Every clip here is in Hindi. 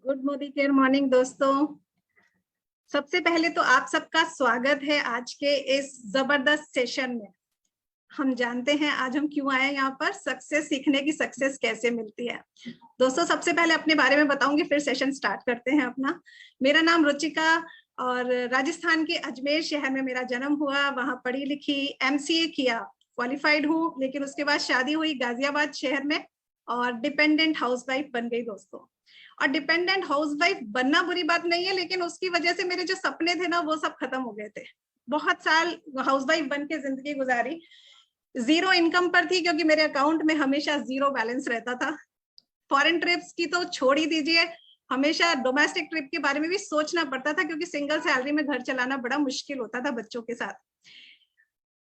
गुड मोदी केयर मॉर्निंग दोस्तों। सबसे पहले तो आप सबका स्वागत है आज के इस जबरदस्त सेशन में। हम जानते हैं आज हम क्यों आए यहाँ पर, सक्सेस सीखने की, सक्सेस कैसे मिलती है। दोस्तों सबसे पहले अपने बारे में बताऊंगी, फिर सेशन स्टार्ट करते हैं अपना। मेरा नाम रुचिका और राजस्थान के अजमेर शहर में मेरा जन्म हुआ, वहां पढ़ी लिखी, एमसीए किया, क्वालिफाइड हूँ। लेकिन उसके बाद शादी हुई गाजियाबाद शहर में और डिपेंडेंट हाउसवाइफ बन गई दोस्तों। और डिपेंडेंट हाउसवाइफ बनना बुरी बात नहीं है, लेकिन उसकी वजह से मेरे जो सपने थे ना वो सब खत्म हो गए थे। बहुत साल हाउसवाइफ बन के जिंदगी गुजारी, जीरो इनकम पर थी क्योंकि मेरे अकाउंट में हमेशा जीरो बैलेंस रहता था। फॉरेन ट्रिप्स की तो छोड़ ही दीजिए, हमेशा डोमेस्टिक ट्रिप के बारे में भी सोचना पड़ता था क्योंकि सिंगल सैलरी में घर चलाना बड़ा मुश्किल होता था बच्चों के साथ।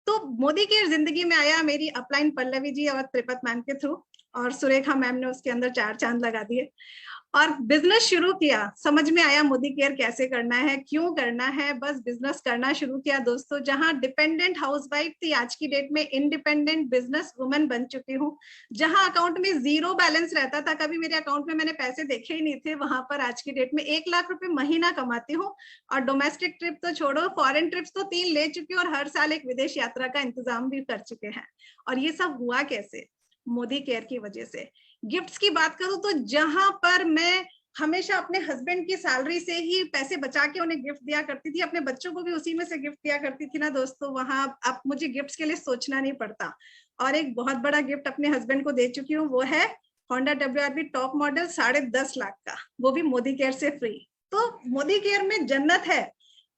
तो मोदी केयर जिंदगी में आया मेरी अपलाइन पल्लवी जी और त्रिपत मैम के थ्रू, और सुरेखा मैम ने उसके अंदर 4 चांद लगा दिए और बिजनेस शुरू किया। समझ में आया मोदी केयर कैसे करना है, क्यों करना है, बस बिजनेस करना शुरू किया दोस्तों। जहां डिपेंडेंट हाउसवाइफ थी, आज की डेट में इंडिपेंडेंट बिजनेस वुमन बन चुकी हूँ। जहां अकाउंट में जीरो बैलेंस रहता था, कभी मेरे अकाउंट में मैंने पैसे देखे ही नहीं थे, वहां पर आज की डेट में 1 लाख रुपए महीना कमाती हूँ। और डोमेस्टिक ट्रिप तो छोड़ो, फॉरेन ट्रिप्स तो 3 ले चुकी हूँ और हर साल एक विदेश यात्रा का इंतजाम भी कर चुके हैं। और ये सब हुआ कैसे? मोदी केयर की वजह से। गिफ्ट्स की बात करूं तो जहां पर मैं हमेशा अपने हस्बैंड की सैलरी से ही पैसे बचा के उन्हें गिफ्ट दिया करती थी, अपने बच्चों को भी उसी में से गिफ्ट दिया करती थी ना दोस्तों, वहां अब मुझे गिफ्ट्स के लिए सोचना नहीं पड़ता। और एक बहुत बड़ा गिफ्ट अपने हस्बैंड को दे चुकी हूँ, वो है Honda WRV top model 10.5 lakh का, वो भी मोदी केयर से फ्री। तो मोदी केयर में जन्नत है,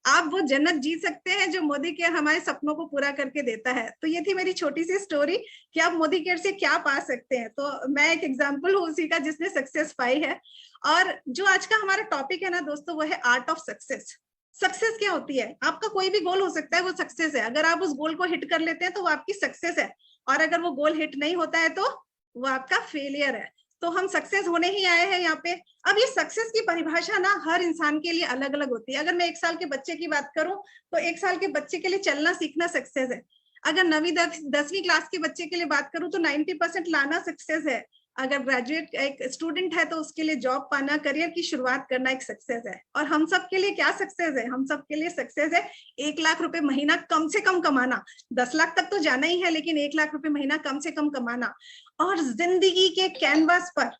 आप वो जन्नत जी सकते हैं जो मोदी केयर हमारे सपनों को पूरा करके देता है। तो ये थी मेरी छोटी सी स्टोरी कि आप मोदी केयर से क्या पा सकते हैं। तो मैं एक एग्जांपल हूँ उसी का जिसने सक्सेस पाई है। और जो आज का हमारा टॉपिक है ना दोस्तों, वो है आर्ट ऑफ सक्सेस। सक्सेस क्या होती है? आपका कोई भी गोल हो सकता है, वो सक्सेस है। अगर आप उस गोल को हिट कर लेते हैं तो वो आपकी सक्सेस है, और अगर वो गोल हिट नहीं होता है तो वो आपका फेलियर है। तो हम सक्सेस होने ही आए हैं यहाँ पे। अब ये सक्सेस की परिभाषा ना हर इंसान के लिए अलग अलग होती है। अगर मैं 1 साल के बच्चे की बात करूं तो 1 साल के बच्चे के लिए चलना सीखना सक्सेस है। अगर 9वीं 10वीं क्लास के बच्चे के लिए बात करूं तो 90% लाना सक्सेस है। अगर ग्रेजुएट एक स्टूडेंट है तो उसके लिए जॉब पाना, करियर की शुरुआत करना एक सक्सेस है। और हम सब के लिए क्या सक्सेस है? हम सब के लिए सक्सेस है 1 लाख रुपए महीना कम से कम कमाना। 10 लाख तक तो जाना ही है, लेकिन 1 लाख रुपए महीना कम से कम कमाना और जिंदगी के कैनवास पर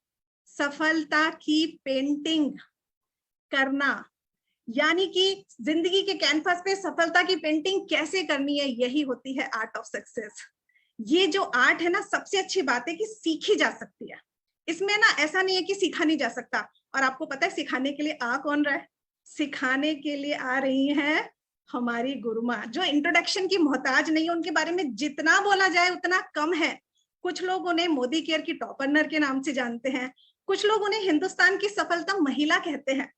सफलता की पेंटिंग करना। यानी कि जिंदगी के कैनवास पे सफलता की पेंटिंग कैसे करनी है, यही होती है आर्ट ऑफ सक्सेस। ये जो आर्ट है ना, सबसे अच्छी बात है कि सीखी जा सकती है। इसमें ना ऐसा नहीं है कि सीखा नहीं जा सकता। और आपको पता है सिखाने के लिए आ कौन रहा है? सिखाने के लिए आ रही हैं हमारी गुरुमा, जो इंट्रोडक्शन की मोहताज नहीं है। उनके बारे में जितना बोला जाए उतना कम है। कुछ लोग उन्हें मोदी केयर की टॉप अर्नर के नाम से जानते हैं, कुछ लोग उन्हें हिंदुस्तान की सफलतम महिला कहते हैं,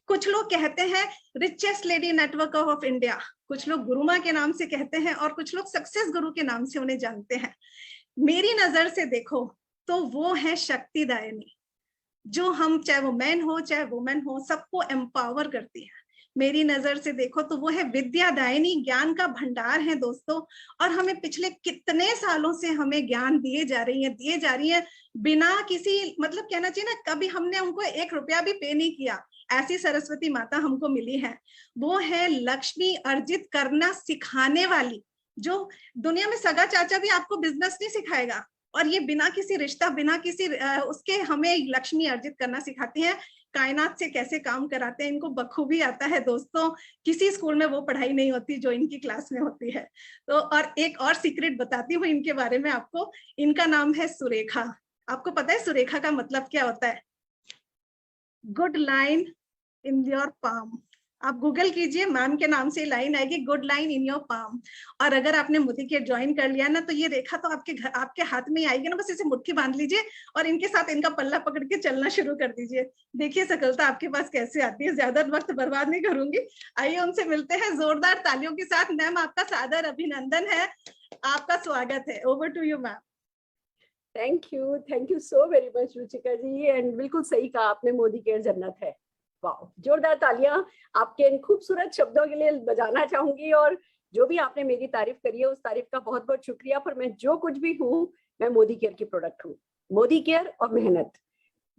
कुछ लोग कहते हैं richest lady network of India, कुछ लोग गुरुमा के नाम से कहते हैं, और कुछ लोग सक्सेस गुरु के नाम से उन्हें जानते हैं। मेरी नजर से देखो तो वो है शक्तिदायिनी, जो हम चाहे वो मैन हो चाहे वुमेन हो सबको एम्पावर करती है। मेरी नजर से देखो तो वो है विद्यादायिनी, ज्ञान का भंडार है दोस्तों। और हमें पिछले कितने सालों से हमें ज्ञान दिए जा रही है बिना किसी, मतलब कहना चाहिए ना, कभी हमने उनको 1 रुपया भी पे नहीं किया। ऐसी सरस्वती माता हमको मिली है। वो है लक्ष्मी अर्जित करना सिखाने वाली, जो दुनिया में सगा चाचा भी आपको बिजनेस नहीं सिखाएगा, और ये बिना किसी रिश्ता, बिना किसी उसके हमें लक्ष्मी अर्जित करना सिखाती हैं। कायनात से कैसे काम कराते हैं इनको बखूबी आता है दोस्तों। किसी स्कूल में वो पढ़ाई नहीं होती जो इनकी क्लास में होती है। तो और एक और सीक्रेट बताती हूँ इनके बारे में आपको। इनका नाम है सुरेखा। आपको पता है सुरेखा का मतलब क्या होता है? Good line in your palm. आप गूगल कीजिए, मैम के नाम से लाइन आएगी, good line in your palm. और अगर आपने मोदी केयर ज्वाइन कर लिया ना, तो ये रेखा तो आपके हाथ में ही आएगी ना, बस इसे मुट्ठी बांध लीजिए और इनके साथ इनका पल्ला पकड़ के चलना शुरू कर दीजिए। देखिए सफलता आपके पास कैसे आती है। ज्यादा वक्त बर्बाद नहीं करूंगी, आइए उनसे मिलते हैं जोरदार तालियों के साथ। मैम आपका सादर अभिनंदन है, आपका स्वागत है। Over to you ma'am. Thank you so very much Ruchika ji. And बिल्कुल सही कहा आपने, मोदी केयर जन्नत है। वाह, जोरदार तालियां आपके इन खूबसूरत शब्दों के लिए बजाना चाहूंगी। और जो भी आपने मेरी तारीफ करी है उस तारीफ का बहुत बहुत शुक्रिया। पर मैं जो कुछ भी हूँ, मैं मोदी केयर की प्रोडक्ट हूँ। मोदी केयर और मेहनत,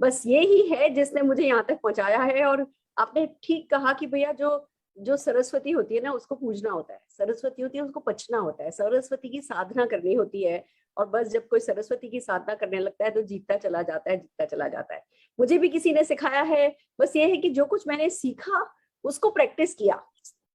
बस ये ही है जिसने मुझे यहाँ तक पहुंचाया है। और आपने ठीक कहा कि भैया जो जो सरस्वती होती है ना उसको पूजना होता है, सरस्वती होती है उसको पचना होता है, सरस्वती की साधना करनी होती है। और बस जब कोई सरस्वती की साधना करने लगता है तो जीतता चला जाता है, जीतता चला जाता है। मुझे भी किसी ने सिखाया है, बस ये है कि जो कुछ मैंने सीखा उसको प्रैक्टिस किया।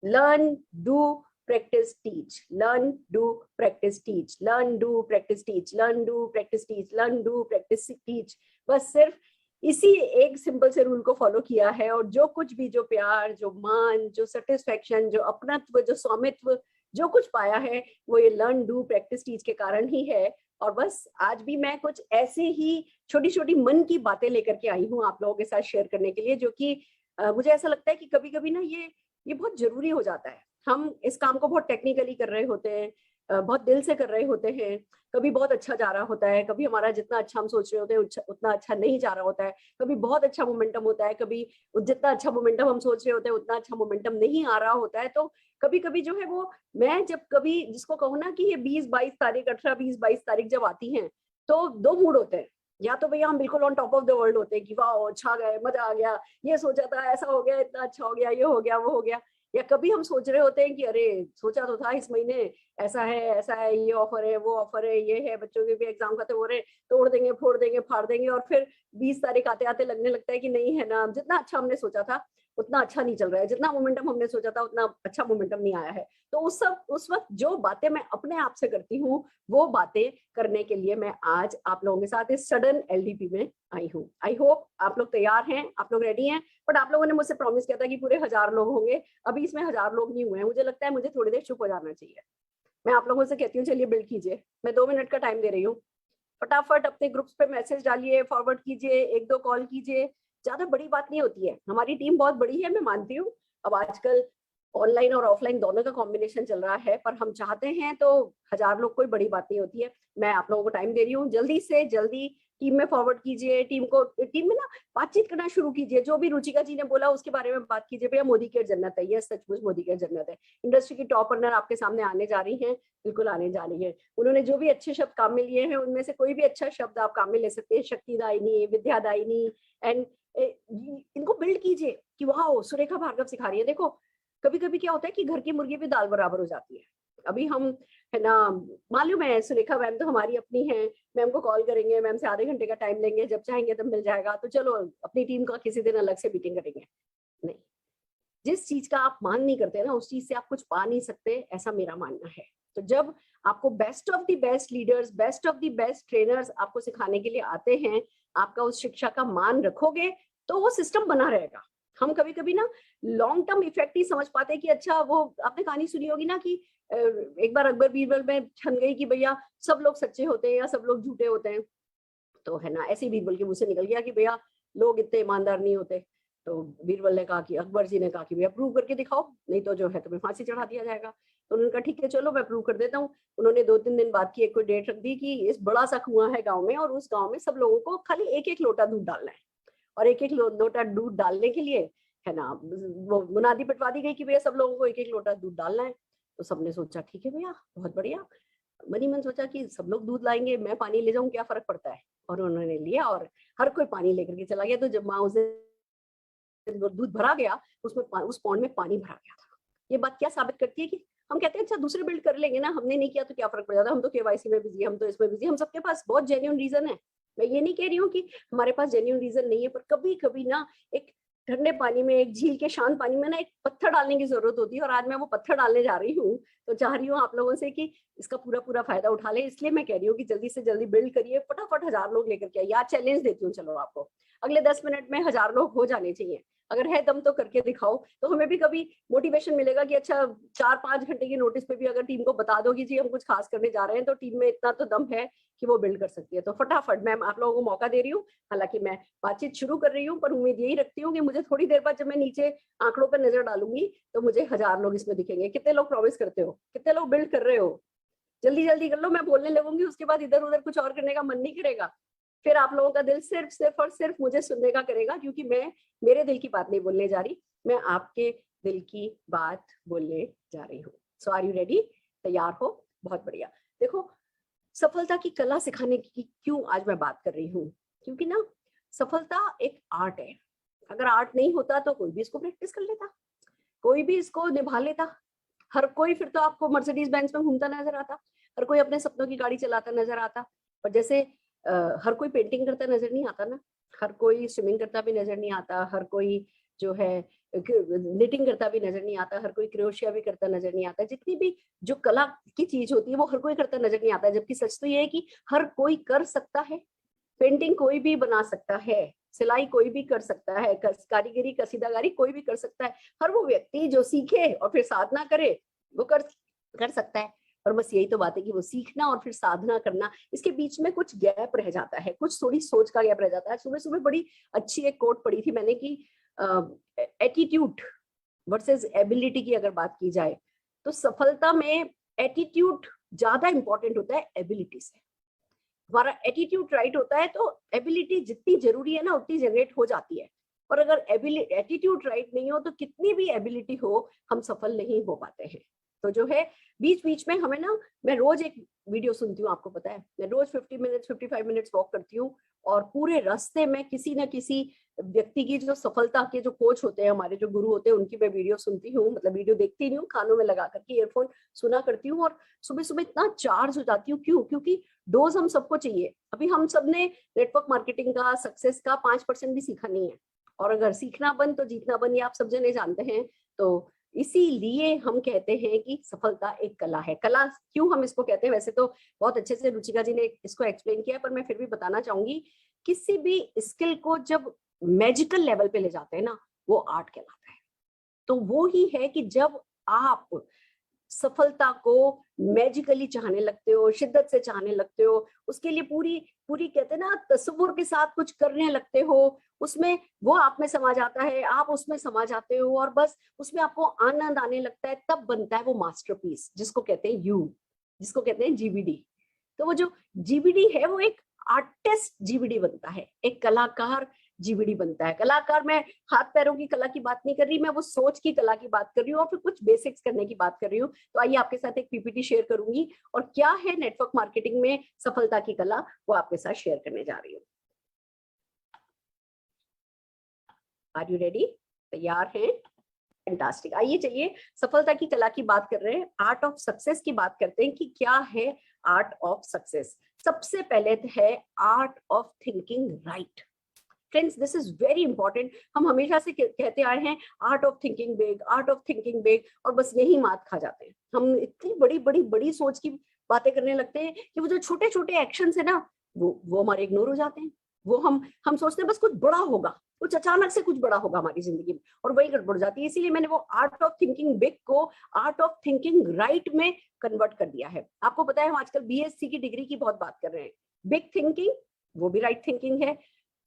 Learn, do, practice, teach, learn, do, practice, teach, learn, do, practice, teach, learn, do, practice, teach, learn, do, practice, teach. बस सिर्फ इसी एक सिंपल से रूल को फॉलो किया है। और जो कुछ भी, जो प्यार, जो मान, जो सेटिस्फेक्शन, जो अपनत्व, जो स्वामित्व, जो कुछ पाया है वो ये लर्न, डू, प्रैक्टिस, टीच के कारण ही है। और बस आज भी मैं कुछ ऐसे ही छोटी छोटी मन की बातें लेकर के आई हूँ आप लोगों के साथ शेयर करने के लिए, जो कि मुझे ऐसा लगता है कि कभी कभी ना ये बहुत जरूरी हो जाता है। हम इस काम को बहुत टेक्निकली कर रहे होते हैं, बहुत दिल से कर रहे होते हैं। कभी बहुत अच्छा जा रहा होता है, कभी हमारा जितना अच्छा हम सोच रहे होते हैं उतना अच्छा नहीं जा रहा होता है, कभी बहुत अच्छा मोमेंटम होता है, कभी जितना अच्छा मोमेंटम हम सोच रहे होते हैं उतना अच्छा मोमेंटम नहीं आ रहा होता है। तो कभी कभी जो है वो, मैं जब कभी जिसको कहूँ ना कि ये 20-22 तारीख, 18-20-22 तारीख जब आती है तो दो मूड होते हैं। या तो भैया हम बिल्कुल on top of the world होते हैं कि वाह छा गए, मजा आ गया, ये सोचा था ऐसा हो गया, इतना अच्छा हो गया, ये हो गया, वो हो गया। या कभी हम सोच रहे होते हैं कि अरे सोचा तो था इस महीने ऐसा है, ये ऑफर है, वो ऑफर है, ये है, बच्चों के भी एग्जाम खत्म हो रहे हैं, तोड़ देंगे, फोड़ देंगे, फाड़ देंगे। और फिर 20 तारीख आते आते लगने लगता है कि नहीं है ना, जितना अच्छा हमने सोचा था उतना अच्छा नहीं चल रहा है, जितना मोमेंटम हमने सोचा था उतना अच्छा मोमेंटम नहीं आया है। तो उस वक्त जो बातें मैं अपने आप से करती हूँ वो बातें करने के लिए मैं आज आप लोगों के साथ इस सडन एलडीपी में आई हूँ। आई होप आप लोग तैयार हैं, आप लोग रेडी हैं। बट आप लोगों ने मुझसे प्रॉमिस किया था कि पूरे 1000 लोग होंगे, अभी इसमें 1000 लोग नहीं हुए हैं। मुझे लगता है मुझे थोड़ी देर चुप हो जाना चाहिए। मैं आप लोगों से कहती हूँ चलिए बिल्ड कीजिए, मैं 2 मिनट का टाइम दे रही हूँ। फटाफट अपने ग्रुप्स पे मैसेज डालिए, फॉरवर्ड कीजिए, 1-2 कॉल कीजिए। ज्यादा बड़ी बात नहीं होती है, हमारी टीम बहुत बड़ी है मैं मानती हूँ। अब आजकल ऑनलाइन और ऑफलाइन दोनों का कॉम्बिनेशन चल रहा है, पर हम चाहते हैं तो 1000 लोग कोई बड़ी बात नहीं होती है। मैं आप लोगों को टाइम दे रही हूँ, जल्दी से जल्दी टीम में फॉरवर्ड कीजिए, टीम में ना बातचीत करना शुरू कीजिए। जो भी रुचिका जी ने बोला उसके बारे में बात कीजिए। भैया मोदी केयर जन्नत है, ये सचमुच मोदी केयर जन्नत है। इंडस्ट्री की टॉप अर्नर आपके सामने आने जा रही है, बिल्कुल आने जा रही है। उन्होंने जो भी अच्छे शब्द काम में लिए हैं उनमें से कोई भी अच्छा शब्द आप काम में ले सकते हैं। शक्तिदायिनी, विद्यादायिनी एंड इनको बिल्ड कीजिए कि वाह सुरेखा भार्गव सिखा रही है। देखो कभी कभी क्या होता है कि घर की मुर्गी भी दाल बराबर हो जाती है। अभी हम है ना, मालूम है सुरेखा मैम तो हमारी अपनी है, मैम को कॉल करेंगे, मैम से आधे घंटे का टाइम लेंगे, जब चाहेंगे तब मिल जाएगा, तो चलो अपनी टीम का किसी दिन अलग से मीटिंग करेंगे। नहीं, जिस चीज का आप मान नहीं करते ना उस चीज से आप कुछ पा नहीं सकते, ऐसा मेरा मानना है। तो जब आपको best of the best leaders, best of the best trainers आपको सिखाने के लिए आते हैं, आपका उस शिक्षा का मान रखोगे तो वो सिस्टम बना रहेगा। हम कभी कभी ना लॉन्ग टर्म इफेक्ट ही समझ पाते कि अच्छा, वो आपने कहानी सुनी होगी ना कि एक बार अकबर बीरबल में छन गई कि भैया सब लोग सच्चे होते हैं या सब लोग झूठे होते हैं। तो है ना, ऐसे ही बीरबल के मुंह से निकल गया कि भैया लोग इतने ईमानदार नहीं होते। तो बीरबल ने कहा कि अकबर जी ने कहा कि भैया प्रूव करके दिखाओ, नहीं तो जो है तुम्हें फांसी चढ़ा दिया जाएगा। तो उन्होंने कहा ठीक है चलो मैं प्रूव कर देता हूँ। उन्होंने 2-3 दिन बाद की एक कोई डेट रख दी कि इस बड़ा सा कुआं है गाँव में, और उस गाँव में सब लोगों को खाली 1-1 लोटा दूध डालना है। और 1-1 लोटा दूध डालने के लिए है ना, वो मुनादी पिटवा दी गई कि भैया सब लोगों को 1-1 लोटा दूध डालना है। तो सबने सोचा ठीक है भैया बहुत बढ़िया। मन ही मन सोचा कि सब लोग दूध लाएंगे, मैं पानी ले जाऊं, क्या फर्क पड़ता है। और उन्होंने लिया और हर कोई पानी लेकर के चला गया। तो जब माँ उसे दूध भरा गया उसमें उस पौंड में पानी भरा गया था। ये बात क्या साबित करती है कि हम कहते हैं अच्छा दूसरे बिल्ड कर लेंगे ना, हमने नहीं किया तो क्या फर्क पड़ जाता है, हम तो केवाईसी में बिजी, हम तो इसमें बिजी। हम सबके पास बहुत जेन्युइन रीजन है। मैं ये नहीं कह रही हूँ कि हमारे पास जेन्युइन रीजन नहीं है, पर कभी कभी ना एक ठंडे पानी में, एक झील के शांत पानी में ना एक पत्थर डालने की जरूरत होती है। और आज मैं वो पत्थर डालने जा रही हूँ, तो चाह रही हूँ आप लोगों से कि इसका पूरा पूरा फायदा उठा ले। इसलिए मैं कह रही हूँ कि जल्दी से जल्दी बिल्ड करिए, फटाफट 1000 लोग लेकर के। या चैलेंज देती हूँ चलो आपको, अगले 10 मिनट में 1000 लोग हो जाने चाहिए। अगर है दम तो करके दिखाओ, तो हमें भी कभी मोटिवेशन मिलेगा कि अच्छा 4-5 घंटे की नोटिस पे भी अगर टीम को बता दो कि जी हम कुछ खास करने जा रहे हैं, तो टीम में इतना तो दम है कि वो बिल्ड कर सकती है। तो फटाफट मैं आप लोगों को मौका दे रही हूँ। हालांकि मैं बातचीत शुरू कर रही हूँ, पर उम्मीद यही रखती हूँ कि मुझे थोड़ी देर बाद जब मैं नीचे आंकड़ों पर नजर डालूंगी तो मुझे 1000 लोग इसमें दिखेंगे। कितने लोग प्रॉमिस करते हो, कितने लोग बिल्ड कर रहे हो? जल्दी जल्दी कर लो, मैं बोलने लगूंगी उसके बाद इधर उधर कुछ और करने का मन नहीं करेगा। फिर आप लोगों का दिल सिर्फ सिर्फ और सिर्फ मुझे सुनने का करेगा, क्योंकि मैं मेरे दिल की बात नहीं बोलने जा रही, मैं आपके दिल की बात बोलने जा रही हूँ। सो आर यू रेडी? तैयार हो? बहुत बढ़िया। देखो, सफलता की कला सिखाने की क्यों आज मैं बात कर रही हूँ, क्योंकि ना सफलता एक आर्ट है। अगर आर्ट नहीं होता तो कोई भी इसको प्रैक्टिस कर लेता, कोई भी इसको निभा लेता। हर कोई फिर तो आपको मर्सिडीज बेंज में घूमता नजर आता, हर कोई अपने सपनों की गाड़ी चलाता नजर आता। पर जैसे हर कोई पेंटिंग करता नजर नहीं आता ना, हर कोई स्विमिंग करता भी नजर नहीं आता, हर कोई जो है निटिंग करता भी नजर नहीं आता, हर कोई क्रोशिया भी करता नजर नहीं आता। जितनी भी जो कला की चीज होती है वो हर कोई करता नजर नहीं आता। जबकि सच तो ये है कि हर कोई कर सकता है, पेंटिंग कोई भी बना सकता है, सिलाई कोई भी कर सकता है, कारीगरी कसीदाकारी कोई भी कर सकता है। हर वो व्यक्ति जो सीखे और फिर साधना करे वो कर सकता है। और बस यही तो बात है कि वो सीखना और फिर साधना करना, इसके बीच में कुछ गैप रह जाता है, कुछ थोड़ी सोच का गैप रह जाता है। सुबह सुबह बड़ी अच्छी एक कोट पढ़ी थी मैंने कि एटीट्यूड वर्सेस एबिलिटी की अगर बात की जाए तो सफलता में एटीट्यूड ज्यादा इंपॉर्टेंट होता है एबिलिटी से। हमारा एटीट्यूड राइट होता है तो एबिलिटी जितनी जरूरी है ना उतनी जनरेट हो जाती है। और अगर एटीट्यूड राइट नहीं हो तो कितनी भी एबिलिटी हो हम सफल नहीं हो पाते हैं। तो जो है बीच बीच में हमें ना, मैं रोज एक वीडियो सुनती हूँ, आपको पता है मैं रोज 55 मिनट्स वॉक करती हूँ और पूरे रास्ते में किसी ना किसी व्यक्ति की जो सफलता के जो कोच होते हैं, हमारे जो गुरु होते हैं, उनकी मैं वीडियो सुनती हूँ। मतलब वीडियो देखती नहीं हूँ, कानों में लगा करके ईयरफोन सुना करती हूँ और सुबह सुबह इतना चार्ज हो जाती हूँ। क्यों? क्योंकि डोज हम सबको चाहिए। अभी हम सब ने नेटवर्क मार्केटिंग का, सक्सेस का 5% भी सीखा नहीं है। और अगर सीखना बंद तो जीतना बंद, ये आप सब जने जानते हैं। तो इसीलिए हम कहते हैं कि सफलता एक कला है। कला क्यों हम इसको कहते हैं, वैसे तो बहुत अच्छे से रुचिका जी ने इसको एक्सप्लेन किया, पर मैं फिर भी बताना चाहूंगी। किसी भी स्किल को जब मैजिकल लेवल पे ले जाते हैं ना, वो आर्ट कहलाता है। तो वो ही है कि जब आप सफलता को मैजिकली चाहने लगते हो, शिद्दत से चाहने लगते हो, उसके लिए पूरी पूरी कहते हैं ना तस्वीर के साथ कुछ करने लगते हो, उसमें वो आप में समा जाता है, आप उसमें समा जाते हो और बस उसमें आपको आनंद आने लगता है, तब बनता है वो मास्टरपीस जिसको कहते हैं यू, जिसको कहते हैं जीबीडी। तो वो जो जीबीडी है वो एक आर्टिस्ट जीबीडी बनता है, एक कलाकार जीबीडी बनता है। कलाकार, मैं हाथ पैरों की कला की बात नहीं कर रही, मैं वो सोच की कला की बात कर रही हूँ और फिर कुछ बेसिक्स करने की बात कर रही हूँ। तो आइए आपके साथ एक पीपीटी शेयर करूंगी और क्या है नेटवर्क मार्केटिंग में सफलता की कला, वो आपके साथ शेयर करने जा रही हूँ। Are you ready? तैयार हैं? फैंटास्टिक। आइए चलिए सफलता की कला की बात कर रहे हैं, आर्ट ऑफ सक्सेस की बात करते हैं कि क्या है आर्ट ऑफ सक्सेस। सबसे पहले है art of thinking right. Friends, this is very important. हम हमेशा से कहते आए हैं art of thinking big, art of thinking big, और बस यही मात खा जाते हैं। हम इतनी बड़ी बड़ी बड़ी सोच की बातें करने लगते हैं कि वो जो छोटे छोटे एक्शंस है ना, वो हमारे इग्नोर हो जाते हैं। वो हम सोचते हैं बस कुछ बड़ा होगा, कुछ अचानक से कुछ बड़ा होगा हमारी जिंदगी में, और वही गड़बड़ जाती है। इसीलिए मैंने वो आर्ट ऑफ थिंकिंग बिग को आर्ट ऑफ थिंकिंग राइट में कन्वर्ट कर दिया है। आपको पता है हम आजकल बीएससी की डिग्री की बहुत बात कर रहे हैं। बिग थिंकिंग वो भी राइट थिंकिंग है,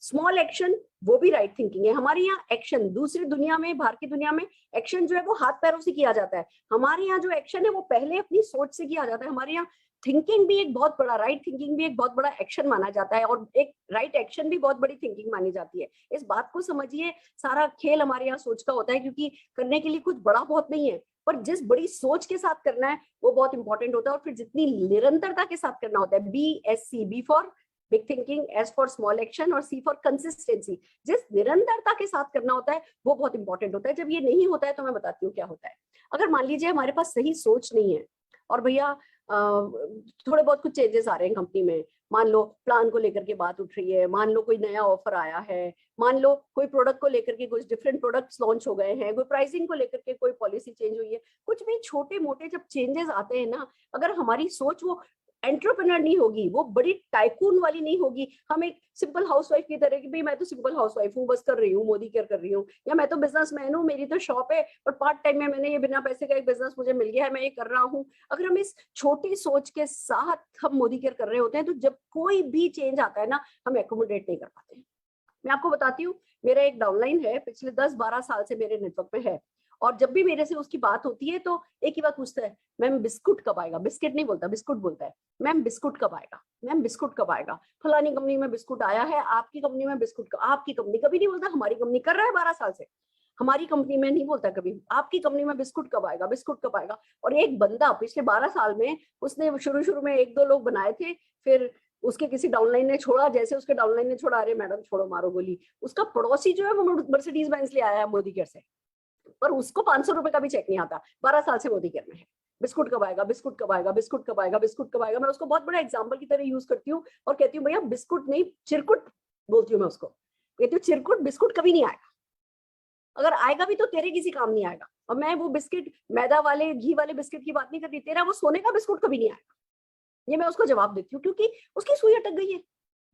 स्मॉल एक्शन वो भी राइट थिंकिंग है। हमारे यहाँ एक्शन, दूसरी दुनिया में, बाहर की दुनिया में एक्शन जो है वो हाथ पैरों से किया जाता है। हमारे यहाँ जो एक्शन है वो पहले अपनी सोच से किया जाता है। हमारे यहाँ थिंकिंग भी एक बहुत बड़ा, राइट थिंकिंग भी एक बहुत बड़ा एक्शन माना जाता है, और एक राइट एक्शन भी बहुत बड़ी थिंकिंग मानी जाती है। इस बात को समझिए, सारा खेल हमारे यहाँ सोच का होता है, क्योंकि करने के लिए कुछ बड़ा बहुत नहीं है, पर जिस बड़ी सोच के साथ करना है वो बहुत इंपॉर्टेंट होता है। और फिर जितनी निरंतरता के साथ करना होता है, BSC, B for big thinking, S for small action और सी फॉर कंसिस्टेंसी, जिस निरंतरता के साथ करना होता है वो बहुत इंपॉर्टेंट होता है। जब ये नहीं होता है तो मैं बताती हूँ क्या होता है। अगर मान लीजिए हमारे पास सही सोच नहीं है और भैया थोड़े बहुत कुछ चेंजेस आ रहे हैं कंपनी में, मान लो प्लान को लेकर के बात उठ रही है, मान लो कोई नया ऑफर आया है, मान लो कोई प्रोडक्ट को लेकर के कुछ डिफरेंट प्रोडक्ट्स लॉन्च हो गए हैं, कोई प्राइसिंग को लेकर के कोई पॉलिसी चेंज हुई है, कुछ भी छोटे मोटे जब चेंजेस आते हैं ना, अगर हमारी सोच वो एंटरप्रेन्योर नहीं होगी, वो बड़ी टाइकून वाली नहीं होगी, हम एक सिंपल हाउसवाइफ की तरह की, भाई मैं तो सिंपल हाउसवाइफ हूँ, बस कर रही हूँ, मोदी केयर कर रही हूँ, या मैं तो बिजनेसमैन हूँ, मेरी तो शॉप है और पार्ट टाइम में मैंने ये बिना पैसे का एक बिजनेस मुझे मिल गया है, मैं ये कर रहा हूँ। अगर हम इस छोटी सोच के साथ हम मोदी केयर कर रहे होते हैं तो जब कोई भी चेंज आता है ना, हम एकोमोडेट नहीं कर पाते। मैं आपको बताती हूँ, मेरा एक डाउनलाइन है, पिछले 10-12 साल से मेरे नेटवर्क में है, और जब भी मेरे से उसकी बात होती है तो एक ही बात पूछता है, मैम बिस्कुट कब आएगा? बिस्किट नहीं बोलता, बिस्कुट बोलता है। मैम बिस्कुट कब आएगा? मैम बिस्कुट कब आएगा? फलानी कंपनी में बिस्कुट आया है, आपकी कंपनी में बिस्कुट, आपकी कंपनी कभी नहीं बोलता हमारी कंपनी कर रहा है 12 साल से, हमारी कंपनी में नहीं बोलता कभी, आपकी कंपनी में बिस्कुट कब आएगा, बिस्कुट कब आएगा। और एक बंदा पिछले 12 साल में, उसने शुरू में 1-2 लोग बनाए थे, फिर उसके किसी डाउनलाइन ने छोड़ा, जैसे उसके डाउनलाइन ने छोड़ा, अरे मैडम छोड़ो मारो गोली, उसका पड़ोसी जो है वो मर्सिडीज बेंज ले आया है मोदी केयर से, पर उसको 500 रुपए का भी चेक नहीं आता, 12 साल से मोदी केयर में है। बिस्कुट कब आएगा, बिस्कुट कब आएगा, बिस्कुट कब आएगा, बिस्कुट कब आएगा। मैं उसको बहुत बड़ा एग्जाम्पल की तरह यूज करती हूँ और कहती हूँ भैया बिस्कुट नहीं चिरकुट बोलती हूँ मैं उसको, कहती हूँ चिरकुट बिस्कुट कभी नहीं आएगा, अगर आएगा भी तो तेरे किसी काम नहीं आएगा। और मैं वो बिस्किट मैदा वाले घी वाले बिस्किट की बात नहीं कर रही, तेरा वो सोने का बिस्कुट कभी नहीं आएगा, ये मैं उसको जवाब देती हूँ, क्योंकि उसकी सुई अटक गई है।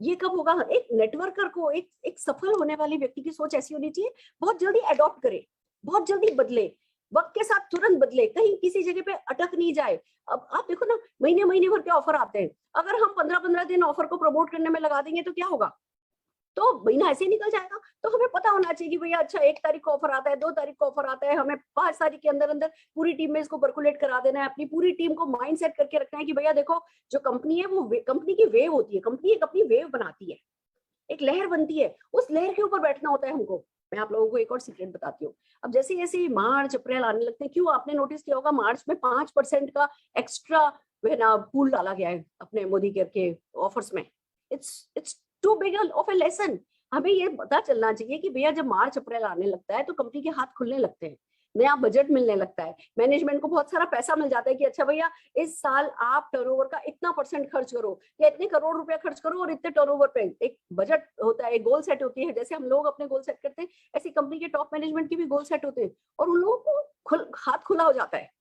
ये कब होगा? एक नेटवर्कर को, एक सफल होने वाले व्यक्ति की सोच ऐसी होनी चाहिए, बहुत जल्दी अडॉप्ट करे, बहुत जल्दी बदले, वक्त के साथ तुरंत बदले, कहीं किसी जगह पे अटक नहीं जाए। अब आप देखो ना, महीने महीने भर के ऑफर आते हैं, अगर हम 15-15 दिन ऑफर को प्रमोट करने में लगा देंगे तो क्या होगा? तो महीना ऐसे ही निकल जाएगा। तो हमें पता होना चाहिए कि भैया अच्छा 1 तारीख को ऑफर आता है, 2 तारीख को ऑफर आता है, हमें 5 तारीख के अंदर अंदर पूरी टीम में इसको परकुलेट करा देना है, अपनी पूरी टीम को माइंड सेट करके रखना है कि भैया देखो जो कंपनी है वो कंपनी की वेव होती है, कंपनी एक अपनी वेव बनाती है, एक लहर बनती है, उस लहर के ऊपर बैठना होता है हमको। मैं आप लोगों को एक और सीक्रेट बताती हूँ। अब जैसे जैसे मार्च अप्रैल आने लगते हैं, क्यों आपने नोटिस किया होगा मार्च में 5% का एक्स्ट्रा ना पूल डाला गया है अपने मोदी केयर के ऑफर्स में। It's too big of a lesson. हमें ये पता चलना चाहिए कि भैया जब मार्च अप्रैल आने लगता है तो कंपनी के हाथ खुलने लगते हैं, नया बजट मिलने लगता है, मैनेजमेंट को बहुत सारा पैसा मिल जाता है कि अच्छा भैया इस साल आप टर्नओवर का इतना % खर्च करो या इतने करोड़ रुपया खर्च करो और इतने टर्नओवर पे। एक बजट होता है, एक गोल सेट होती है, जैसे हम लोग अपने गोल सेट करते हैं ऐसी कंपनी के टॉप मैनेजमेंट की भी गोल सेट होते हैं और उन लोगों को हाथ खुला हो जाता है।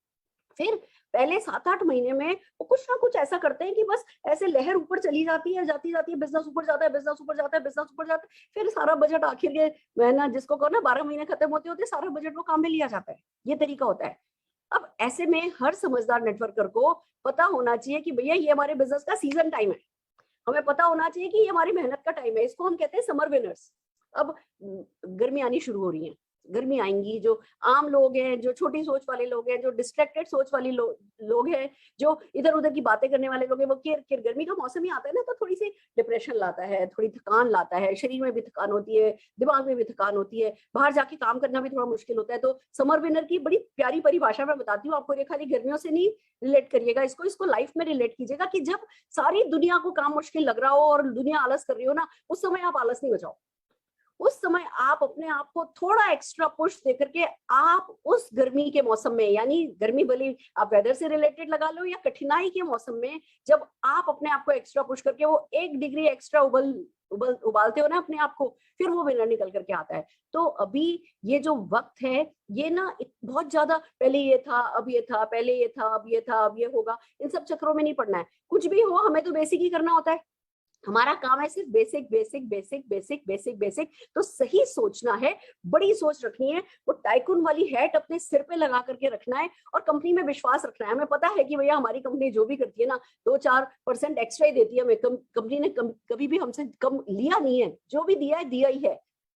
फिर पहले 7-8 महीने में वो कुछ ना कुछ ऐसा करते हैं कि बस ऐसे लहर ऊपर चली जाती है, जाती जाती है, बिजनेस ऊपर जाता है, बिजनेस ऊपर जाता है, बिजनेस ऊपर जाता है, फिर सारा बजट आखिर के महीना जिसको कहो ना 12 महीने खत्म होते होते सारा बजट वो काम में लिया जाता है। ये तरीका होता है। अब ऐसे में हर समझदार नेटवर्कर को पता होना चाहिए कि भैया ये हमारे बिजनेस का सीजन टाइम है, हमें पता होना चाहिए कि ये हमारी मेहनत का टाइम है, इसको हम कहते हैं समर विनर्स। अब गर्मी आनी शुरू हो रही है, गर्मी आएंगी, जो आम लोग हैं, जो छोटी सोच वाले लोग हैं, जो डिस्ट्रैक्टेड सोच वाले लोग हैं, जो इधर उधर की बातें करने वाले लोग हैं, वो किर गर्मी का मौसम ही आता है ना तो थोड़ी सी डिप्रेशन लाता है, थोड़ी थकान लाता है, शरीर में भी थकान होती है, दिमाग में भी थकान होती है, बाहर जाके काम करना भी थोड़ा मुश्किल होता है। तो समर विनर की बड़ी प्यारी परिभाषा मैं बताती हूँ आपको, ये खाली गर्मियों से नहीं रिलेट करिएगा, इसको लाइफ में रिलेट कीजिएगा कि जब सारी दुनिया को काम मुश्किल लग रहा हो और दुनिया आलस कर रही हो ना, उस समय आप आलस नहीं बचाओ, उस समय आप अपने आप को थोड़ा एक्स्ट्रा पुश देकर के आप उस गर्मी के मौसम में, यानी गर्मी भले आप वेदर से रिलेटेड लगा लो या कठिनाई के मौसम में, जब आप अपने आप को एक्स्ट्रा पुश करके वो 1 डिग्री एक्स्ट्रा उबालते हो ना अपने आप को, फिर वो विनर निकल करके आता है। तो अभी ये जो वक्त है ये ना बहुत ज्यादा पहले ये था, अब ये था, पहले ये था, अब ये था, अब ये होगा, इन सब चक्रों में नहीं पड़ना है। कुछ भी हो हमें तो बेसिक ही करना होता है, हमारा काम है सिर्फ basic basic basic basic basic basic. तो सही सोचना है, बड़ी सोच रखनी है, वो टाइकून वाली हैट अपने सिर पे लगा करके रखना है और कंपनी में विश्वास रखना है। हमें पता है कि भैया हमारी कंपनी जो भी करती है ना 2-4% एक्स्ट्रा ही देती है, हमें कंपनी ने कभी भी हमसे कम लिया नहीं है, जो भी दिया है दिया ही है।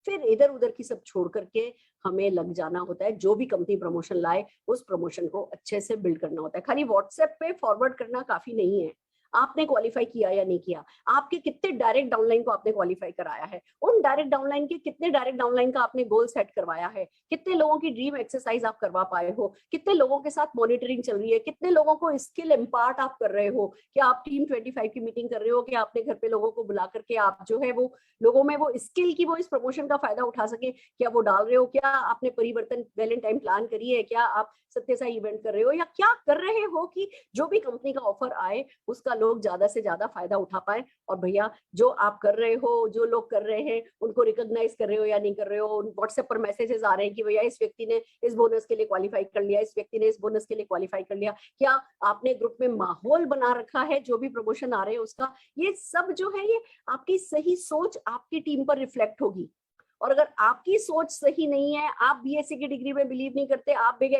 फिर इधर उधर की सब छोड़ करके हमें लग जाना होता है, जो भी कंपनी प्रमोशन लाए उस प्रमोशन को अच्छे से बिल्ड करना होता है। खाली व्हाट्सएप पे फॉरवर्ड करना काफी नहीं है, आपने क्वालिफाई किया या नहीं किया, आपके कितने डायरेक्ट डाउनलाइन को आपने क्वालिफाई कराया है, उन डायरेक्ट डाउनलाइन के कितने डायरेक्ट डाउनलाइन का आपने गोल सेट करवाया है, कितने लोगों की ड्रीम एक्सरसाइज आप करवा पाए हो, कितने लोगों के साथ मॉनिटरिंग चल रही है, कितने लोगों को स्किल इम्पार्ट आप कर रहे हो, क्या आप टीम 25 की मीटिंग कर रहे हो, कि आपने घर पे लोगों को बुला करके आप जो है वो लोगों में वो स्किल की वो इस प्रमोशन का फायदा उठा सके, क्या वो डाल रहे हो, क्या आपने परिवर्तन वैलेंटाइन प्लान करी है, क्या आप सत्य इवेंट कर रहे हो, या क्या कर रहे हो कि जो भी कंपनी का ऑफर आए उसका लोग ज्यादा से ज्यादा फायदा उठा पाए। और भैया जो आप कर रहे हो, जो लोग कर रहे हैं उनको रिकॉग्नाइज कर रहे हो या नहीं कर रहे हो, व्हाट्सएप पर मैसेजेस आ रहे हैं कि भैया इस व्यक्ति ने इस बोनस के लिए क्वालिफाई कर लिया, इस व्यक्ति ने इस बोनस के लिए क्वालिफाई कर लिया, क्या आपने ग्रुप में माहौल बना रखा है जो भी प्रमोशन आ रहे हैं उसका। ये सब जो है ये आपकी सही सोच आपकी टीम पर रिफ्लेक्ट होगी। और अगर आपकी सोच सही नहीं है, आप बीएससी की डिग्री में बिलीव नहीं करते, आप बिग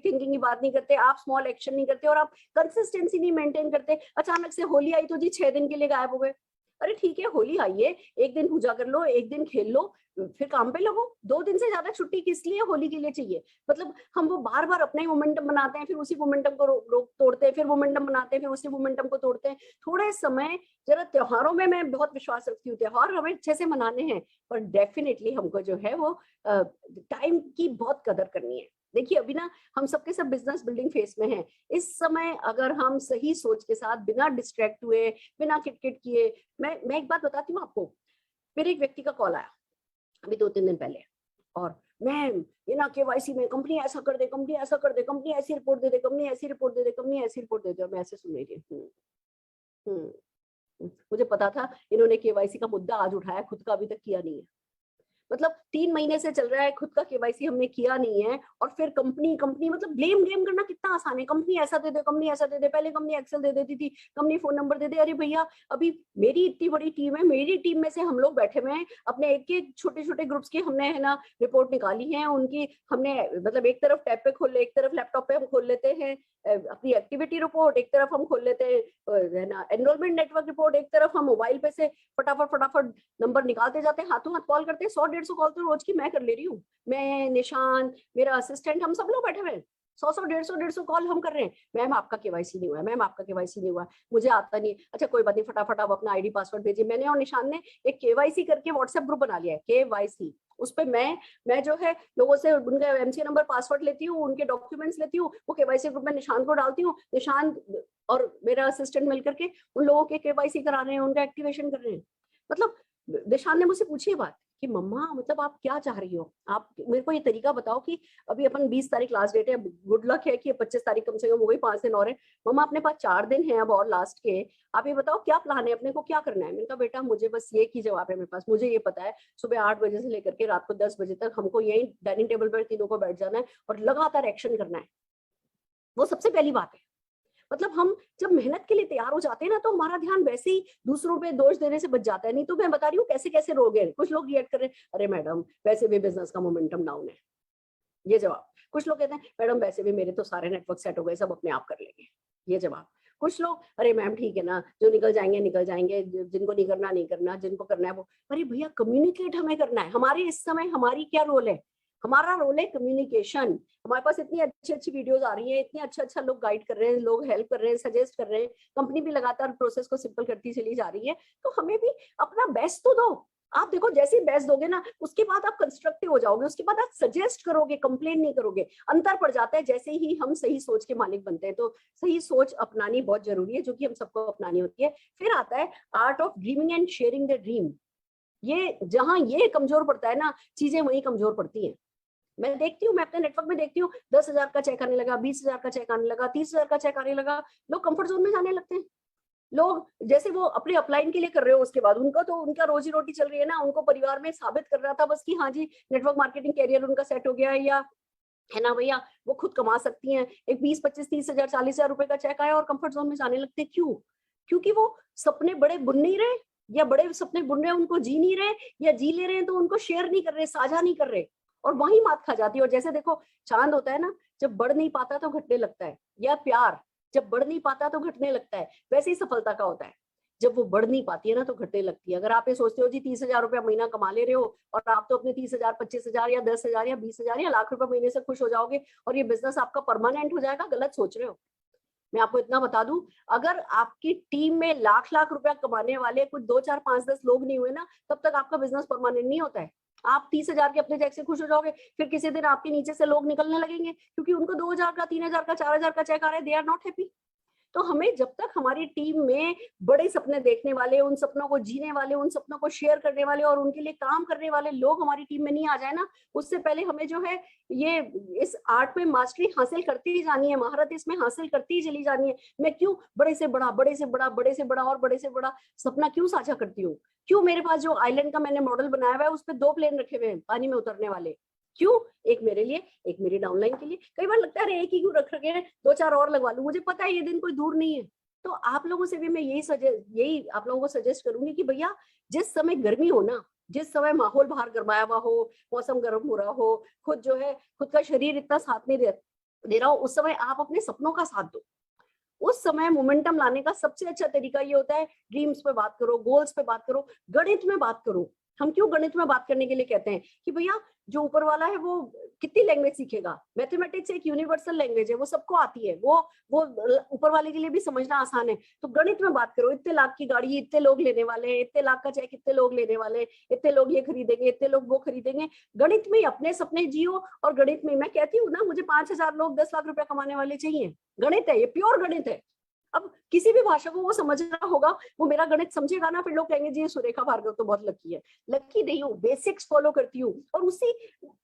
थिंकिंग की बात नहीं करते, आप स्मॉल एक्शन नहीं करते और आप कंसिस्टेंसी नहीं मेंटेन करते, अचानक से होली आई तो जी 6 दिन के लिए गायब हो गए। अरे ठीक है होली आई है, एक दिन पूजा कर लो, एक दिन खेल लो, फिर काम पे लगो। 2 दिन से ज्यादा छुट्टी किस लिए होली के लिए चाहिए? मतलब हम वो बार बार अपना ही मोमेंटम बनाते हैं, फिर उसी मोमेंटम को तोड़ते हैं, फिर मोमेंटम बनाते हैं, फिर उसी मोमेंटम को तोड़ते हैं। थोड़े समय जरा त्योहारों में मैं बहुत विश्वास रखती हूँ, त्योहार हमें अच्छे से मनाने हैं, पर डेफिनेटली हमको जो है वो टाइम की बहुत कदर करनी है। देखिए अभी ना हम सबके सब बिजनेस बिल्डिंग फेस में हैं। इस समय अगर हम सही सोच के साथ, बिना डिस्ट्रैक्ट हुए, बिना किटकिट किए, मैं एक बात बताती हूँ आपको। मेरे एक व्यक्ति का कॉल आया अभी 2-3 दिन पहले, और मैम ये ना केवाईसी में कंपनी ऐसा कर दे, कंपनी ऐसा कर दे, कंपनी ऐसी रिपोर्ट दे दे, कंपनी ऐसी रिपोर्ट दे दे, कंपनी ऐसी रिपोर्ट दे दे। और मैं ऐसे सुन रही थी। मुझे पता था इन्होंने केवाईसी का मुद्दा आज उठाया, खुद का अभी तक किया नहीं है। मतलब 3 महीने से चल रहा है, खुद का केवाईसी हमने किया नहीं है, और फिर कंपनी कंपनी मतलब ब्लेम गेम करना कितना आसान है। कंपनी ऐसा दे दे, कंपनी ऐसा दे दे, पहले कंपनी एक्सेल दे देती थी, कंपनी फोन नंबर दे दे। अरे भैया अभी मेरी इतनी बड़ी टीम है, मेरी टीम में से हम लोग बैठे हुए हैं, अपने एक एक छोटे छोटे ग्रुप्स की हमने है ना रिपोर्ट निकाली है उनकी। हमने मतलब एक तरफ टैब पे खोल ले, एक तरफ लैपटॉप पे हम खोल लेते हैं अपनी एक्टिविटी रिपोर्ट, एक तरफ हम खोल लेते हैं है ना एनरोलमेंट नेटवर्क रिपोर्ट, एक तरफ हम मोबाइल पे से फटाफट फटाफट नंबर निकालते जाते हैं, हाथों हाथ कॉल करते हैं। 100-150 कॉल तो रोज की मैं कर ले रही हूँ। मैं, निशान, मेरा असिस्टेंट, हम सब लोग बैठे हुए हैं। 100-150 कॉल हम कर रहे हैं। मैम आपका केवाईसी नहीं हुआ, मैम आपका केवाईसी नहीं हुआ, मुझे आता नहीं। अच्छा कोई बात नहीं, फटाफट आप अपना आईडी पासवर्ड भेजिए। मैंने और निशान ने एक केवाईसी करके व्हाट्सएप ग्रुप बना लिया है, केवाईसी। उस पर मैं जो है लोगों से उनका एमसी नंबर, पासवर्ड लेती हूँ, उनके डॉक्यूमेंट्स लेती हूँ, वो केवाईसी ग्रुप में निशान को डालती हूँ। निशान और मेरा असिस्टेंट मिलकर के उन लोगों के केवाईसी करा रहे हैं, उनका एक्टिवेशन कर रहे हैं। मतलब निशान ने मुझसे पूछी बात कि मम्मा मतलब आप क्या चाह रही हो, आप मेरे को ये तरीका बताओ कि अभी अपन 20 तारीख लास्ट डेट है, गुड लक है कि 25 तारीख कम से कम हो गई, 5 दिन और है। मम्मा अपने पास 4 दिन है अब और लास्ट के, आप ये बताओ क्या प्लान है, अपने को क्या करना है। मैंने कहा बेटा मुझे बस ये की जवाब है मेरे पास, मुझे ये पता है सुबह 8 बजे से लेकर के रात को 10 बजे तक हमको यही डाइनिंग टेबल पर तीनों को बैठ जाना है और लगातार एक्शन करना है। वो सबसे पहली बात है। मतलब हम जब मेहनत के लिए तैयार हो जाते हैं ना, तो हमारा ध्यान वैसे ही दूसरों पे दोष देने से बच जाता है। नहीं तो मैं बता रही हूँ कैसे कैसे रोग हैं। कुछ लोग रिएक्ट कर रहे हैं, अरे मैडम वैसे भी बिजनेस का मोमेंटम डाउन है, ये जवाब। कुछ लोग कहते हैं मैडम वैसे भी मेरे तो सारे नेटवर्क सेट हो गए, सब अपने आप कर लेंगे, ये जवाब। कुछ लोग अरे मैम ठीक है ना, जो निकल जाएंगे, जिनको नहीं करना नहीं करना, जिनको करना है वो। अरे भैया कम्युनिकेट हमें करना है। हमारे इस समय हमारी क्या रोल है, हमारा रोल है कम्युनिकेशन। हमारे पास इतनी अच्छी अच्छी वीडियोस आ रही हैं, इतने अच्छा लोग गाइड कर रहे हैं, लोग हेल्प कर रहे हैं, सजेस्ट कर रहे हैं, कंपनी भी लगातार प्रोसेस को सिंपल करती चली जा रही है। तो हमें भी अपना बेस्ट तो दो। आप देखो जैसे ही बेस्ट दोगे ना, उसके बाद आप कंस्ट्रक्टिव हो जाओगे, उसके बाद आप सजेस्ट करोगे, कंप्लेन नहीं करोगे। अंतर पड़ जाता है जैसे ही हम सही सोच के मालिक बनते हैं। तो सही सोच अपनानी बहुत जरूरी है, जो कि हम सबको अपनानी होती है। फिर आता है art of dreaming and sharing the dream. ये जहां ये कमजोर पड़ता है ना, चीजें वहीं कमजोर पड़ती हैं। मैं देखती हूँ, मैं अपने नेटवर्क में देखती हूँ, 10,000 का चेक आने लगा, 20,000 का चेक आने लगा, 30,000 का चेक आने लगा, लोग कंफर्ट जोन में जाने लगते हैं। लोग जैसे वो अपने अपलाइन के लिए कर रहे हो, उसके बाद उनका तो उनका रोजी रोटी चल रही है ना, उनको परिवार में साबित कर रहा था बस कि हाँ जी नेटवर्क मार्केटिंग कैरियर उनका सेट हो गया है, या है ना भैया वो खुद कमा सकती हैं। एक 20-25-30,000 40,000 रुपए का चेक आया और कंफर्ट जोन में जाने लगते। क्यों? क्योंकि वो सपने बड़े बुन नहीं रहे, या बड़े सपने बुन रहे उनको जी नहीं रहे, या जी ले रहे हैं तो उनको शेयर नहीं कर रहे, साझा नहीं कर रहे, और वही मात खा जाती है। और जैसे देखो चांद होता है ना, जब बढ़ नहीं पाता तो घटने लगता है, या प्यार जब बढ़ नहीं पाता तो घटने लगता है, वैसे ही सफलता का होता है। जब वो बढ़ नहीं पाती है ना तो घटने लगती है। अगर आप ये सोचते हो जी 30,000 रुपया महीना कमा ले रहे हो, और आप तो अपने 30,000 25,000 या 10,000 या 20,000 या लाख रुपए महीने से खुश हो जाओगे और ये बिजनेस आपका परमानेंट हो जाएगा, गलत सोच रहे हो। मैं आपको इतना बता दूं, अगर आपकी टीम में लाख लाख रुपया कमाने वाले कुछ 2 4 5 10 लोग नहीं हुए ना, तब तक आपका बिजनेस परमानेंट नहीं होता है। आप 30,000 के अपने चेक से खुश हो जाओगे, फिर किसी दिन आपके नीचे से लोग निकलने लगेंगे क्योंकि उनको 2,000 का 3,000 का 4,000 का चेक आ रहा है, दे आर नॉट हैप्पी। तो हमें जब तक हमारी टीम में बड़े सपने देखने वाले, उन सपनों को जीने वाले, उन सपनों को शेयर करने वाले और उनके लिए काम करने वाले लोग हमारी टीम में नहीं आ जाए ना, उससे पहले हमें जो है ये इस आर्ट में मास्टरी हासिल करती ही जानी है, महारत इसमें हासिल करती ही चली जानी है। मैं क्यों बड़े से बड़ा, बड़े से बड़ा, बड़े से बड़ा और बड़े से बड़ा सपना क्यों साझा करती हूँ? क्यों मेरे पास जो आइलैंड का मैंने मॉडल बनाया हुआ है उस पर 2 प्लेन रखे हुए हैं पानी में उतरने वाले? क्यों? एक मेरे लिए, एक मेरी डाउनलाइन के लिए। कई बार लगता है एक ही क्यों रख रखे हैं, 2-4 और लगवा लूं, मुझे पता है ये दिन कोई दूर नहीं है। तो आप लोगों से भी मैं यही आप लोगों को सजेस्ट करूंगी कि भैया जिस समय गर्मी हो ना, जिस समय माहौल बाहर गरमाया हुआ हो, मौसम गर्म हो रहा हो, खुद जो है खुद का शरीर इतना साथ नहीं दे रहा हो, उस समय आप अपने सपनों का साथ दो। उस समय मोमेंटम लाने का सबसे अच्छा तरीका ये होता है, ड्रीम्स पे बात करो, गोल्स पे बात करो, गणित में बात करो। हम क्यों गणित में बात करने के लिए कहते हैं कि भैया जो ऊपर वाला है वो कितनी लैंग्वेज सीखेगा? मैथमेटिक्स एक यूनिवर्सल लैंग्वेज है, वो सबको आती है, वो ऊपर वाले के लिए भी समझना आसान है। तो गणित में बात करो, इतने लाख की गाड़ी इतने लोग लेने वाले हैं, इतने लाख का चेक इतने लोग लेने वाले हैं, इतने लोग ये खरीदेंगे, इतने लोग वो खरीदेंगे। गणित में अपने सपने जियो। और गणित में मैं कहती हूँ ना, मुझे 5,000 लोग 10 लाख रुपया कमाने वाले चाहिए। गणित है ये, प्योर गणित है। अब किसी भी भाषा को वो समझना होगा, वो मेरा गणित समझेगा ना, फिर लोग कहेंगे जी सुरेखा भार्गव तो बहुत लकी है। लकी नहीं हूँ, बेसिक्स फॉलो करती हूँ और उसी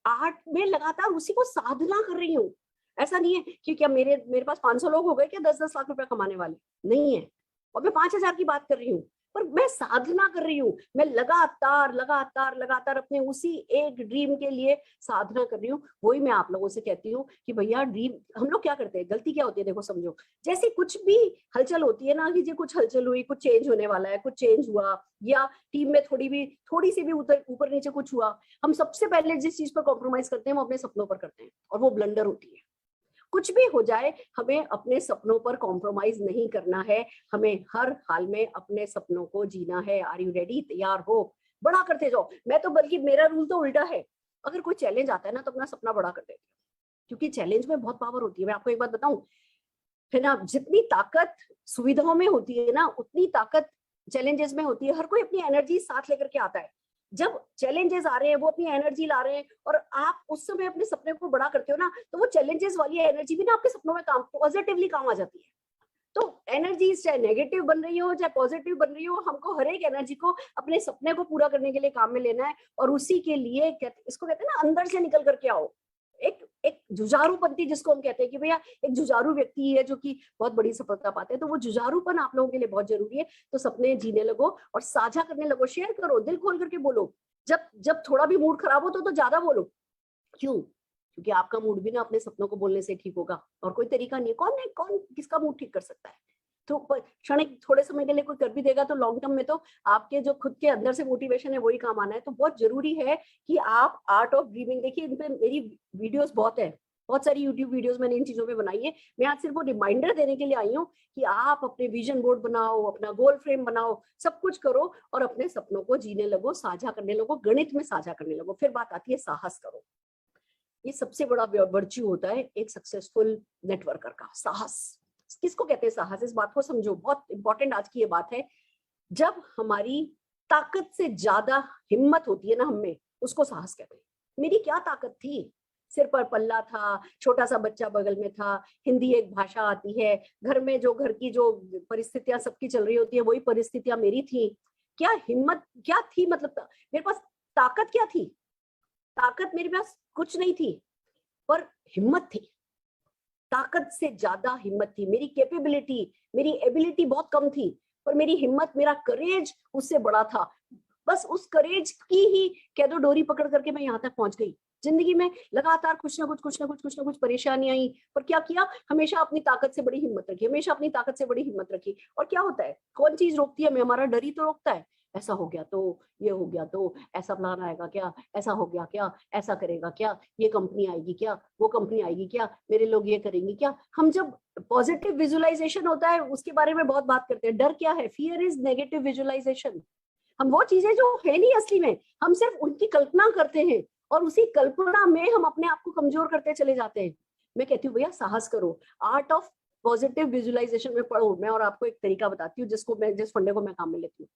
आर्ट में लगातार उसी को साधना कर रही हूँ। ऐसा नहीं है कि क्या मेरे पास 500 लोग हो गए क्या 10-10 लाख रुपया कमाने वाले, नहीं है। और मैं 5,000 की बात कर रही हूँ, पर मैं साधना कर रही हूँ। मैं लगातार लगातार लगातार अपने उसी एक ड्रीम के लिए साधना कर रही हूँ। वही मैं आप लोगों से कहती हूँ कि भैया ड्रीम, हम लोग क्या करते हैं, गलती क्या होती है, देखो समझो, जैसे कुछ भी हलचल होती है ना, कि जी कुछ हलचल हुई, कुछ चेंज होने वाला है, कुछ चेंज हुआ, या टीम में थोड़ी सी भी ऊपर नीचे कुछ हुआ, हम सबसे पहले जिस चीज पर कॉम्प्रोमाइज करते हैं वो अपने सपनों पर करते हैं, और वो ब्लंडर होती है। कुछ भी हो जाए, हमें अपने सपनों पर कॉम्प्रोमाइज नहीं करना है, हमें हर हाल में अपने सपनों को जीना है। Are you ready? तैयार हो? बड़ा करते जाओ। मैं तो बल्कि मेरा रूल तो उल्टा है, अगर कोई चैलेंज आता है ना तो अपना सपना बड़ा कर देती हूँ, क्योंकि चैलेंज में बहुत पावर होती है। मैं आपको एक बात बताऊं, है ना, जितनी ताकत सुविधाओं में होती है ना, उतनी ताकत चैलेंजेस में होती है। हर कोई अपनी एनर्जी साथ लेकर के आता है। जब चैलेंजेस आ रहे हैं, वो अपनी एनर्जी ला रहे हैं, और आप उस समय अपने सपने को बड़ा करते हो ना, तो वो चैलेंजेस वाली एनर्जी भी ना आपके सपनों में पॉजिटिवली काम आ जाती है। तो एनर्जी चाहे नेगेटिव बन रही हो चाहे पॉजिटिव बन रही हो, हमको हर एक एनर्जी को अपने सपने को पूरा करने के लिए काम में लेना है। और उसी के लिए इसको कहते हैं ना, अंदर से निकल करके आओ। एक जुझारूपंती जिसको हम कहते हैं कि भैया एक जुझारू व्यक्ति है जो कि बहुत बड़ी सफलता पाते हैं, तो वो जुझारूपन आप लोगों के लिए बहुत जरूरी है। तो सपने जीने लगो और साझा करने लगो, शेयर करो, दिल खोल करके बोलो। जब थोड़ा भी मूड खराब हो तो ज्यादा बोलो। क्यों? क्योंकि आपका मूड भी ना अपने सपनों को बोलने से ठीक होगा, और कोई तरीका नहीं है। कौन किसका मूड ठीक कर सकता है? तो क्षणिक थोड़े समय के लिए कोई कर भी देगा, तो लॉन्ग टर्म में तो आपके जो खुद के अंदर से मोटिवेशन है वही काम आना है। तो बहुत जरूरी है कि आप आर्ट ऑफ ड्रीमिंग देखिए। इन पे मेरी वीडियोस बहुत है, बहुत सारी यूट्यूब वीडियोस मैंने इन चीजों पे बनाई है। मैं आज सिर्फ वो रिमाइंडर देने के लिए आई हूँ कि आप अपने विजन बोर्ड बनाओ, अपना गोल फ्रेम बनाओ, सब कुछ करो और अपने सपनों को जीने लगो, साझा करने लगो, गणित में साझा करने लगो। फिर बात आती है साहस करो। ये सबसे बड़ा वर्च्यू होता है एक सक्सेसफुल नेटवर्कर का, साहस। किसको कहते हैं साहस? इस बात को समझो, बहुत इंपॉर्टेंट आज की ये बात है। जब हमारी ताकत से ज्यादा हिम्मत होती है ना हमें, उसको साहस कहते हैं। मेरी क्या ताकत थी? सिर पर पल्ला था, छोटा सा बच्चा बगल में था, हिंदी एक भाषा आती है, घर में जो घर की जो परिस्थितियां सबकी चल रही होती है वही परिस्थितियां मेरी थी। क्या हिम्मत क्या थी? मतलब मेरे पास ताकत क्या थी? ताकत मेरे पास कुछ नहीं थी, पर हिम्मत थी। ताकत से ज्यादा हिम्मत थी। मेरी कैपेबिलिटी, मेरी एबिलिटी बहुत कम थी, पर मेरी हिम्मत, मेरा करेज उससे बड़ा था। बस उस करेज की ही कह दो डोरी पकड़ करके मैं यहाँ तक पहुंच गई। जिंदगी में लगातार कुछ ना कुछ परेशानी आई, पर क्या किया? हमेशा अपनी ताकत से बड़ी हिम्मत रखी, हमेशा अपनी ताकत से बड़ी हिम्मत रखी। और क्या होता है, कौन चीज रोकती है हमें? हमारा डर ही तो रोकता है। ऐसा हो गया तो, ये हो गया तो, ऐसा प्लान आएगा क्या, ऐसा हो गया क्या, ऐसा करेगा क्या, ये कंपनी आएगी क्या, वो कंपनी आएगी क्या, मेरे लोग ये करेंगे क्या। हम जब पॉजिटिव विजुअलाइजेशन होता है उसके बारे में बहुत बात करते हैं। डर क्या है? Fear is negative visualisation. हम वो चीजें जो है नहीं असली में, हम सिर्फ उनकी कल्पना करते हैं, और उसी कल्पना में हम अपने आप को कमजोर करते चले जाते हैं। मैं कहती हूँ भैया साहस करो, आर्ट ऑफ पॉजिटिव विजुअलाइजेशन में पढ़ो। मैं और आपको एक तरीका बताती हूँ जिस फंडे को मैं काम में लेती हूँ।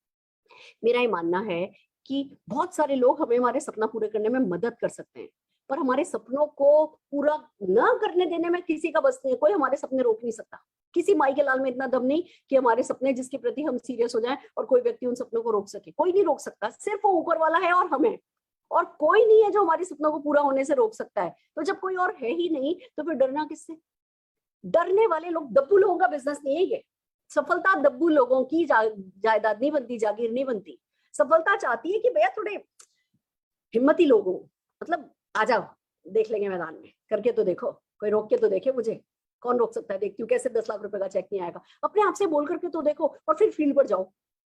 मेरा ये मानना है कि बहुत सारे लोग हमें हमारे सपना पूरे करने में मदद कर सकते हैं, पर हमारे सपनों को पूरा न करने देने में किसी का बस नहीं है। कोई हमारे सपने रोक नहीं सकता। किसी माई के लाल में इतना दम नहीं कि हमारे सपने जिसके प्रति हम सीरियस हो जाएं और कोई व्यक्ति उन सपनों को रोक सके। कोई नहीं रोक सकता, सिर्फ वो ऊपर वाला है और हम हैं, और कोई नहीं है जो हमारे सपनों को पूरा होने से रोक सकता है। तो जब कोई और है ही नहीं तो फिर डरना किससे? डरने वाले लोग, दब्बू लोगों का बिजनेस नहीं है ये। सफलता दब्बू लोगों की जायदाद नहीं बनती, जागीर नहीं बनती। सफलता चाहती है कि भैया थोड़े हिम्मती लोग हो, मतलब आ जाओ, देख लेंगे मैदान में, करके तो देखो, कोई रोक के तो देखे मुझे। कौन रोक सकता है? देखती हूँ कैसे 10 लाख रुपए का चेक नहीं आएगा। अपने आप से बोल करके तो देखो, और फिर फील्ड पर जाओ,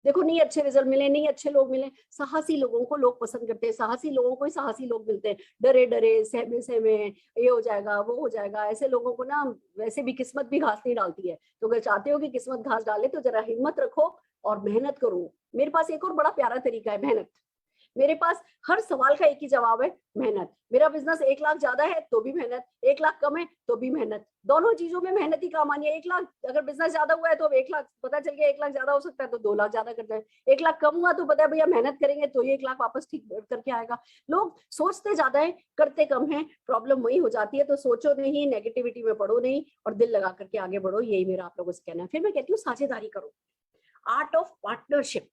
देखो नहीं अच्छे रिजल्ट मिले, नहीं अच्छे लोग मिले। साहसी लोगों को लोग पसंद करते हैं, साहसी लोगों को ही साहसी लोग मिलते हैं। डरे डरे, सहमे सहमे, ये हो जाएगा वो हो जाएगा, ऐसे लोगों को ना वैसे भी किस्मत भी घास नहीं डालती है। तो अगर चाहते हो कि किस्मत घास डाले तो जरा हिम्मत रखो और मेहनत करो। मेरे पास एक और बड़ा प्यारा तरीका है, मेहनत। मेरे पास हर सवाल का एक ही जवाब है, मेहनत। मेरा बिजनेस 1 लाख ज्यादा है तो भी मेहनत, 1 लाख कम है तो भी मेहनत, दोनों चीजों में मेहनत ही काम आनी है। 1 लाख अगर बिजनेस ज्यादा हुआ है तो अब 1 लाख, पता चल गया 1 लाख ज्यादा हो सकता है तो 2 लाख ज्यादा करते हैं। 1 लाख कम हुआ तो पता है भैया मेहनत करेंगे तो ये 1 लाख वापस ठीक करके आएगा। लोग सोचते ज्यादा है, करते कम है, प्रॉब्लम वही हो जाती है। तो सोचो नहीं, नेगेटिविटी में पढ़ो नहीं और दिल लगा करके आगे बढ़ो, यही मेरा आप लोगों से कहना है। फिर मैं कहती हूँ साझेदारी करो, आर्ट ऑफ पार्टनरशिप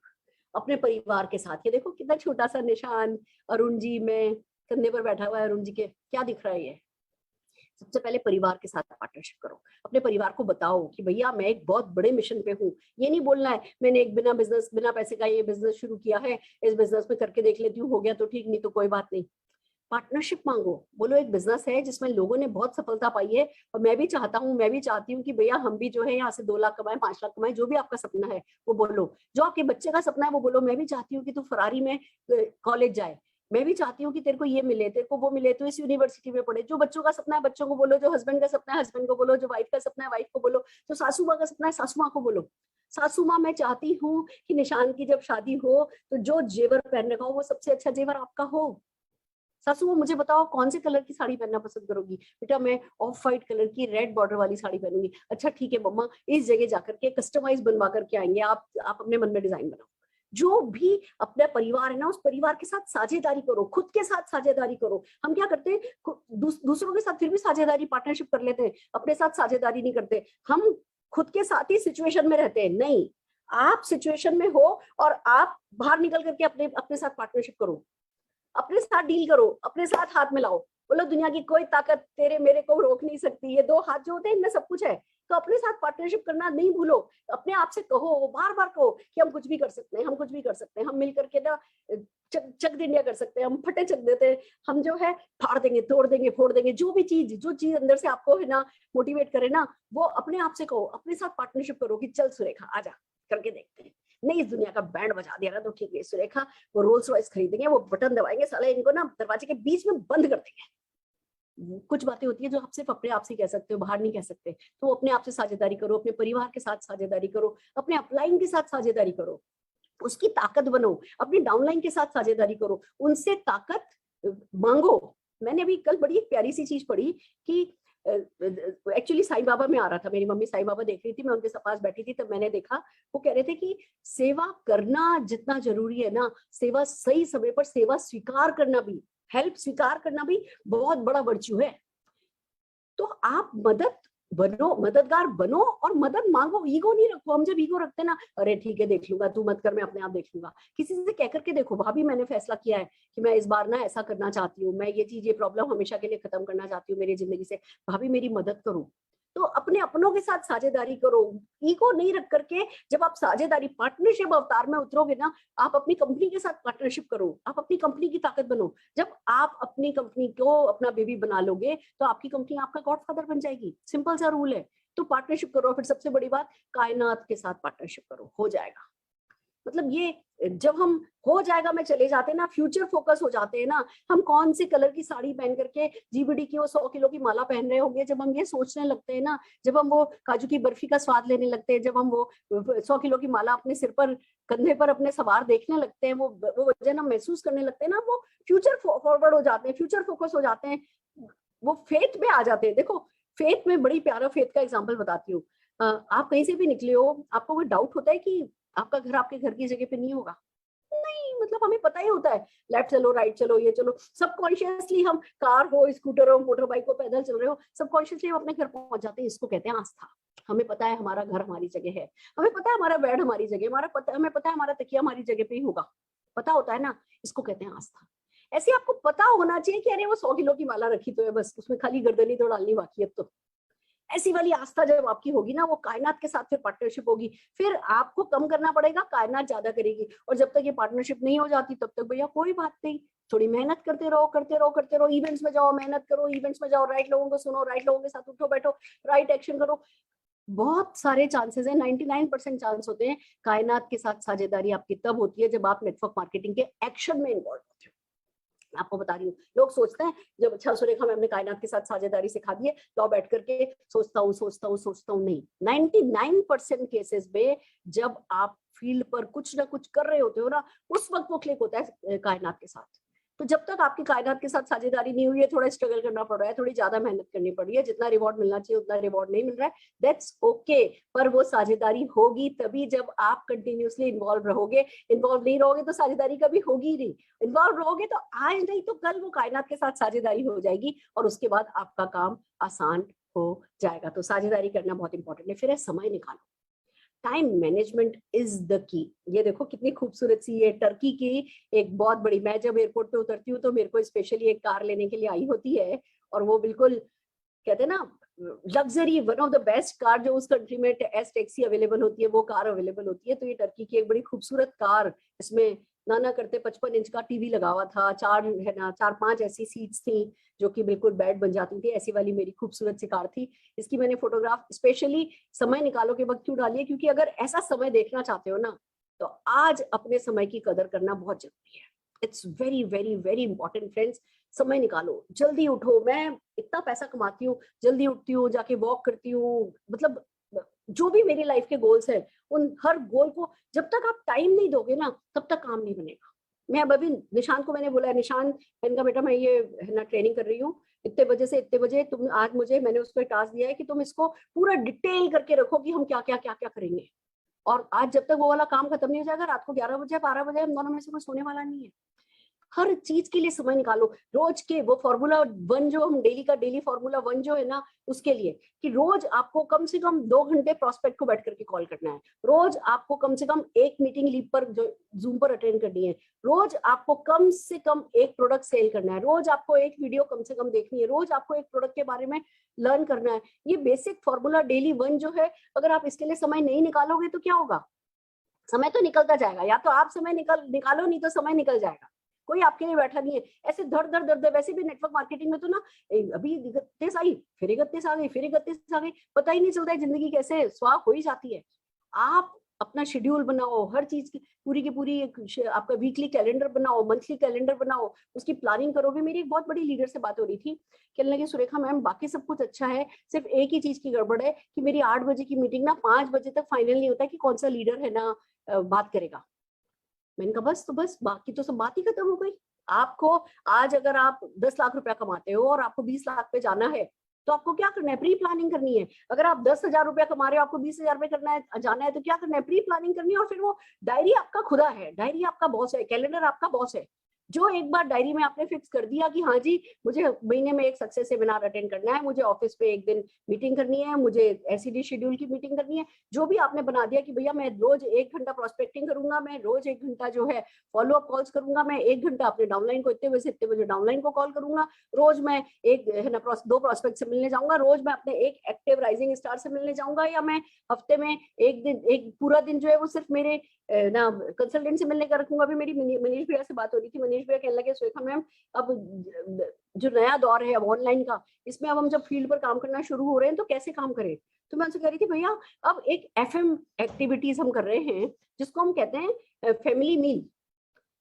अपने परिवार के साथ। ये देखो कितना छोटा सा निशान, अरुण जी में कंधे पर बैठा हुआ है, अरुण जी के क्या दिख रहा है ये। सबसे पहले परिवार के साथ पार्टनरशिप करो, अपने परिवार को बताओ कि भैया मैं एक बहुत बड़े मिशन पे हूँ। ये नहीं बोलना है मैंने एक बिना पैसे का ये बिजनेस शुरू किया है, इस बिजनेस में करके देख लेती हूँ, हो गया तो ठीक, नहीं तो कोई बात नहीं। पार्टनरशिप मांगो, बोलो एक बिजनेस है जिसमें लोगों ने बहुत सफलता पाई है और मैं भी चाहती हूँ कि भैया हम भी जो है यहाँ से 2 लाख कमाए, 5 लाख कमाए, जो भी आपका सपना है वो बोलो। जो आपके बच्चे का सपना है वो बोलो, मैं भी चाहती हूँ कि तू फरारी में कॉलेज जाए, मैं भी चाहती हूँ कि तेरे को ये मिले, तेरे को वो मिले, तो इस यूनिवर्सिटी में पढ़े। जो बच्चों का सपना है बच्चों को बोलो, जो हस्बैंड का सपना है हस्बैंड को बोलो, जो वाइफ का सपना है वाइफ को बोलो, जो सासू माँ का सपना है सासू माँ को बोलो। सासू माँ, मैं चाहती हूँ कि निशान की जब शादी हो तो जो जेवर पहन रखा हो वो सबसे अच्छा जेवर आपका हो। सासू, वो मुझे बताओ कौन से कलर की साड़ी पहनना पसंद करोगी? बेटा मैं ऑफ व्हाइट कलर की रेड बॉर्डर वाली साड़ी पहनूंगी। अच्छा ठीक है मम्मा, इस जगह जाकर के कस्टमाइज बनवा करके आएंगे, आप अपने मन में डिजाइन बनाओ। जो भी अपना परिवार है ना, उस परिवार के साथ साझेदारी करो, खुद के साथ साझेदारी करो। हम क्या करते हैं, दूसरों के साथ फिर भी साझेदारी पार्टनरशिप कर लेते हैं, अपने साथ साझेदारी नहीं करते। हम खुद के साथ ही सिचुएशन में रहते हैं। नहीं, आप सिचुएशन में हो और आप बाहर निकल करके अपने साथ पार्टनरशिप करो, अपने साथ डील करो, अपने साथ हाथ मिलाओ। बोलो दुनिया की कोई ताकत तेरे मेरे को रोक नहीं सकती, ये 2 हाथ जो होते हैं इनमें सब कुछ है। तो अपने साथ पार्टनरशिप करना नहीं भूलो, अपने आप से कहो, बार बार कहो कि हम कुछ भी कर सकते हैं, हम कुछ भी कर सकते हैं, हम मिल करके ना चक इंडिया कर सकते हैं, हम फटे चक देते हैं, हम जो है फाड़ देंगे, तोड़ देंगे, फोड़ देंगे। जो चीज अंदर से आपको है ना मोटिवेट करे ना, वो अपने आप से कहो, अपने साथ पार्टनरशिप करो कि चल सुरेखा आजा करके देखते हैं। नहीं इस दुनिया का बैंड बजा दिया ना तो ठीक है सुरेखा, वो रोल्स रॉयस खरीदेंगे, वो बटन दबाएंगे, साले इनको ना दरवाजे के बीच में बंद कर देंगे। कुछ बातें होती है जो आप सिर्फ अपने आप से कह सकते हो, बाहर नहीं कह सकते। तो अपने आप से साझेदारी करो, अपने परिवार के साथ साझेदारी करो, अपने अपलाइन के साथ साझेदारी करो, उसकी ताकत बनो, अपनी डाउनलाइन के साथ साझेदारी करो, उनसे ताकत मांगो। मैंने अभी कल बड़ी एक प्यारी सी चीज पढ़ी कि एक्चुअली साईं बाबा में आ रहा था, मेरी मम्मी साईं बाबा देख रही थी, मैं उनके पास बैठी थी, तब मैंने देखा वो कह रहे थे कि सेवा करना जितना जरूरी है ना, सेवा सही समय पर सेवा स्वीकार करना भी, हेल्प स्वीकार करना भी बहुत बड़ा वर्च्यू है। तो आप मददगार बनो और मदद मांगो, ईगो नहीं रखो। हम जब ईगो रखते ना, अरे ठीक है देख लूंगा, तू मत कर, मैं अपने आप देख लूंगा। किसी से कह करके देखो, भाभी मैंने फैसला किया है कि मैं इस बार ना ऐसा करना चाहती हूँ, मैं ये प्रॉब्लम हमेशा के लिए खत्म करना चाहती हूँ मेरी जिंदगी से, भाभी मेरी मदद करो। तो अपने अपनों के साथ साझेदारी करो, ईगो नहीं रख करके। जब आप साझेदारी पार्टनरशिप अवतार में उतरोगे ना, आप अपनी कंपनी के साथ पार्टनरशिप करो, आप अपनी कंपनी की ताकत बनो। जब आप अपनी कंपनी को अपना बेबी बना लोगे तो आपकी कंपनी आपका गॉडफादर बन जाएगी। सिंपल सा रूल है। तो पार्टनरशिप करो। फिर सबसे बड़ी बात, कायनात के साथ पार्टनरशिप करो, हो जाएगा। मतलब ये जब हम हो जाएगा में चले जाते हैं ना, फ्यूचर फोकस हो जाते हैं ना, हम कौन से कलर की साड़ी पहन करके जीबीडी की वो 100 किलो की माला पहन रहे होंगे, जब हम ये सोचने लगते हैं ना, जब हम वो काजू की बर्फी का स्वाद लेने लगते हैं, जब हम वो 100 किलो की माला अपने सिर पर, कंधे पर अपने सवार देखने लगते हैं, वो वजन हम महसूस करने लगते हैं ना, वो फ्यूचर फॉरवर्ड हो जाते हैं, फ्यूचर फोकस हो जाते हैं, वो फेथ में आ जाते हैं। देखो फेथ में बड़ी प्यारा फेथ का एग्जाम्पल बताती हूँ। आप कहीं से भी निकले हो, आपको कोई डाउट होता है कि आपका घर आपके घर की जगह पे नहीं होगा? नहीं, मतलब हमें पता ही होता है, लेफ्ट चलो, राइट चलो, ये चलो। सबकॉन्शियसली हम कार हो, स्कूटर हो, मोटर बाइक हो, पैदल चल रहे हो, सबकॉन्शियसली हम अपने घर पहुंच जाते हैं। इसको कहते हैं आस्था। हमें पता है हमारा घर हमारी जगह है, हमें पता है हमारा बेड हमारी जगह, हमें पता है हमारा तकिया हमारी जगह पे ही होगा, पता होता है ना, इसको कहते हैं आस्था। ऐसे आपको पता होना चाहिए कि अरे वो 100 किलो की माला रखी तो है, बस उसमें खाली गर्दनी तो डालनी बाकी है। तो ऐसी वाली आस्था जब आपकी होगी ना, वो कायनात के साथ फिर पार्टनरशिप होगी। फिर आपको कम करना पड़ेगा, कायनात ज्यादा करेगी। और जब तक ये पार्टनरशिप नहीं हो जाती तब तक भैया कोई बात नहीं, थोड़ी मेहनत करते रहो, करते रहो, करते रहो। इवेंट्स में जाओ, मेहनत करो, इवेंट्स में जाओ, राइट लोगों को सुनो, राइट लोगों के साथ उठो बैठो, राइट एक्शन करो। बहुत सारे चांसेस है, 99% चांस होते हैं। कायनात के साथ साझेदारी आपकी तब होती है जब आप नेटवर्क मार्केटिंग के एक्शन में इन्वॉल्व होते हो। आपको बता रही हूँ, लोग सोचते हैं जब अच्छा सुरेखा मैम ने कायनात के साथ साझेदारी सिखा दी है तो बैठ करके सोचता हूँ, नहीं। 99% केसेस में जब आप फील्ड पर कुछ ना कुछ कर रहे होते हो ना, उस वक्त वो क्लिक होता है कायनात के साथ। तो जब तक आपकी कायनात के साथ साझेदारी नहीं हुई है, थोड़ा स्ट्रगल करना पड़ रहा है, थोड़ी ज्यादा मेहनत करनी पड़ रही है, जितना रिवॉर्ड मिलना चाहिए उतना रिवॉर्ड नहीं मिल रहा है, दैट्स ओके। पर वो साझेदारी होगी तभी जब आप कंटिन्यूअसली इन्वॉल्व रहोगे। इन्वॉल्व नहीं रहोगे तो साझेदारी कभी होगी ही नहीं। इन्वॉल्व रहोगे तो आज नहीं तो कल वो कायनात के साथ साझेदारी हो जाएगी और उसके बाद आपका काम आसान हो जाएगा। तो साझेदारी करना बहुत इंपॉर्टेंट है। फिर है समय निकालो। Time management is the key. ये देखो कितनी खूबसूरत सी ये टर्की की एक बहुत बड़ी, मैं जब एयरपोर्ट पे उतरती हूँ तो मेरे को स्पेशली एक कार लेने के लिए आई होती है और वो बिल्कुल कहते हैं ना luxury, one of the best car जो उस कंट्री में एस टैक्सी अवेलेबल होती है वो कार अवेलेबल होती है। तो ये टर्की की एक बड़ी खूबसूरत कार, इसमें नाना करते 55 इंच का टीवी लगा हुआ था, 4-5 ऐसी सीट्स थी जो कि बिल्कुल बेड बन जाती थी, ऐसी वाली मेरी खूबसूरत सी कार थी। इसकी मैंने फोटोग्राफ स्पेशली समय निकालो के वक्त क्यों डाली है, क्योंकि अगर ऐसा समय देखना चाहते हो ना तो आज अपने समय की कदर करना बहुत जरूरी है। It's very very very important friends. समय निकालो, जल्दी उठो। मैं इतना पैसा कमाती हूँ, जल्दी उठती हूँ, जाके वॉक करती हूँ, मतलब जो भी मेरी लाइफ के गोल्स हैं उन हर गोल को जब तक आप टाइम नहीं दोगे ना तब तक काम नहीं बनेगा। मैं अब अभी निशांत को मैंने बोला है, निशांत मैंने कहा बेटा मैं ये है ना ट्रेनिंग कर रही हूँ, इतने बजे से इतने बजे तुम आज मुझे, मैंने उसको टास्क दिया है कि तुम इसको पूरा डिटेल करके रखो कि हम क्या क्या क्या क्या करेंगे। और आज जब तक वो वाला काम खत्म नहीं हो जाएगा, रात को 11 बजे 12 बजे हम दोनों में से कोई सोने वाला नहीं है। हर चीज के लिए समय निकालो। रोज के वो फॉर्मूला 1 जो हम डेली का डेली फॉर्मूला 1 जो है ना उसके लिए कि रोज आपको कम से कम 2 घंटे प्रोस्पेक्ट को बैठ करके कॉल करना है, रोज आपको कम से कम एक मीटिंग लीव पर जो जूम पर अटेंड करनी है, रोज आपको कम से कम एक प्रोडक्ट सेल करना है, रोज आपको एक वीडियो कम से कम देखनी है, रोज आपको एक प्रोडक्ट के बारे में लर्न करना है। ये बेसिक फॉर्मूला डेली 1 जो है, अगर आप इसके लिए समय नहीं निकालोगे तो क्या होगा, समय तो निकलता जाएगा। या तो आप समय निकालो, नहीं तो समय निकल जाएगा। कोई आपके लिए बैठा नहीं है। ऐसे धड़ धड़ धड़ धड़, वैसे भी नेटवर्क मार्केटिंग में तो ना अभी इकतीस आई, फिर 31 आ गई, फिर 31 आ गई, पता ही नहीं चलता है जिंदगी कैसे स्वाह हो ही जाती है। आप अपना शेड्यूल बनाओ, हर चीज की पूरी आपका वीकली कैलेंडर बनाओ, मंथली कैलेंडर बनाओ, उसकी प्लानिंग करोगे। मेरी एक बहुत बड़ी लीडर से बात हो रही थी, कहने लगी सुरेखा मैम बाकी सब कुछ अच्छा है, सिर्फ एक ही चीज की गड़बड़ है कि मेरी 8 बजे की मीटिंग ना 5 बजे तक फाइनल नहीं होता कि कौन सा लीडर है ना बात करेगा। मैंने कहा बस, तो बस बाकी तो सब बात ही खत्म हो गई। आपको आज अगर आप 10 लाख रुपया कमाते हो और आपको 20 लाख पे जाना है तो आपको क्या करना है, प्री प्लानिंग करनी है। अगर आप 10,000 रुपया कमा रहे हो, आपको 20,000 रुपये करना है जाना है तो क्या करना है, प्री प्लानिंग करनी है। और फिर वो डायरी आपका खुदा है, डायरी आपका बॉस है, कैलेंडर आपका बॉस है। जो एक बार डायरी में आपने फिक्स कर दिया कि हाँ जी मुझे महीने में एक सक्सेस सेमिनार अटेंड करना है, मुझे ऑफिस पे एक दिन मीटिंग करनी है, मुझे एसीडी शेड्यूल की मीटिंग करनी है, जो भी आपने बना दिया कि भैया मैं रोज 1 घंटा प्रोस्पेक्टिंग करूंगा, मैं रोज 1 घंटा जो है फॉलो अप कॉल्स करूंगा, मैं 1 घंटा अपने डाउनलाइन को इतने बजे से इतने बजे डाउनलाइन को कॉल करूंगा, रोज मैं एक है ना 2 प्रोस्पेक्ट से मिलने जाऊंगा, रोज मैं अपने एक एक्टिव राइजिंग स्टार से मिलने जाऊंगा, या मैं हफ्ते में एक दिन एक पूरा दिन जो है वो सिर्फ मेरे ना कंसल्टेंट से मिलने का रखूंगा। अभी मेरी मनीष भैया से बात हो रही थी, मनीष भैया कहने लगे सुरेखा मैम अब जो नया दौर है अब ऑनलाइन का, इसमें अब हम जब फील्ड पर काम करना शुरू हो रहे हैं तो कैसे काम करें। तो मैं उनसे कह रही थी भैया अब एक FM एक्टिविटीज हम कर रहे हैं जिसको हम कहते हैं फैमिली मील।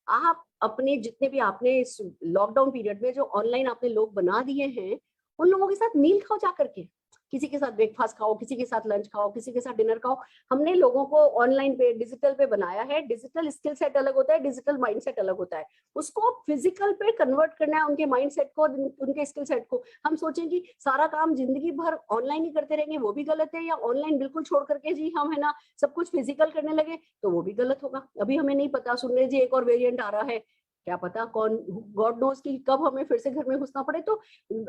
आप अपने जितने भी आपने इस लॉकडाउन पीरियड में जो ऑनलाइन आपने लोग बना दिए हैं उन लोगों के साथ मील खाओ, जा करके किसी के साथ ब्रेकफास्ट खाओ, किसी के साथ लंच खाओ, किसी के साथ डिनर खाओ। हमने लोगों को ऑनलाइन पे डिजिटल पे बनाया है। डिजिटल स्किल सेट अलग होता है, डिजिटल माइंडसेट अलग होता है। उसको फिजिकल पे कन्वर्ट करना है, उनके माइंडसेट को, उनके स्किल सेट को। हम सोचें कि सारा काम जिंदगी भर ऑनलाइन ही करते रहेंगे, वो भी गलत है। या ऑनलाइन बिल्कुल छोड़ करके जी हम है ना सब कुछ फिजिकल करने लगे तो वो भी गलत होगा। अभी हमें नहीं पता, सुन रहे जी एक और वेरिएंट आ रहा है, क्या पता कौन, गॉड नोज कि कब हमें फिर से घर में घुसना पड़े। तो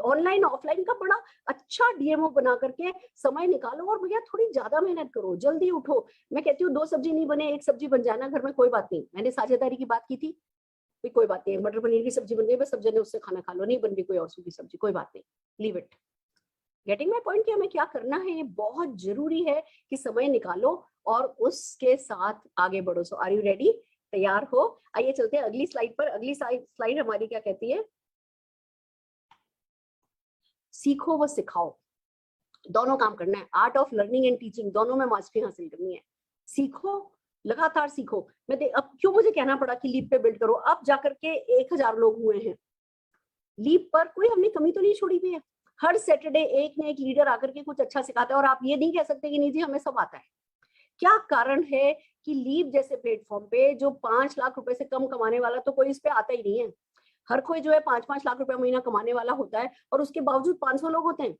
ऑनलाइन ऑफलाइन का बड़ा अच्छा डीएमओ बना करके समय निकालो और भैया थोड़ी ज्यादा मेहनत करो, जल्दी उठो। मैं कहती हूँ 2 सब्जी नहीं बने 1 सब्जी बन जाना घर में, कोई बात नहीं। मैंने साझेदारी की बात की थी, कोई बात नहीं, मटर पनीर की सब्जी बन गई, बस सब जने उससे खाना खा लो, नहीं बन रही कोई और सूखी सब्जी, कोई बात नहीं, leave it. Getting my point कि हमें क्या करना है, ये बहुत जरूरी है कि समय निकालो और उसके साथ आगे बढ़ो। सो आर यू रेडी, तैयार हो? आइए चलते हैं अगली स्लाइड पर। अगली स्लाइड हमारी क्या कहती है, सीखो व सिखाओ, दोनों काम करना है। Art of learning and teaching, दोनों में मास्टरी हासिल करनी है। सीखो, लगातार सीखो। अब क्यों मुझे कहना पड़ा कि लीप पे बिल्ड करो, अब जाकर के 1000 लोग हुए हैं, लीप पर कोई हमने कमी तो नहीं छोड़ी हुई है। हर सैटरडे एक न एक लीडर आकर के कुछ अच्छा सिखाता है और आप ये नहीं कह सकते कि नहीं जी हमें सब आता है। क्या कारण है कि लीप जैसे प्लेटफॉर्म पे जो 5 लाख रुपए से कम कमाने वाला तो कोई इस पे आता ही नहीं है। हर कोई जो है 5-5 लाख रुपए महीना कमाने वाला होता है और उसके बावजूद 500 लोग होते हैं।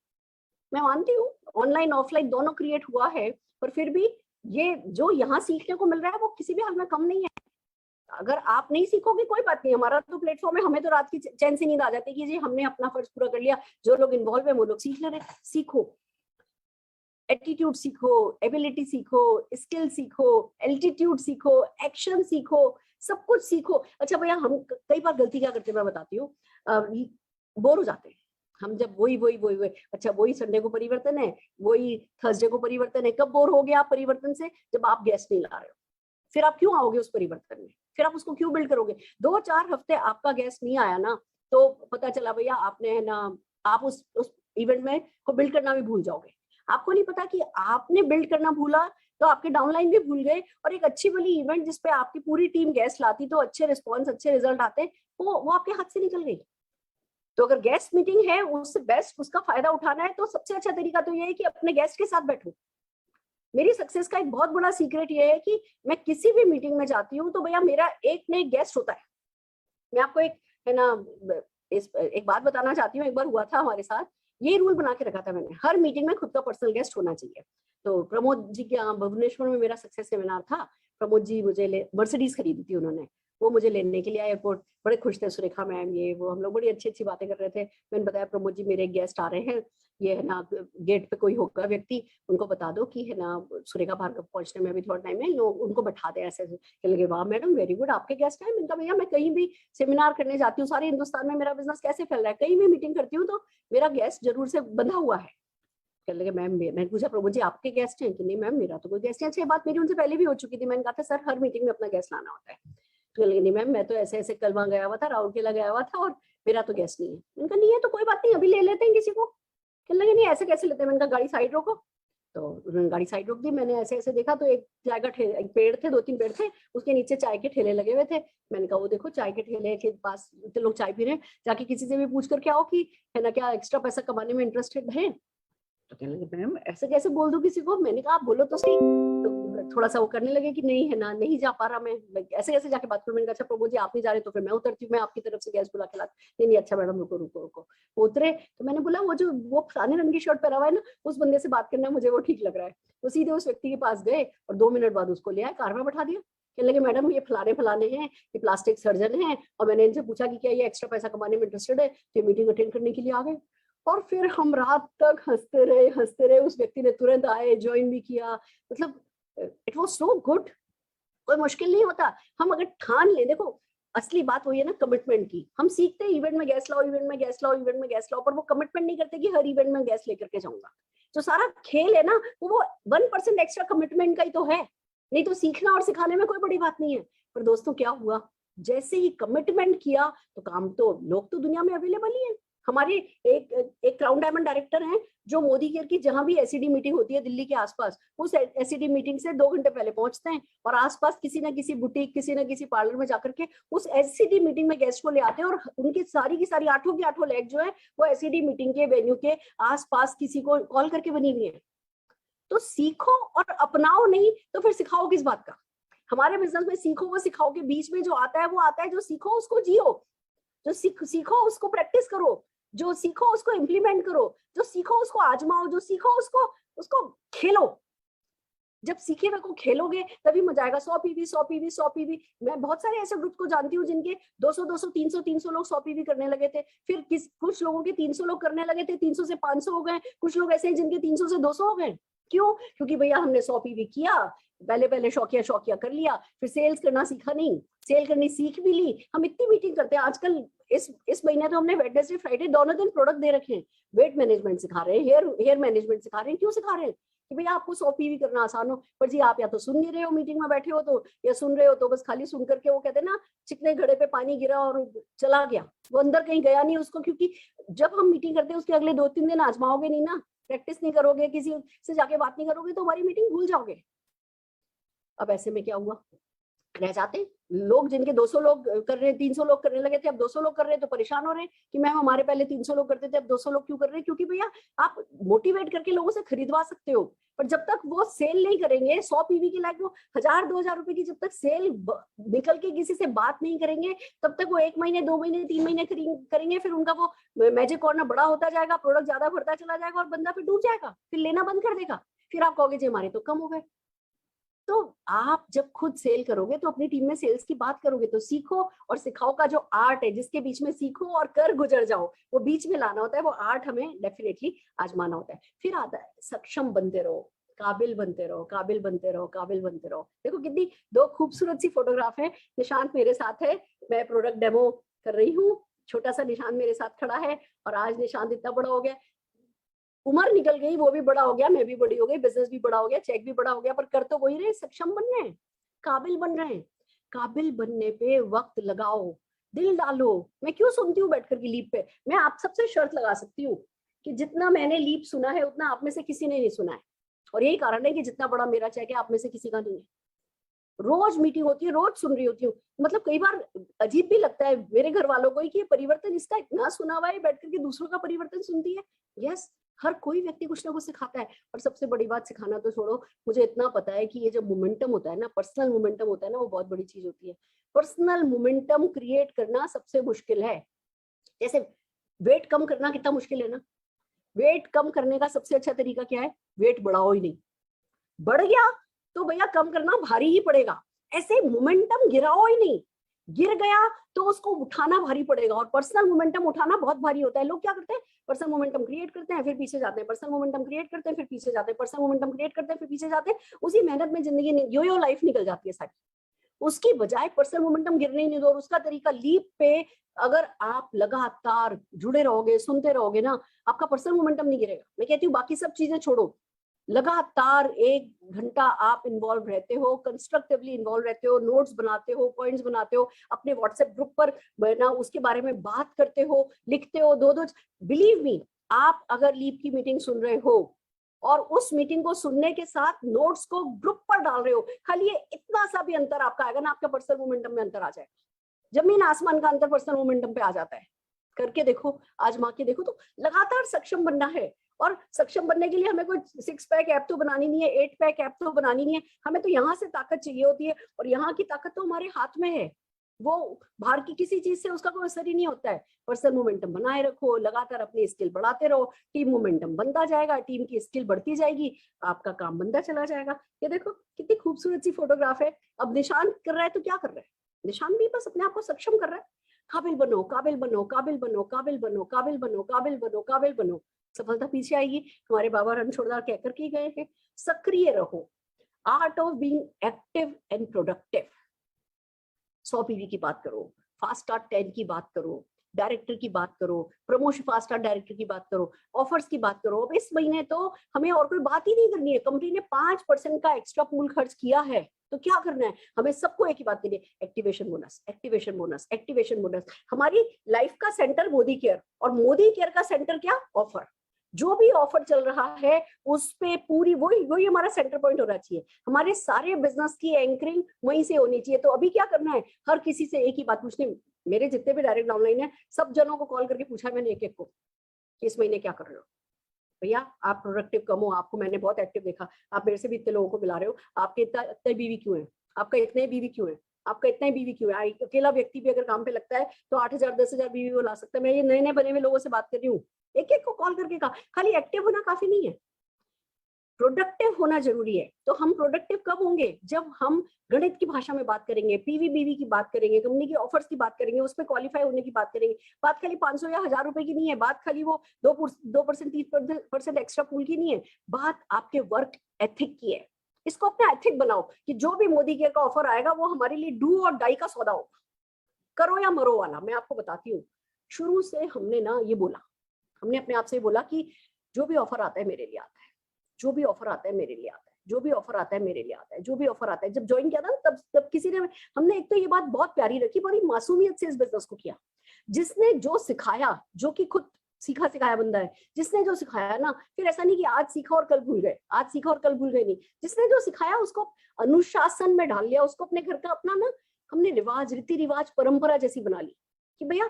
मैं मानती हूँ ऑनलाइन ऑफलाइन दोनों क्रिएट हुआ है, पर फिर भी ये जो यहाँ सीखने को मिल रहा है वो किसी भी हाल में कम नहीं है। अगर आप नहीं सीखोगे कोई बात नहीं, हमारा तो प्लेटफॉर्म है, हमें तो रात की चैन से नींद आ जाती है कि जी हमने अपना फर्ज पूरा कर लिया। जो लोग इन्वॉल्व है वो लोग सीख ले रहे। सीखो, एटीट्यूड सीखो, एबिलिटी सीखो, स्किल सीखो, एल्टीट्यूड सीखो, एक्शन सीखो, सब कुछ सीखो। अच्छा भैया हम कई बार गलती क्या करते हैं मैं बताती हूँ, बोर हो जाते हैं हम जब वही अच्छा वही संडे को परिवर्तन है, वही थर्सडे को परिवर्तन है। कब बोर हो गए आप परिवर्तन से? जब आप गेस्ट नहीं ला रहे हो। फिर आप क्यों आओगे उस परिवर्तन में? फिर आप उसको क्यों बिल्ड करोगे? 2-4 हफ्ते आपका गेस्ट नहीं आया ना, तो पता चला भैया आपने है ना, आप उस इवेंट में को बिल्ड करना भी भूल जाओगे। आपको नहीं पता कि आपने बिल्ड करना भूला तो आपके डाउनलाइन भी भूल गए। और एक अच्छी वाली इवेंट जिसपे आपकी पूरी टीम गेस्ट लाती तो अच्छे रिस्पॉन्स अच्छे रिजल्ट आते, वो आपके हाथ से निकल गई। तो अगर गेस्ट मीटिंग है उससे बेस्ट उसका फायदा उठाना है तो सबसे अच्छा तरीका तो ये है कि अपने गेस्ट के साथ बैठो। मेरी सक्सेस का एक बहुत बड़ा सीक्रेट ये है कि मैं किसी भी मीटिंग में जाती हूँ तो भैया मेरा एक न एक गेस्ट होता है। मैं आपको एक है ना एक बात बताना चाहती हूँ। एक बार हुआ था हमारे साथ, ये रूल बना के रखा था मैंने, हर मीटिंग में खुद का पर्सनल गेस्ट होना चाहिए। तो प्रमोद जी के यहाँ भुवनेश्वर में मेरा सक्सेस सेमिनार था। प्रमोद जी मुझे मर्सिडीज खरीदी थी उन्होंने, वो मुझे लेने के लिए आए एयरपोर्ट। बड़े खुश थे, सुरेखा मैम ये वो, हम लोग बड़ी अच्छी अच्छी बातें कर रहे थे। मैंने बताया प्रमोद जी मेरे गेस्ट आ रहे हैं, ये है ना गेट पे कोई होगा व्यक्ति, उनको बता दो कि है ना सुरेखा भार्गव पहुंचने में अभी थोड़ा टाइम है, लोग उनको बैठा दे। ऐसे कहने लगे वाह मैडम वेरी गुड आपके गेस्ट हैं। मैंने कहा भैया मैं कहीं भी सेमिनार करने जाती हूँ, सारे हिंदुस्तान में मेरा बिजनेस कैसे फैल रहा है, कहीं भी मीटिंग करती हूँ तो मेरा गेस्ट जरूर से बंधा हुआ है। कहने लगे मैम, मैंने पूछा प्रभु जी आपके गेस्ट हैं कि नहीं मैम मेरा तो कोई गेस्ट नहीं। अच्छा ये बात मेरी उनसे पहले भी हो चुकी थी। मैंने कहा था सर हर मीटिंग में अपना गेस्ट लाना होता है। तो कहने लगे नहीं मैम मैं तो ऐसे ऐसे कल वहां गया हुआ था, राउरकेला गया हुआ था और मेरा तो गेस्ट नहीं है। मैंने कहा नहीं है तो कोई बात नहीं अभी ले लेते हैं किसी को। कहने लगे नहीं ऐसे कैसे लेते हैं। मैंने कहा गाड़ी साइड रोको। तो उन्होंने गाड़ी साइड रोक दी। मैंने ऐसे ऐसे देखा तो एक चाय का एक पेड़ थे, 2-3 पेड़ थे, उसके नीचे चाय के ठेले लगे हुए थे। मैंने कहा वो देखो चाय के ठेले के पास इतने लोग चाय पी रहे हैं, जाके किसी से भी पूछ कर के आओ कि है ना क्या एक्स्ट्रा पैसा कमाने में इंटरेस्टेड है। तो कहने लगे मैम ऐसे कैसे बोल दूं किसी को। मैंने कहा आप बोलो तो सही। तो थोड़ा सा वो करने लगे कि नहीं है ना नहीं जा पा रहा मैं, ऐसे कैसे जाके बात करूं। मैंने कहा अच्छा प्रभु जी आप नहीं जा रहे तो फिर मैं उतरती हूँ, मैं आपकी तरफ से गैस बुला के लाती। नहीं अच्छा मैडम रुको रुको रुको। वो उतरे तो मैंने बोला वो जो वो फलाने रंग की शर्ट पहना हुआ है ना, उस बंदे से बात करना मुझे वो ठीक लग रहा है। वो सीधे उस व्यक्ति के पास गए और 2 मिनट बाद उसको ले आए, कार में बैठा दिया। कहने लगे मैडम ये फलाने फलाने हैं, ये प्लास्टिक सर्जन है, और मैंने इनसे पूछा कि क्या ये एक्स्ट्रा पैसा कमाने में इंटरेस्टेड है, तो ये मीटिंग अटेंड करने के लिए आ गए। और फिर हम रात तक हंसते रहे। उस व्यक्ति ने तुरंत आए, ज्वाइन भी किया। मतलब इट वाज सो गुड। कोई मुश्किल नहीं होता। हम अगर ठान ले, देखो असली बात वही है ना कमिटमेंट की। हम सीखते हैं इवेंट में गैस लाओ, इवेंट में गैस लाओ, इवेंट में गैस लाओ, पर वो कमिटमेंट नहीं करते कि हर इवेंट में गैस लेकर के जाऊंगा। जो सारा खेल है ना वो 1% एक्स्ट्रा कमिटमेंट का ही तो है। नहीं तो सीखना और सिखाने में कोई बड़ी बात नहीं है। पर दोस्तों क्या हुआ, जैसे ही कमिटमेंट किया तो काम तो लोग तो दुनिया में अवेलेबल ही है। हमारे एक क्राउन डायमंड डायरेक्टर हैं जो मोदी केयर की जहां भी एसईडी मीटिंग होती है दिल्ली के आसपास, उस एसईडी मीटिंग से 2 घंटे पहले पहुंचते हैं और आसपास किसी ना किसी बुटीक किसी ना किसी पार्लर में जाकर के उस एसईडी मीटिंग में गेस्ट को ले आते हैं। और उनकी सारी की सारी 8 की 8 लेग जो है वो एसईडी मीटिंग के वेन्यू के आसपास किसी को कॉल करके बनी हुई है। तो सीखो और अपनाओ, नहीं तो फिर सिखाओ किस बात का। हमारे बिजनेस में सीखो वो सिखाओ के बीच में जो आता है वो आता है। जो सीखो उसको जियो, जो सीखो उसको प्रैक्टिस करो, जो सीखो उसको इम्प्लीमेंट करो, जो सीखो उसको आजमाओ, जो सीखो उसको खेलो। जब सीखे हुए को खेलोगे तभी मजा आएगा। 100 पीवी 100 पीवी 100 पीवी। मैं बहुत सारे ऐसे ग्रुप को जानती हूँ जिनके 200 300 लोग 100 पीवी करने लगे थे। फिर कुछ लोगों के 300 लोग करने लगे थे, 300 से 500 हो गए। कुछ लोग ऐसे हैं जिनके 300 से 200 हो गए। क्यों? क्योंकि भैया हमने 100 पीवी किया, पहले शौकिया कर लिया, फिर सेल्स करना सीखा नहीं, सेल करनी सीख भी ली। हम इतनी मीटिंग करते हैं आजकल। इस महीने तो हमने वेडनेसडे फ्राइडे दोनों दिन प्रोडक्ट दे रखे हैं। वेट मैनेजमेंट सिखा रहे हैं, हेयर मैनेजमेंट सिखा रहे हैं। क्यों सिखा रहे हैं? कि भैया आपको 100 पीवी करना आसान हो। पर जी आप या तो सुन नहीं रहे हो, मीटिंग में बैठे हो तो, या सुन रहे हो तो बस खाली सुन करके वो कहते हैं ना चिकने घड़े पे पानी गिरा और चला गया, वो अंदर कहीं गया नहीं उसको। क्योंकि जब हम मीटिंग करते हैं उसके अगले 2-3 दिन आजमाओगे नहीं ना, प्रैक्टिस नहीं करोगे, किसी से जाके बात नहीं करोगे तो हमारी मीटिंग भूल जाओगे। अब ऐसे में क्या हुआ, रह जाते। लोग जिनके 200 लोग कर रहे हैं, 300 लोग करने लगे थे, अब 200 लोग कर रहे हैं तो परेशान हो रहे हैं कि मैम हमारे पहले 300 लोग करते थे, अब 200 लोग क्यों कर रहे हैं? क्योंकि भैया आप मोटिवेट करके लोगों से खरीदवा सकते हो, पर जब तक वो सेल नहीं करेंगे 100 पीवी की लाइक वो 1000-2000 रुपए की जब तक सेल निकल के किसी से बात नहीं करेंगे, तब तक वो 1 महीने 2 महीने 3 महीने करेंगे, फिर उनका वो मैजिक कॉर्नर बड़ा होता जाएगा, प्रोडक्ट ज्यादा बढ़ता चला जाएगा और बंदा फिर डूब जाएगा, फिर लेना बंद कर देगा, फिर आप कहोगे जी हमारे तो कम हो गए। तो आप जब खुद सेल करोगे तो अपनी टीम में सेल्स की बात करोगे तो सीखो और सिखाओ का जो आर्ट है, जिसके बीच में सीखो और कर गुजर जाओ, वो बीच में लाना होता है, वो आर्ट हमें डेफिनेटली आजमाना होता है। फिर आता है सक्षम बनते रहो, काबिल बनते रहो, काबिल बनते रहो, काबिल बनते रहो। देखो कितनी दो खूबसूरत सी फोटोग्राफ है। निशांत मेरे साथ है, मैं प्रोडक्ट डेमो कर रही हूँ, छोटा सा निशांत मेरे साथ खड़ा है और आज निशांत इतना बड़ा हो गया, उम्र निकल गई, वो भी बड़ा हो गया, मैं भी बड़ी हो गई, बिजनेस भी बड़ा हो गया, चेक भी बड़ा हो गया, पर कर तो वही रहे, सक्षम बन रहे हैं, काबिल बन रहे हैं। काबिल बनने पे वक्त लगाओ, दिल डालो। मैं क्यों सुनती हूँ बैठकर की लीप पे? मैं आप सबसे शर्त लगा सकती हूँ कि जितना मैंने लीप सुना है उतना आप में से किसी ने नहीं सुना है, और यही कारण है कि जितना बड़ा मेरा चेक है आप में से किसी का नहीं है। रोज मीटिंग होती है, रोज सुन रही होती हूँ, मतलब कई बार अजीब भी लगता है मेरे घर वालों को कि ये परिवर्तन इसका इतना सुना हुआ है, बैठ करके दूसरों का परिवर्तन सुनती है। यस, हर कोई व्यक्ति कुछ ना कुछ सिखाता है। और सबसे बड़ी बात, सिखाना तो छोड़ो, मुझे इतना पता है कि ये जो मोमेंटम होता है ना, पर्सनल मोमेंटम होता है ना, वो बहुत बड़ी चीज होती है। पर्सनल मोमेंटम क्रिएट करना सबसे मुश्किल है। जैसे वेट कम करना कितना मुश्किल है ना, वेट कम करने का सबसे अच्छा तरीका क्या है? वेट बढ़ाओ ही नहीं, बढ़ गया तो भैया कम करना भारी ही पड़ेगा। ऐसे मोमेंटम गिराओ ही नहीं, गिर गया तो उसको उठाना भारी पड़ेगा, और पर्सनल मोमेंटम उठाना बहुत भारी होता है। लोग क्या करते हैं? पर्सनल मोमेंटम क्रिएट करते हैं, फिर पीछे जाते हैं, पर्सनल मोमेंटम क्रिएट करते हैं, फिर पीछे जाते हैं, पर्सनल मोमेंटम क्रिएट करते हैं, फिर पीछे जाते हैं। उसी मेहनत में जिंदगी यो लाइफ निकल जाती है सारी। उसकी बजाय पर्सनल मोमेंटम गिरने ही नहीं दो। और उसका तरीका लीप पे अगर आप लगातार जुड़े रहोगे, सुनते रहोगे ना, आपका पर्सनल मोमेंटम नहीं गिरेगा। मैं कहती हूँ बाकी सब चीजें छोड़ो, लगातार 1 घंटा आप इन्वॉल्व रहते हो, कंस्ट्रक्टिवली इन्वॉल्व रहते हो, नोट्स बनाते हो, पॉइंट्स बनाते हो, अपने व्हाट्सएप ग्रुप पर ना उसके बारे में बात करते हो, लिखते हो, दो बिलीव मी, आप अगर लीप की मीटिंग सुन रहे हो और उस मीटिंग को सुनने के साथ नोट्स को ग्रुप पर डाल रहे हो, खाली ये इतना सा भी अंतर आपका आएगा ना, आपका पर्सनल मोमेंटम में अंतर आ जाएगा। जमीन आसमान का अंतर पर्सनल मोमेंटम पे आ जाता है। करके देखो, आजमा के देखो। तो लगातार सक्षम बनना है, और सक्षम बनने के लिए हमें कोई 6 पैक ऐप तो बनानी नहीं है, 8 पैक ऐप तो बनानी नहीं है, हमें तो यहाँ से ताकत चाहिए होती है, और यहाँ की ताकत तो हमारे हाथ में है। वो बाहर की किसी चीज से उसका कोई असर ही नहीं होता है। पर्सनल मोमेंटम बनाए रखो, लगातार अपनी स्किल बढ़ाते रहो, टीम मोमेंटम बनता जाएगा, टीम की स्किल बढ़ती जाएगी, आपका काम बनता चला जाएगा। ये देखो कितनी खूबसूरत सी फोटोग्राफ है। अब निशांत कर रहा है तो क्या कर रहा है? निशांत भी बस अपने आप को सक्षम कर रहा है। काबिल बनो, काबिल बनो, काबिल बनो, काबिल बनो, काबिल बनो, काबिल बनो, काबिल बनो। सफलता पीछे आएगी। हमारे बाबा रणछोड़दास कहकर के गए हैं, सक्रिय रहो, art of being active and productive. 100 PV की बात करो, फास्ट स्टार्ट 10 की बात करो, डायरेक्टर की बात करो, प्रमोशन फास्ट स्टार्ट डायरेक्टर की बात करो, ऑफर्स की बात करो। अब इस महीने तो हमें और कोई बात ही नहीं करनी है। कंपनी ने 5% का एक्स्ट्रा पूल खर्च किया है, तो क्या करना है? हमें सबको एक ही बात करनी है, activation bonus, activation bonus, activation bonus. हमारी लाइफ का सेंटर मोदी केयर, और मोदी केयर का सेंटर क्या? ऑफर। जो भी ऑफर चल रहा है उस पे पूरी वही हमारा सेंटर पॉइंट होना चाहिए। हमारे सारे बिजनेस की एंकरिंग वहीं से होनी चाहिए। तो अभी क्या करना है? हर किसी से एक ही बात पूछनी। मेरे जितने भी डायरेक्ट डाउनलाइन है, सब जनों को कॉल करके पूछा मैंने एक एक को कि इस महीने क्या कर रहे हो भैया? आप प्रोडक्टिव कम हो, आपको मैंने बहुत एक्टिव देखा, आप मेरे से भी इतने लोगों को मिला रहे हो, आपके इतने बीवी क्यों है? आपका इतने बीवी क्यों है? आपका इतना ही बीवी क्यों है? अकेला व्यक्ति भी अगर काम पे लगता है तो 8,000 10,000 बीवी वो ला सकता है। मैं ये नए नए बने हुए लोगों से बात कर रही हूँ, एक एक को कॉल करके कहा। खाली एक्टिव होना काफी नहीं है, प्रोडक्टिव होना जरूरी है। तो हम प्रोडक्टिव कब होंगे? जब हम गणित की भाषा में बात करेंगे, पीवी बीवी की बात करेंगे, कंपनी की ऑफर्स की बात करेंगे, उसमें क्वालिफाई होने की बात करेंगे। बात खाली 500 या 1000 रुपए की नहीं है, बात खाली वो 2% 3% एक्स्ट्रा पूल की नहीं है, बात आपके वर्क एथिक की है। इसको अपना एथिक बनाओ कि जो भी मोदी केयर का ऑफर आएगा वो हमारे लिए डू और डाई का सौदा होगा, करो या मरो वाला। मैं आपको बताती हूँ, शुरू से हमने ना ये बोला, हमने अपने आप से बोला कि जो भी ऑफर आता है मेरे लिए आता है, जो भी ऑफर आता है मेरे लिए आता है, जो भी ऑफर आता है मेरे लिए आता है, जो भी ऑफर आता है। जब ज्वाइन किया था तब किसी ने, हमने एक तो ये बात बहुत प्यारी रखी, बड़ी मासूमियत से इस बिजनेस को किया। जिसने जो सिखाया, जो कि खुद सीखा सिखाया बंदा है, जिसने जो सिखाया ना, फिर ऐसा नहीं कि आज सीखा और कल भूल गए, आज सीखा और कल भूल गए, नहीं, जिसने जो सिखाया उसको अनुशासन में डाल लिया, उसको अपने घर का अपना ना हमने रिवाज, रीति रिवाज, परंपरा जैसी बना ली कि भैया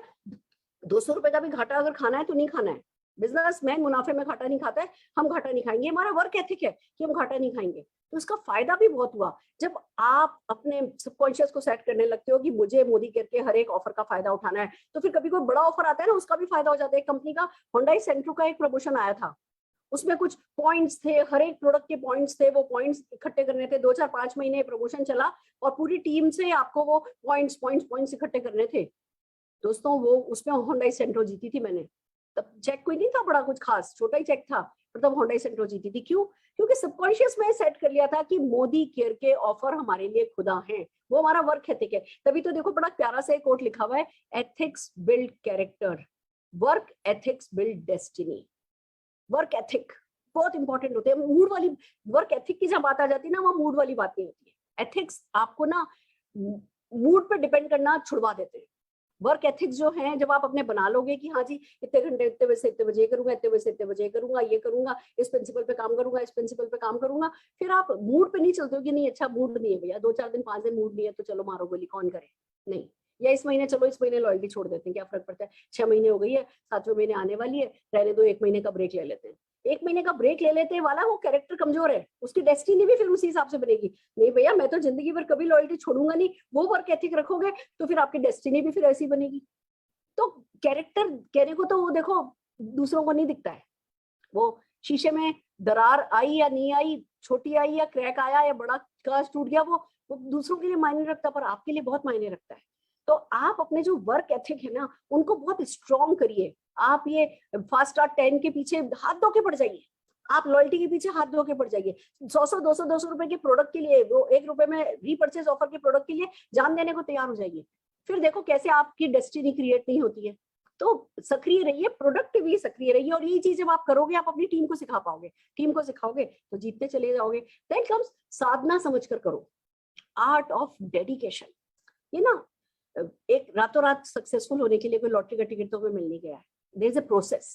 200 रुपए का भी घाटा अगर खाना है तो नहीं खाना है। बिजनेसमैन मुनाफे में घाटा नहीं खाता है, हम घाटा नहीं खाएंगे, हमारा वर्क एथिक है कि हम घाटा नहीं खाएंगे। तो इसका फायदा भी बहुत हुआ जब आप अपने सबकॉन्शियस को सेट करने लगते हो कि मुझे मोदी करके हर एक ऑफर का फायदा उठाना है, तो फिर कभी कोई बड़ा ऑफर आता है ना, उसका भी फायदा हो जाता है। कंपनी का होंडाई सेंट्रो का एक प्रमोशन आया था, उसमें कुछ पॉइंट्स थे, हर एक प्रोडक्ट के पॉइंट्स थे, वो पॉइंट्स इकट्ठे करने थे, 2-4-5 महीने प्रमोशन चला और पूरी टीम से आपको वो पॉइंट्स इकट्ठे करने थे। दोस्तों वो उसमें होंडाई सेंट्रो जीती थी मैंने। तब चेक कोई नहीं था बड़ा कुछ खास, छोटा ही चेक था, पर तब होंडाई सेंट्रो जीती थी। क्यों? क्योंकि सबकॉन्शियस में सेट कर लिया था कि मोदी केयर के ऑफर हमारे लिए खुदा हैं, वो हमारा वर्क एथिक है। तभी तो देखो बड़ा प्यारा सा एक कोट लिखा हुआ है, ethics build character, work ethics build destiny. Work ethic बहुत इंपॉर्टेंट होते हैं। मूड वाली वर्क एथिक की जब बात आ जाती है ना, वहाँ मूड वाली बात नहीं होती है। एथिक्स आपको ना मूड पे डिपेंड करना छुड़वा देते हैं। वर्क एथिक्स जो है, जब आप अपने बना लोगे कि हाँ जी इतने घंटे इतने बजे से इतने बजे करूंगा, इतने बजे से इतने बजे करूंगा, ये करूंगा, इस प्रिंसिपल पे काम करूंगा, इस प्रिंसिपल पे काम करूंगा, फिर आप मूड पे नहीं चलते हो कि नहीं अच्छा मूड नहीं है भैया, 2-4 दिन 5 दिन मूड नहीं है तो चलो मारो गोली, कौन करे, नहीं, या इस महीने चलो इस महीने लॉयल्टी छोड़ देते हैं, क्या फर्क पड़ता है, 6 महीने हो गई है, 7वें महीने आने वाली है, रहने दो, 1 महीने का ब्रेक ले लेते हैं। 1 महीने का ब्रेक ले लेते हैं वाला वो कैरेक्टर कमजोर है, उसकी डेस्टिनी भी फिर उसी हिसाब से बनेगी। नहीं भैया मैं तो जिंदगी भर कभी लॉयल्टी छोड़ूंगा नहीं, वो वर्क एथिक रखोगे तो फिर आपकी डेस्टिनी भी फिर ऐसी बनेगी। तो कैरेक्टर कहने को तो वो देखो दूसरों को नहीं दिखता है, वो शीशे में दरार आई या नहीं आई, छोटी आई या क्रैक आया या बड़ा कांच टूट गया, वो दूसरों के लिए मायने रखता, पर आपके लिए बहुत मायने रखता है। तो आप अपने जो वर्क एथिक है ना उनको बहुत स्ट्रॉन्ग करिए। आप ये फास्ट स्टार्ट 10 के पीछे हाथ धो के पड़ जाइए, आप लॉयल्टी के पीछे हाथ धो के पड़ जाइए। 100-200 रुपए के प्रोडक्ट के लिए, वो 1 रुपए में रीपर्चेज ऑफर के प्रोडक्ट के लिए जान देने को तैयार हो जाइए। फिर देखो कैसे आपकी डेस्टिनी क्रिएट नहीं होती है। तो सक्रिय रहिए, प्रोडक्टिवली सक्रिय रहिए, और ये चीज जब आप करोगे आप अपनी टीम को सिखा पाओगे, टीम को सिखाओगे तो जीतते चले जाओगे। देन कम्स साधना समझकर करो, आर्ट ऑफ डेडिकेशन। ये ना एक रातों रात सक्सेसफुल होने के लिए कोई लॉटरी का टिकट तो हमें मिल नहीं गया है। देयर इज अ प्रोसेस,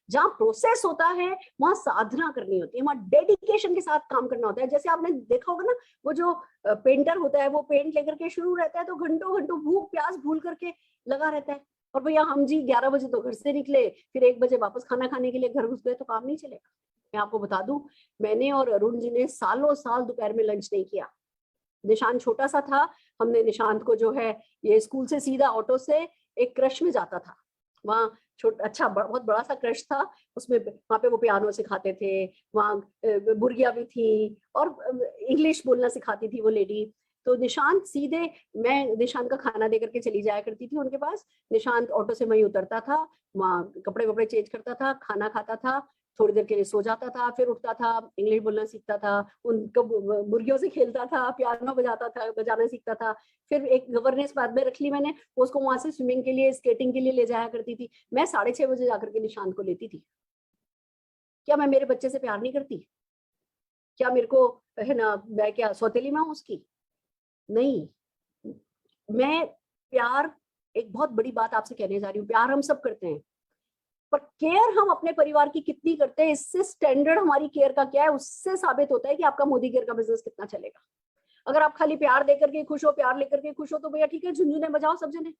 जहाँ प्रोसेस होता है वहां साधना करनी होती है, वहां डेडिकेशन के साथ काम करना होता है। जैसे आपने देखा होगा ना, वो जो पेंटर होता है वो पेंट लेकर के शुरू रहता है तो घंटों घंटों भूख प्यास भूल करके लगा रहता है, और भैया हम जी 11 बजे तो घर से निकले, फिर 1 बजे वापस खाना खाने के लिए घर घुस गए, तो काम नहीं चलेगा। मैं आपको बता दूं, मैंने और अरुण जी ने सालों साल दोपहर में लंच नहीं किया। निशांत छोटा सा था, हमने निशांत को जो है ये स्कूल से सीधा ऑटो से एक क्रश में जाता था, वहाँ अच्छा बहुत बड़ा सा क्रश था, उसमें वहाँ पे वो पियानो सिखाते थे, वहाँ बुर्गिया भी थी और इंग्लिश बोलना सिखाती थी वो लेडी। तो निशांत सीधे, मैं निशांत का खाना दे करके चली जाया करती थी उनके पास, निशांत ऑटो से वहीं उतरता था, वहाँ कपड़े वपड़े चेंज करता था, खाना खाता था, थोड़ी देर के लिए सो जाता था, फिर उठता था, इंग्लिश बोलना सीखता था, उनको मुर्गियों से खेलता था, पियानो बजाता था, बजाना सीखता था। फिर एक गवर्नेंस बाद में रख ली मैंने, उसको वहां से स्विमिंग के लिए, स्केटिंग के लिए ले जाया करती थी। मैं 6:30 बजे जाकर के निशांत को लेती थी। क्या मैं मेरे बच्चे से प्यार नहीं करती? क्या मेरे को है ना, मैं क्या सौतेली माँ उसकी? नहीं, मैं प्यार, एक बहुत बड़ी बात आपसे कहने जा रही हूँ, प्यार हम सब करते हैं, पर केयर हम अपने परिवार की कितनी करते हैं, इससे स्टैंडर्ड हमारी केयर का क्या है, उससे साबित होता है कि आपका मोदी केयर का बिजनेस कितना चलेगा। अगर आप खाली प्यार देकर के खुश हो, प्यार लेकर के खुश हो, तो भैया ठीक है, झुनझुने बजाओ सब जने।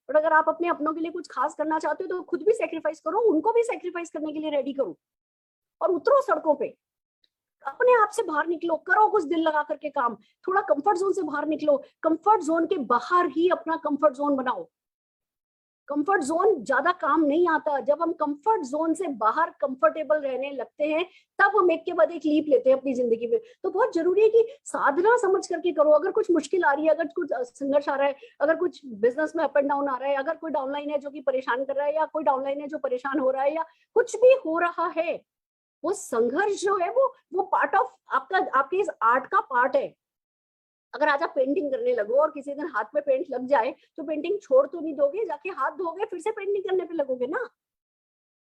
बट अगर आप अपनों के लिए कुछ खास करना चाहते हो तो खुद भी सेक्रीफाइस करो, उनको भी सेक्रीफाइस करने के लिए रेडी करो, और उतरो सड़कों पे, अपने आप से बाहर निकलो, करो कुछ दिल लगा करके काम, थोड़ा कंफर्ट जोन से बाहर निकलो, कंफर्ट जोन के बाहर ही अपना कंफर्ट जोन बनाओ। कंफर्ट जोन ज्यादा काम नहीं आता, जब हम कंफर्ट जोन से बाहर कंफर्टेबल रहने लगते हैं तब हम एक के बाद एक लीप लेते हैं अपनी जिंदगी में। तो बहुत जरूरी है कि साधना समझ करके करो। अगर कुछ मुश्किल आ रही है, अगर कुछ संघर्ष आ रहा है, अगर कुछ बिजनेस में अप एंड डाउन आ रहा है, अगर कोई डाउनलाइन है जो कि परेशान कर रहा है, या कोई डाउनलाइन है जो परेशान हो रहा है, या कुछ भी हो रहा है, वो संघर्ष जो है वो पार्ट ऑफ आपके इस आर्ट का पार्ट है। अगर आज आप पेंटिंग करने लगो और किसी दिन हाथ में पेंट लग जाए तो पेंटिंग छोड़ तो नहीं दोगे, जाके हाथ धोगे, फिर से पेंटिंग करने पे लगोगे ना,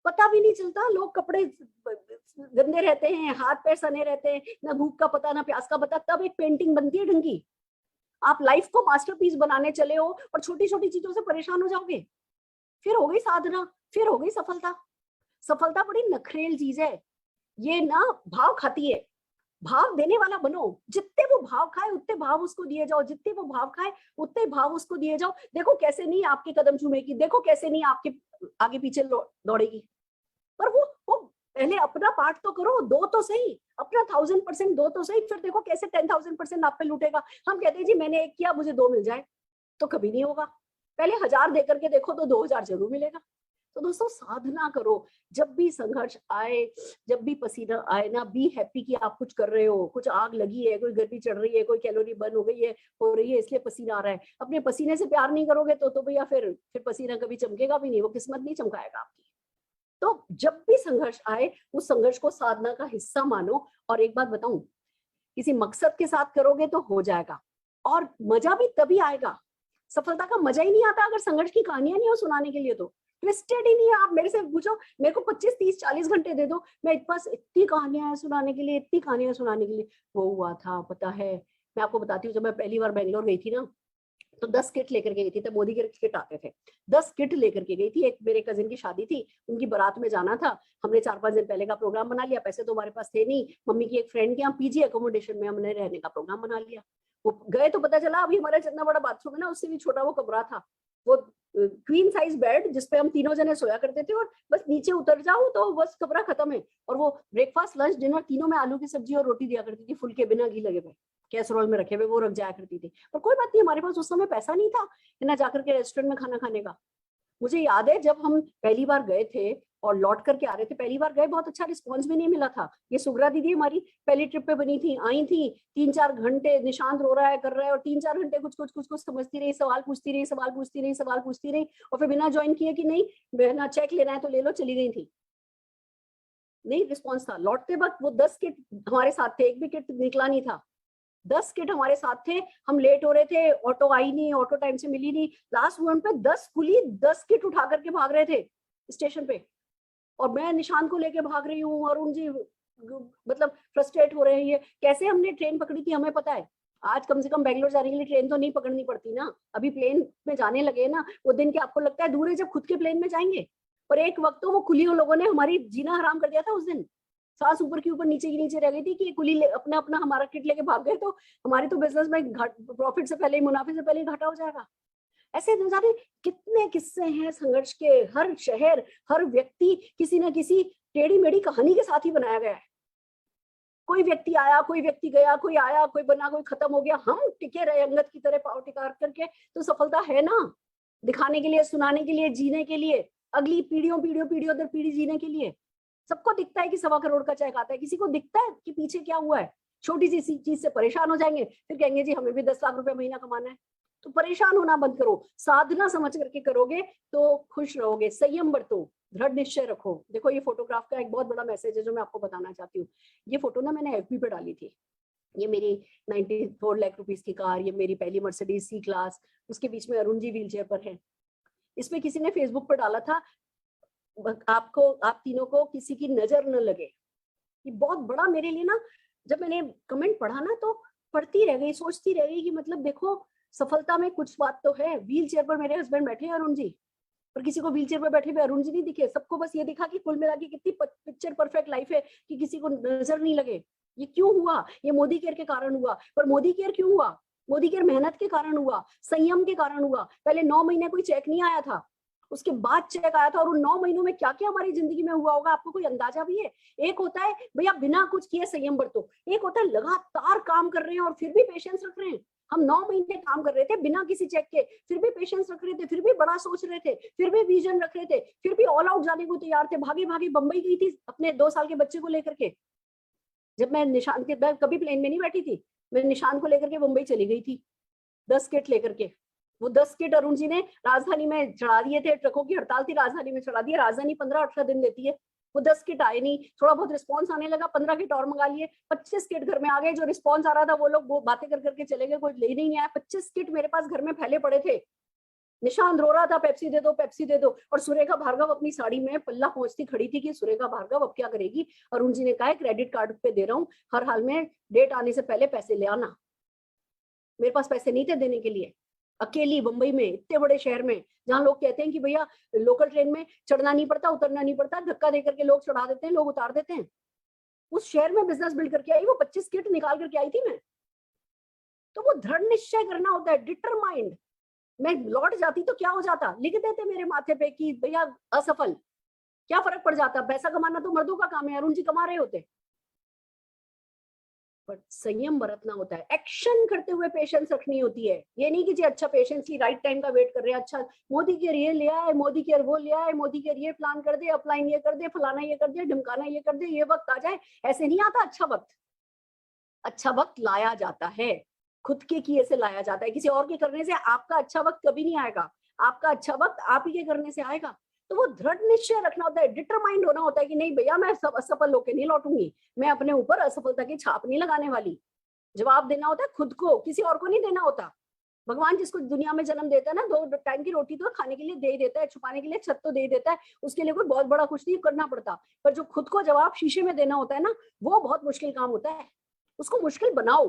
पता भी नहीं चलता। लोग कपड़े गंदे रहते हैं, हाथ पैर सने रहते हैं, ना भूख का पता ना प्यास का पता, तब एक पेंटिंग बनती है ढंगी। आप लाइफ को मास्टरपीस बनाने चले हो और छोटी छोटी चीजों से परेशान हो जाओगे, फिर हो गई साधना, फिर हो गई सफलता। सफलता बड़ी नखरेल चीज है, ये ना भाव खाती है। भाव देने वाला बनो, जितने वो भाव खाए उतने भाव उसको दिए जाओ, जितने वो भाव खाए उतने भाव उसको दिए जाओ। देखो कैसे नहीं आपके कदम चूमेगी, देखो कैसे नहीं आपके आगे पीछे दौड़ेगी। पर वो पहले अपना पार्ट तो करो, दो तो सही, अपना 1000% दो तो सही, फिर देखो कैसे 10,000% आप पे लूटेगा। हम कहते हैं जी मैंने एक किया मुझे 2 मिल जाए, तो कभी नहीं होगा। पहले 1000 दे करके देखो तो 2000 जरूर मिलेगा। तो दोस्तों साधना करो, जब भी संघर्ष आए, जब भी पसीना आए ना, बी हैप्पी कि आप कुछ कर रहे हो, कुछ आग लगी है, कोई गर्मी चढ़ रही है, कोई कैलोरी बर्न हो रही है इसलिए पसीना आ रहा है। अपने पसीने से प्यार नहीं करोगे तो भैया फिर पसीना कभी चमकेगा भी नहीं, वो किस्मत नहीं चमकाएगा आपकी। तो जब भी संघर्ष आए उस संघर्ष को साधना का हिस्सा मानो। और एक बात बताऊं, किसी मकसद के साथ करोगे तो हो जाएगा, और मजा भी तभी आएगा। सफलता का मजा ही नहीं आता अगर संघर्ष की कहानियां नहीं हो सुनाने के लिए, तो ट्विस्टेड ही नहीं है। आप मेरे से पूछो, मेरे को 25, 30, 40 घंटे दे दो, मेरे पास इतनी कहानियां हैं सुनाने के लिए, इतनी कहानियां सुनाने के लिए। वो हुआ था पता है, मैं आपको बताती हूँ, जब मैं पहली बार बेंगलोर गई थी ना, तो 10 किट लेकर के गई थी। तब मोदी के किट आते थे, 10 किट लेकर के गई थी। एक मेरे कजिन की शादी थी, उनकी बारात में जाना था। हमने 4-5 दिन पहले का प्रोग्राम बना लिया, पैसे तो हमारे पास थे नहीं। मम्मी की एक फ्रेंड के यहाँ पीजी अकोमोडेशन में हमने रहने का प्रोग्राम बना लिया। वो गए तो पता चला अभी हमारा जितना बड़ा बाथरूम है ना, उससे भी छोटा वो कमरा था। वो क्वीन साइज बेड जिसपे हम तीनों जने सोया करते थे, और बस नीचे उतर जाओ तो बस कमरा खत्म है। और वो ब्रेकफास्ट लंच डिनर तीनों में आलू की सब्जी और रोटी दिया करती थी, फुल के, बिना घी लगे हुए, कैसरोल में रखे हुए वो रख जाया करती थी। पर कोई बात नहीं, हमारे पास उस समय पैसा नहीं था ना जाकर के रेस्टोरेंट में खाना खाने का। मुझे याद है जब हम पहली बार गए थे और लौट करके आ रहे थे, पहली बार गए, बहुत अच्छा रिस्पॉन्स भी नहीं मिला था। ये सुगरा दीदी हमारी पहली ट्रिप पे बनी थी, आई थी, 3-4 घंटे निशांत रो रहा है कर रहा है, और 3-4 घंटे कुछ समझती रही, सवाल पूछती रही, और फिर बिना ज्वाइन किए कि नहीं ना चेक लेना है तो ले लो, चली गई थी। नहीं रिस्पॉन्स था। लौटते वक्त वो 10 किट हमारे साथ थे, एक भी किट निकला नहीं था। 10 किट हमारे साथ थे, हम लेट हो रहे थे, ऑटो आई नहीं, ऑटो टाइम से मिली नहीं। लास्ट मोमेंट पे 10 कुली 10 किट उठा करके भाग रहे थे स्टेशन पे, और मैं निशान को लेके भाग रही हूँ। अरुण जी मतलब फ्रस्ट्रेट हो रहे हैं। कैसे हमने ट्रेन पकड़ी थी हमें पता है। आज कम से कम बेंगलोर जाने के लिए ट्रेन तो नहीं पकड़नी पड़ती ना, अभी प्लेन में जाने लगे ना। वो दिन के आपको लगता है दूर है जब खुद के प्लेन में जाएंगे। और एक वक्त तो वो कुलियों लोगों ने हमारी जीना हराम कर दिया था उस दिन। सांस ऊपर की ऊपर नीचे की नीचे रह गई थी कि कुली अपना अपना हमारा किट लेके भाग गए तो हमारी तो बिजनेस में प्रॉफिट से पहले ही, मुनाफे से पहले ही घाटा हो जाएगा। ऐसे जाने कितने किस्से हैं संघर्ष के। हर शहर, हर व्यक्ति किसी ना किसी टेढ़ी मेढ़ी कहानी के साथ ही बनाया गया है। कोई व्यक्ति आया, कोई व्यक्ति गया, कोई आया, कोई बना, कोई खत्म हो गया, हम टिके रहे अंगद की तरह पाव टिका करके। तो सफलता है ना, दिखाने के लिए, सुनाने के लिए, जीने के लिए, अगली पीढ़ियों दर पीढ़ी जीने के लिए। सबको दिखता है कि 1.25 करोड़ का चेक आता है, किसी को दिखता है कि पीछे क्या हुआ है। छोटी सी चीज से परेशान हो जाएंगे, फिर कहेंगे जी हमें भी 10 लाख रुपए महीना कमाना है। तो परेशान होना बंद करो, साधना समझ करके करोगे तो खुश रहोगे। संयम बरतो, दृढ़ निश्चय रखो। देखो ये फोटोग्राफ का एक बहुत बड़ा मैसेज है जो मैं आपको बताना चाहती हूँ। ये फोटो ना मैंने एफबी पे डाली थी। ये मेरी 94 लाख रुपीस की कार, ये मेरी पहली मर्सिडीज सी क्लास, उसके बीच में अरुण जी व्हीलचेयर पर है। इसमें किसी ने फेसबुक पर डाला था, आपको, आप तीनों को किसी की नजर न लगे। ये बहुत बड़ा मेरे लिए ना, जब मैंने कमेंट पढ़ा ना तो पढ़ती रह गई, सोचती रह गई कि मतलब देखो सफलता में कुछ बात तो है। व्हील चेयर पर मेरे हस्बैंड बैठे हैं अरुण जी, पर किसी को व्हील चेयर पर बैठे हुए अरुण जी नहीं दिखे। सबको बस ये दिखा कि कुल मिला के कितनी पिक्चर परफेक्ट लाइफ है कि किसी को नजर नहीं लगे। ये क्यों हुआ? ये मोदी केयर के कारण हुआ। पर मोदी केयर क्यों हुआ? मोदी केयर मेहनत के कारण हुआ, संयम के कारण हुआ। पहले 9 महीने कोई चेक नहीं आया था, उसके बाद चेक आया था। और उन 9 महीनों में क्या क्या हमारी जिंदगी में हुआ होगा आपको कोई अंदाजा भी है? एक होता है भैया बिना कुछ किए संयम बरतो, एक होता है लगातार काम कर रहे हैं और फिर भी पेशेंस रख रहे हैं। हम 9 महीने काम कर रहे थे बिना किसी चेक के, फिर भी पेशेंस रख रहे थे, फिर भी बड़ा सोच रहे थे, फिर भी विजन रख रहे थे, फिर भी ऑल आउट जाने को तैयार थे। भागे भागे बंबई गई थी अपने 2 साल के बच्चे को लेकर के। जब मैं निशान के, कभी प्लेन में नहीं बैठी थी, मैं निशान को लेकर के मुंबई चली गई थी 10 किट लेकर के। वो 10 किट अरुण जी ने राजधानी में चढ़ा दिए थे, ट्रकों की हड़ताल थी, राजधानी में चढ़ा दिए। राजधानी 15-18 दिन देती है, वो 10 किट आए नहीं। थोड़ा बहुत रिस्पांस आने लगा, 15 किट और मंगा लिए, 25 किट घर में आ गए। जो रिस्पांस आ रहा था वो लोग वो बातें कर करके चले गए, कोई ले नहीं आया। 25 किट मेरे पास घर में फैले पड़े थे। निशांत रो रहा था पेप्सी दे दो, पेप्सी दे दो। और सुरेखा भार्गव अपनी साड़ी में पल्ला पहुंचती खड़ी थी कि सुरेखा भार्गव अब क्या करेगी। अरुण जी ने कहा क्रेडिट कार्ड पे दे रहा हूँ, हर हाल में डेट आने से पहले पैसे ले आना। मेरे पास पैसे नहीं थे देने के लिए, अकेली मुंबई में, इतने बड़े शहर में, जहाँ लोग कहते हैं कि भैया लोकल ट्रेन में चढ़ना नहीं पड़ता, उतरना नहीं पड़ता, धक्का देकर के लोग चढ़ा देते हैं, लोग उतार देते हैं। उस शहर में बिजनेस बिल्ड करके आई, वो 25 किट निकाल करके आई थी मैं। तो वो दृढ़ निश्चय करना होता है, डिटरमाइंड। मैं लौट जाती तो क्या हो जाता, लिख देते मेरे माथे पे कि भैया असफल, क्या फर्क पड़ जाता, पैसा कमाना तो मर्दों का काम है, अरुण जी कमा रहे होते। पर संयम बरतना होता है, एक्शन करते हुए पेशेंस रखनी होती है। ये नहीं कि जी अच्छा पेशेंसली राइट टाइम का वेट कर रहे हैं, अच्छा मोदी केयर ये ले आए, मोदी केयर वो ले आए, मोदी केयर ये प्लान कर दे, अपलाइन ये कर दे, फलाना ये कर दे, ढमकाना ये कर दे, ये वक्त आ जाए। ऐसे नहीं आता अच्छा वक्त। अच्छा वक्त लाया जाता है, खुद के किए से लाया जाता है, किसी और के करने से आपका अच्छा वक्त कभी नहीं आएगा। आपका अच्छा वक्त आप ही के करने से आएगा। तो वो दृढ़ निश्चय रखना होता है, डिटरमाइंड होना होता है कि नहीं भैया मैं सब असफल होकर नहीं लौटूंगी, मैं अपने ऊपर असफलता की छाप नहीं लगाने वाली। जवाब देना होता है खुद को, किसी और को नहीं देना होता। भगवान जिसको दुनिया में जन्म देता है ना, 2 टाइम की रोटी तो खाने के लिए दे ही देता है, छुपाने के लिए छत तो दे ही देता है, उसके लिए कोई बहुत बड़ा कुछ नहीं करना पड़ता। पर जो खुद को जवाब शीशे में देना होता है ना, वो बहुत मुश्किल काम होता है। उसको मुश्किल बनाओ,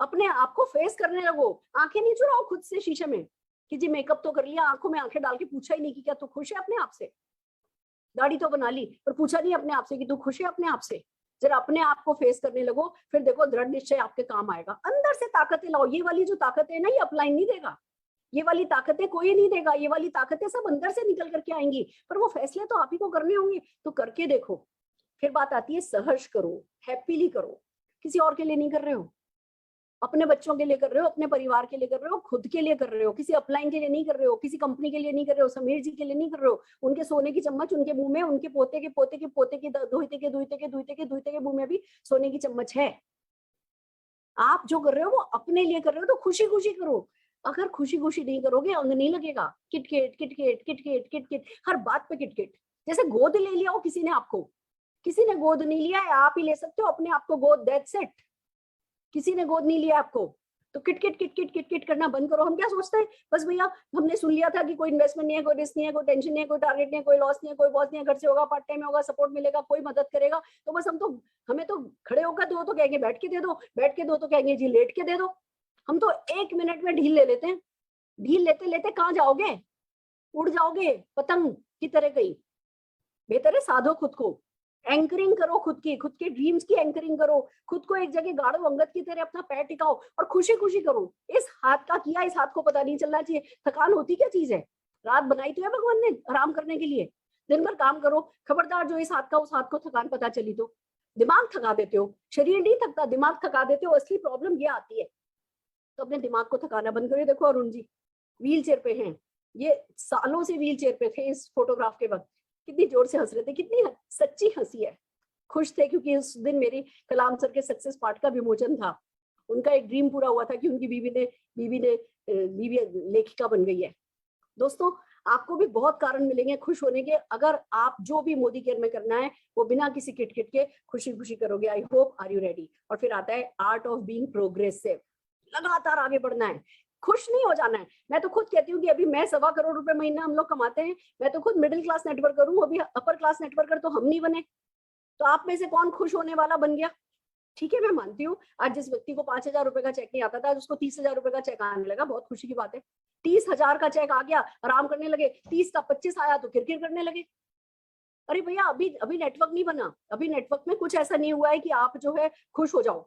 अपने आप को फेस करने लगो। आंखें नहीं चुराओ खुद से शीशे में कि जी मेकअप तो कर लिया, आंखों में आंखें डाल के पूछा ही नहीं कि क्या तू खुश है अपने आप से। दाढ़ी तो बना ली पर पूछा नहीं अपने आप से कि तू खुश है अपने आप से। जरा अपने आप को फेस करने लगो, फिर देखो दृढ़ निश्चय आपके काम आएगा। अंदर से ताकतें लाओ। ये वाली जो ताकत है ना, ये अपलाइन नहीं देगा, ये वाली ताकतें कोई नहीं देगा, ये वाली ताकतें सब अंदर से निकल करके आएंगी। पर वो फैसले तो आप ही को करने होंगे, तो करके देखो। फिर बात आती है सहर्ष करो, हैप्पीली करो, किसी और के लिए नहीं कर रहे हो, अपने बच्चों के लिए कर रहे हो, अपने परिवार के लिए कर रहे हो, खुद के लिए कर रहे हो, किसी अपलाइन के लिए नहीं कर रहे हो, किसी कंपनी के लिए नहीं कर रहे हो, समीर जी के लिए नहीं कर रहे हो, उनके सोने की चम्मच उनके मुंह में, उनके पोते के पोते के पोते के दुहिते के दुहिते के दुहिते के दुहिते के मुंह में भी सोने की चम्मच है। आप जो कर रहे हो वो अपने लिए कर रहे हो, तो खुशी खुशी करो। अगर खुशी खुशी नहीं करोगे, अंग नहीं लगेगा। किटकिट किटकिट किटकिट किटकिट, हर बात पे किटकिट। जैसे गोद ले लिया हो किसी ने आपको, किसी ने गोद नहीं लिया है, आप ही ले सकते हो अपने आप को गोद, दैट्स इट। किसी ने गोद नहीं लिया आपको, तो किटकिट किटकिट किटकिट करना बंद करो। हम क्या सोचते हैं, बस भैया हमने सुन लिया था कि कोई इन्वेस्टमेंट नहीं है, कोई रिस्क नहीं है, कोई टेंशन नहीं है, कोई टारगेट नहीं है, कोई लॉस नहीं है, कोई बॉस नहीं है, घर से होगा, पार्ट टाइम होगा, सपोर्ट मिलेगा, कोई मदद करेगा, तो बस हमें तो खड़े होकर दो तो कहेंगे बैठ के दे दो, बैठ के दो तो कहेंगे जी लेट के दे दो। हम तो 1 मिनट में ढील ले लेते हैं। ढील लेते लेते कहाँ जाओगे, उड़ जाओगे पतंग की तरह कहीं। बेहतर है साधो खुद को, एंकरिंग करो खुद के ड्रीम्स की एंकरिंग करो, खुद को एक जगह गाड़ो, अंगद की तरह अपना पैर टिकाओ और खुशी खुशी करो। इस हाथ का किया, इस हाथ को पता नहीं चलना चाहिए। थकान होती क्या चीज है, रात बनाई तो है भगवान ने आराम करने के लिए। दिन भर काम करो, खबरदार जो इस हाथ का उस हाथ को थकान पता चली तो दिमाग थका देते हो। शरीर नहीं थकता, दिमाग थका देते हो। असली प्रॉब्लम ये आती है। तो अपने दिमाग को थकाना बंद करो। देखो अरुण जी व्हील चेयर पे हैं, ये सालों से व्हील चेयर पे थे। इस फोटोग्राफ के वक्त कितनी जोर से हंस रहे थे, कितनी सच्ची हंसी है। खुश थे क्योंकि उस दिन मेरी कलाम सर के सक्सेस पार्ट का विमोचन था। उनका एक ड्रीम पूरा हुआ था कि उनकी बीवी लेखिका बन गई है। दोस्तों आपको भी बहुत कारण मिलेंगे खुश होने के, अगर आप जो भी मोदी केयर में करना है वो बिना किसी किटकिट के खुशी खुशी करोगे। I hope are you ready. और फिर आता है आर्ट ऑफ बीइंग प्रोग्रेसिव। लगातार आगे बढ़ना है, खुश नहीं हो जाना है। मैं तो खुद कहती हूँ कि अभी मैं 1.25 करोड़ रुपए महीना हम लोग कमाते हैं। मैं तो खुद मिडिल क्लास नेटवर्कर हूँ, अभी अपर क्लास नेटवर्कर तो हम नहीं बने। तो आप में से कौन खुश होने वाला बन गया? ठीक है मैं मानती हूँ, आज जिस व्यक्ति को 5,000 रुपए का चेक नहीं आता था, आज उसको 30,000 रुपए का चेक आने लगा, बहुत खुशी की बात है। 30,000 का चेक आ गया, आराम करने लगे। 30 का 25 आया तो किरकिर करने लगे। अरे भैया अभी नेटवर्क नहीं बना, अभी नेटवर्क में कुछ ऐसा नहीं हुआ है कि आप जो है खुश हो जाओ।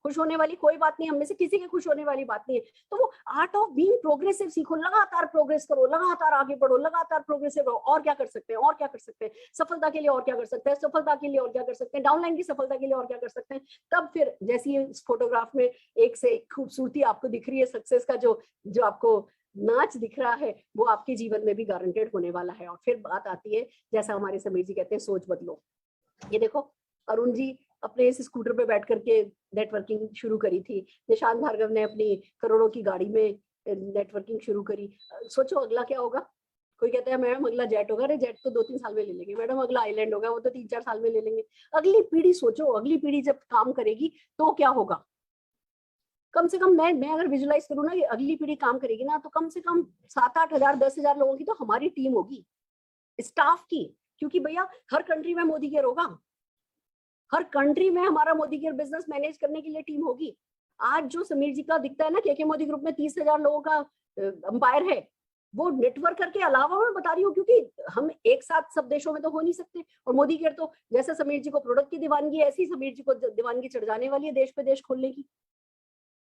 खुश होने वाली कोई बात नहीं, हम में से किसी के खुश होने वाली बात नहीं है। तो वो आर्ट ऑफ बीइंग प्रोग्रेसिव सीखो, लगातार प्रोग्रेस करो, लगातार आगे बढ़ो, लगातार प्रोग्रेसिव रहो। और क्या कर सकते हैं, और क्या कर सकते हैं, सफलता के लिए और क्या कर सकते हैं, सफलता के लिए और क्या कर सकते हैं, डाउनलाइन की सफलता के लिए और क्या कर सकते हैं। तब फिर जैसी इस फोटोग्राफ में एक से एक खूबसूरती आपको दिख रही है, सक्सेस का जो आपको नाच दिख रहा है, वो आपके जीवन में भी गारंटेड होने वाला है। और फिर बात आती है, जैसा हमारे समीर जी कहते हैं, सोच बदलो। ये देखो अरुण जी अपने इस स्कूटर पे बैठ करके नेटवर्किंग शुरू करी थी। निशांत भार्गव ने अपनी करोड़ों की गाड़ी में नेटवर्किंग शुरू करी। सोचो अगला क्या होगा। कोई कहता है मैडम अगला जेट होगा। अरे जेट तो 2-3 साल में ले लेंगे। मैडम अगला आइलैंड होगा, वो तो 3-4 साल में ले लेंगे। अगली पीढ़ी सोचो, अगली पीढ़ी जब काम करेगी तो क्या होगा। कम से कम मैं अगर विजुलाइज करूँ ना, अगली पीढ़ी काम करेगी ना, तो कम से कम 7-8 हजार 10 हजार लोगों की तो हमारी टीम होगी, स्टाफ की। क्योंकि भैया हर कंट्री में मोदी केयर होगा, हर कंट्री में हमारा मोदी केयर बिजनेस मैनेज करने के लिए टीम होगी। आज जो समीर जी का दिखता है ना के मोदी ग्रुप में 30,000 लोगों का अंपायर है, वो नेटवर्कर के अलावा मैं बता रही हूँ, क्योंकि हम एक साथ सब देशों में तो हो नहीं सकते। और मोदी केयर तो जैसे समीर जी को प्रोडक्ट की दीवानगी, ऐसी समीर जी को दीवानगी चढ़ जाने वाली है देश पे देश खोलने की।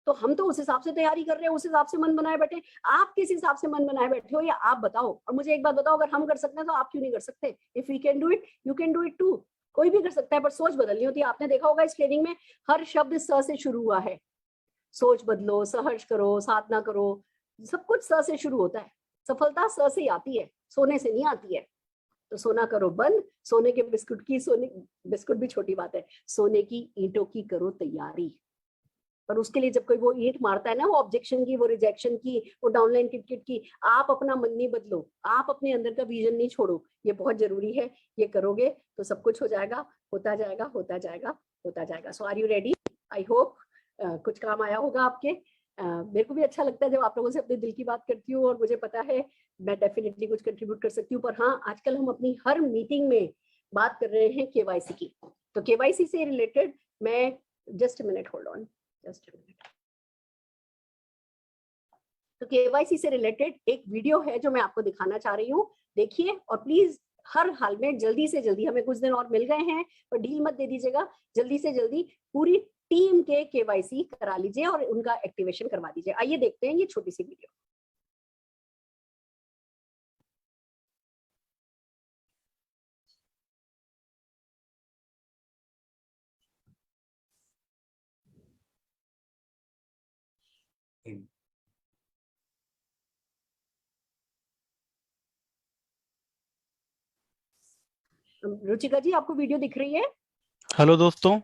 तो हम तो उस हिसाब से तैयारी कर रहे हैं, उस हिसाब से मन बनाए बैठे। आप किस हिसाब से मन बनाए बैठे हो, या आप बताओ। और मुझे एक बात बताओ, अगर हम कर सकते हैं तो आप क्यों नहीं कर सकते? If we can do it, you can do it too. कोई भी कर सकता है, पर सोच बदलनी होती है। आपने देखा होगा इस ट्रेनिंग में हर शब्द स से शुरू हुआ है। सोच बदलो, सहर्ष करो, साधना करो, सब कुछ स से शुरू होता है। सफलता स से ही आती है, सोने से नहीं आती है। तो सोना करो बंद, सोने के बिस्कुट की, सोने बिस्कुट भी छोटी बात है, सोने की ईंटों की करो तैयारी। पर उसके लिए जब कोई वो ईंट मारता है ना, वो ऑब्जेक्शन की, वो रिजेक्शन की, वो डाउनलाइन किट की, आप अपना मन नहीं बदलो, आप अपने अंदर का विजन नहीं छोड़ो। ये बहुत जरूरी है। ये करोगे तो सब कुछ हो जाएगा, होता जाएगा, होता जाएगा, होता जाएगा। So are you ready? I hope कुछ काम आया होगा आपके। मेरे को भी अच्छा लगता है जब आप लोगों से अपने दिल की बात करती हूँ, और मुझे पता है मैं डेफिनेटली कुछ कंट्रीब्यूट कर सकती हूँ। पर हाँ, आजकल हम अपनी हर मीटिंग में बात कर रहे हैं केवाईसी की। तो केवाईसी से रिलेटेड मैं, just minute, hold on, just minute. तो केवाईसी से रिलेटेड एक वीडियो है जो मैं आपको दिखाना चाह रही हूँ, देखिए। और प्लीज हर हाल में जल्दी से जल्दी, हमें कुछ दिन और मिल गए हैं, पर डील मत दे दीजिएगा, जल्दी से जल्दी पूरी टीम के केवाईसी करा लीजिए और उनका एक्टिवेशन करवा दीजिए। आइए देखते हैं ये छोटी सी वीडियो। रुचिका जी, आपको वीडियो दिख रही है? हेलो दोस्तों,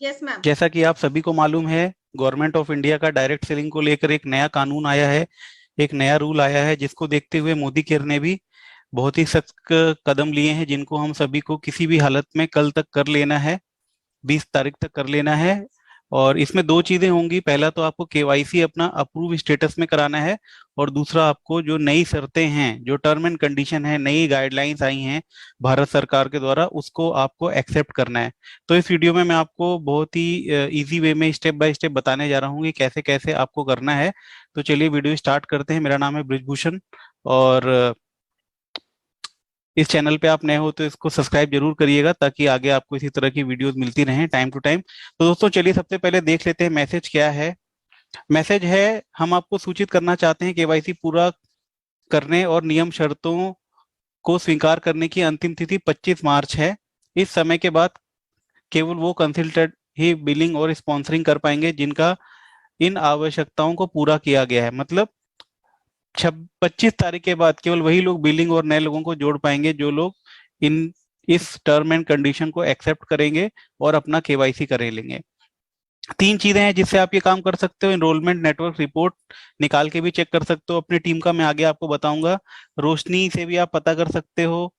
यस मैम। जैसा कि आप सभी को मालूम है, गवर्नमेंट ऑफ इंडिया का डायरेक्ट सेलिंग को लेकर एक नया कानून आया है, एक नया रूल आया है, जिसको देखते हुए मोदी केयर ने भी बहुत ही सख्त कदम लिए हैं, जिनको हम सभी को किसी भी हालत में कल तक कर लेना है, 20 तारीख तक कर लेना है। और इसमें दो चीजें होंगी, पहला तो आपको केवाईसी अपना अप्रूव स्टेटस में कराना है, और दूसरा आपको जो नई शर्तें हैं, जो टर्म एंड कंडीशन है, नई गाइडलाइंस आई हैं भारत सरकार के द्वारा, उसको आपको एक्सेप्ट करना है। तो इस वीडियो में मैं आपको बहुत ही इजी वे में स्टेप बाय स्टेप बताने जा रहा हूँ कि कैसे कैसे आपको करना है। तो चलिए वीडियो स्टार्ट करते हैं। मेरा नाम है ब्रिजभूषण, और इस चैनल पे आप नए हो तो इसको सब्सक्राइब जरूर करिएगा, ताकि आगे आपको इसी तरह की वीडियोस मिलती रहें टाइम टू टाइम। तो दोस्तों चलिए सबसे पहले देख लेते हैं मैसेज क्या है। मैसेज है, हम आपको सूचित करना चाहते हैं केवाईसी पूरा करने और नियम शर्तों को स्वीकार करने की अंतिम तिथि 25 मार्च है। इस समय के बाद केवल वो कंसल्टेंट ही बिलिंग और स्पॉन्सरिंग कर पाएंगे जिनका इन आवश्यकताओं को पूरा किया गया है। मतलब 25 तारीख के बाद केवल वही लोग बिलिंग और नए लोगों को जोड़ पाएंगे जो लोग इन इस टर्म एंड कंडीशन को एक्सेप्ट करेंगे और अपना केवाईसी कर लेंगे। तीन चीजें हैं जिससे आप ये काम कर सकते हो। एनरोलमेंट नेटवर्क रिपोर्ट निकाल के भी चेक कर सकते हो अपनी टीम का, मैं आगे आपको बताऊंगा। रोशनी से भी आप पता कर सकते हो,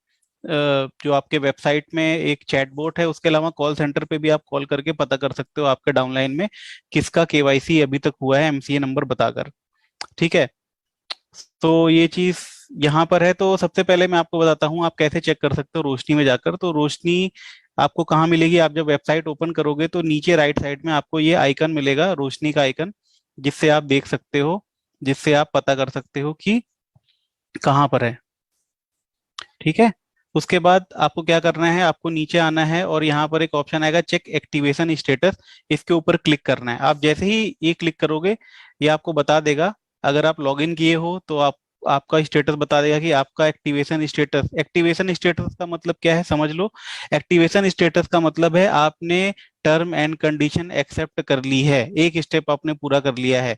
जो आपके वेबसाइट में एक चैटबॉट है, उसके अलावा कॉल सेंटर पे भी आप कॉल करके पता कर सकते हो आपके डाउनलाइन में किसका केवाईसी अभी तक हुआ है, एमसीए नंबर बताकर। ठीक है, तो ये चीज यहाँ पर है। तो सबसे पहले मैं आपको बताता हूँ आप कैसे चेक कर सकते हो रोशनी में जाकर। तो रोशनी आपको कहाँ मिलेगी? आप जब वेबसाइट ओपन करोगे तो नीचे राइट साइड में आपको ये आइकन मिलेगा, रोशनी का आइकन, जिससे आप देख सकते हो, जिससे आप पता कर सकते हो कि कहाँ पर है। ठीक है, उसके बाद आपको क्या करना है, आपको नीचे आना है और यहाँ पर एक ऑप्शन आएगा चेक एक्टिवेशन स्टेटस, इसके ऊपर क्लिक करना है। आप जैसे ही ये क्लिक करोगे ये आपको बता देगा, अगर आप लॉगिन किए हो तो आपका स्टेटस बता देगा कि आपका एक्टिवेशन स्टेटस। एक्टिवेशन स्टेटस का मतलब क्या है समझ लो। एक्टिवेशन स्टेटस का मतलब है आपने टर्म एंड कंडीशन एक्सेप्ट कर ली है, एक स्टेप आपने पूरा कर लिया है।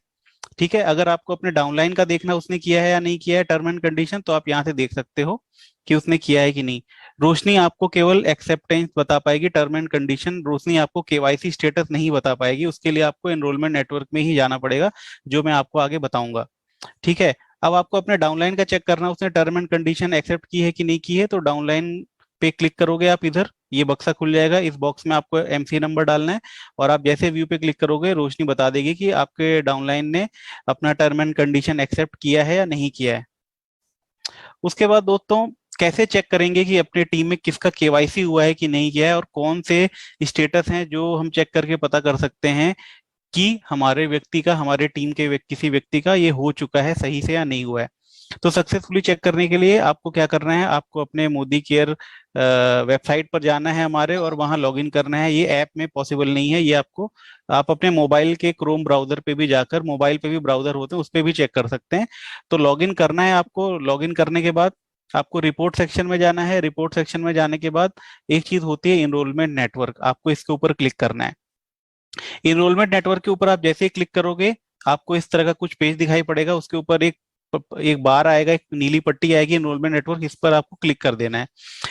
ठीक है, अगर आपको अपने डाउनलाइन का देखना उसने किया है या नहीं किया है टर्म एंड कंडीशन, तो आप यहाँ से देख सकते हो कि उसने किया है कि नहीं। रोशनी आपको केवल एक्सेप्टेंस बता पाएगी, टर्म एंड कंडीशन। रोशनी आपको केवाईसी स्टेटस नहीं बता पाएगी, उसके लिए आपको एनरोलमेंट नेटवर्क में ही जाना पड़ेगा, जो मैं आपको आगे बताऊंगा। ठीक है, अब आपको अपने डाउनलाइन का चेक करना, उसने टर्म एंड कंडीशन एक्सेप्ट की है कि नहीं की है। तो डाउनलाइन पे क्लिक करोगे आप, इधर ये बक्सा खुल जाएगा, इस बॉक्स में आपको एमसी नंबर डालना है, और आप जैसे व्यू पे क्लिक करोगे रोशनी बता देगी कि आपके डाउनलाइन ने अपना टर्म एंड कंडीशन एक्सेप्ट किया है या नहीं किया है। उसके बाद दोस्तों कैसे चेक करेंगे कि अपने टीम में किसका केवाईसी हुआ है कि नहीं किया है, और कौन से स्टेटस हैं जो हम चेक करके पता कर सकते हैं कि हमारे व्यक्ति का, हमारे टीम के किसी व्यक्ति का ये हो चुका है सही से या नहीं हुआ है। तो सक्सेसफुली चेक करने के लिए आपको क्या करना है, आपको अपने मोदी केयर वेबसाइट पर जाना है हमारे, और वहां लॉगिन करना है। ये ऐप में पॉसिबल नहीं है, ये आपको, आप अपने मोबाइल के क्रोम ब्राउजर पे भी जाकर, मोबाइल पे भी ब्राउजर होते हैं उस पे भी चेक कर सकते हैं। तो लॉगिन करना है आपको। लॉगिन करने के बाद आपको रिपोर्ट सेक्शन में जाना है। रिपोर्ट सेक्शन में जाने के बाद एक चीज होती है इनरोलमेंट नेटवर्क, आपको इसके ऊपर क्लिक करना है। इनरोलमेंट नेटवर्क के ऊपर आप जैसे ही क्लिक करोगे आपको इस तरह का कुछ पेज दिखाई पड़ेगा। उसके ऊपर एक एक बार आएगा, एक नीली पट्टी आएगी इनरोलमेंट नेटवर्क, इस पर आपको क्लिक कर देना है।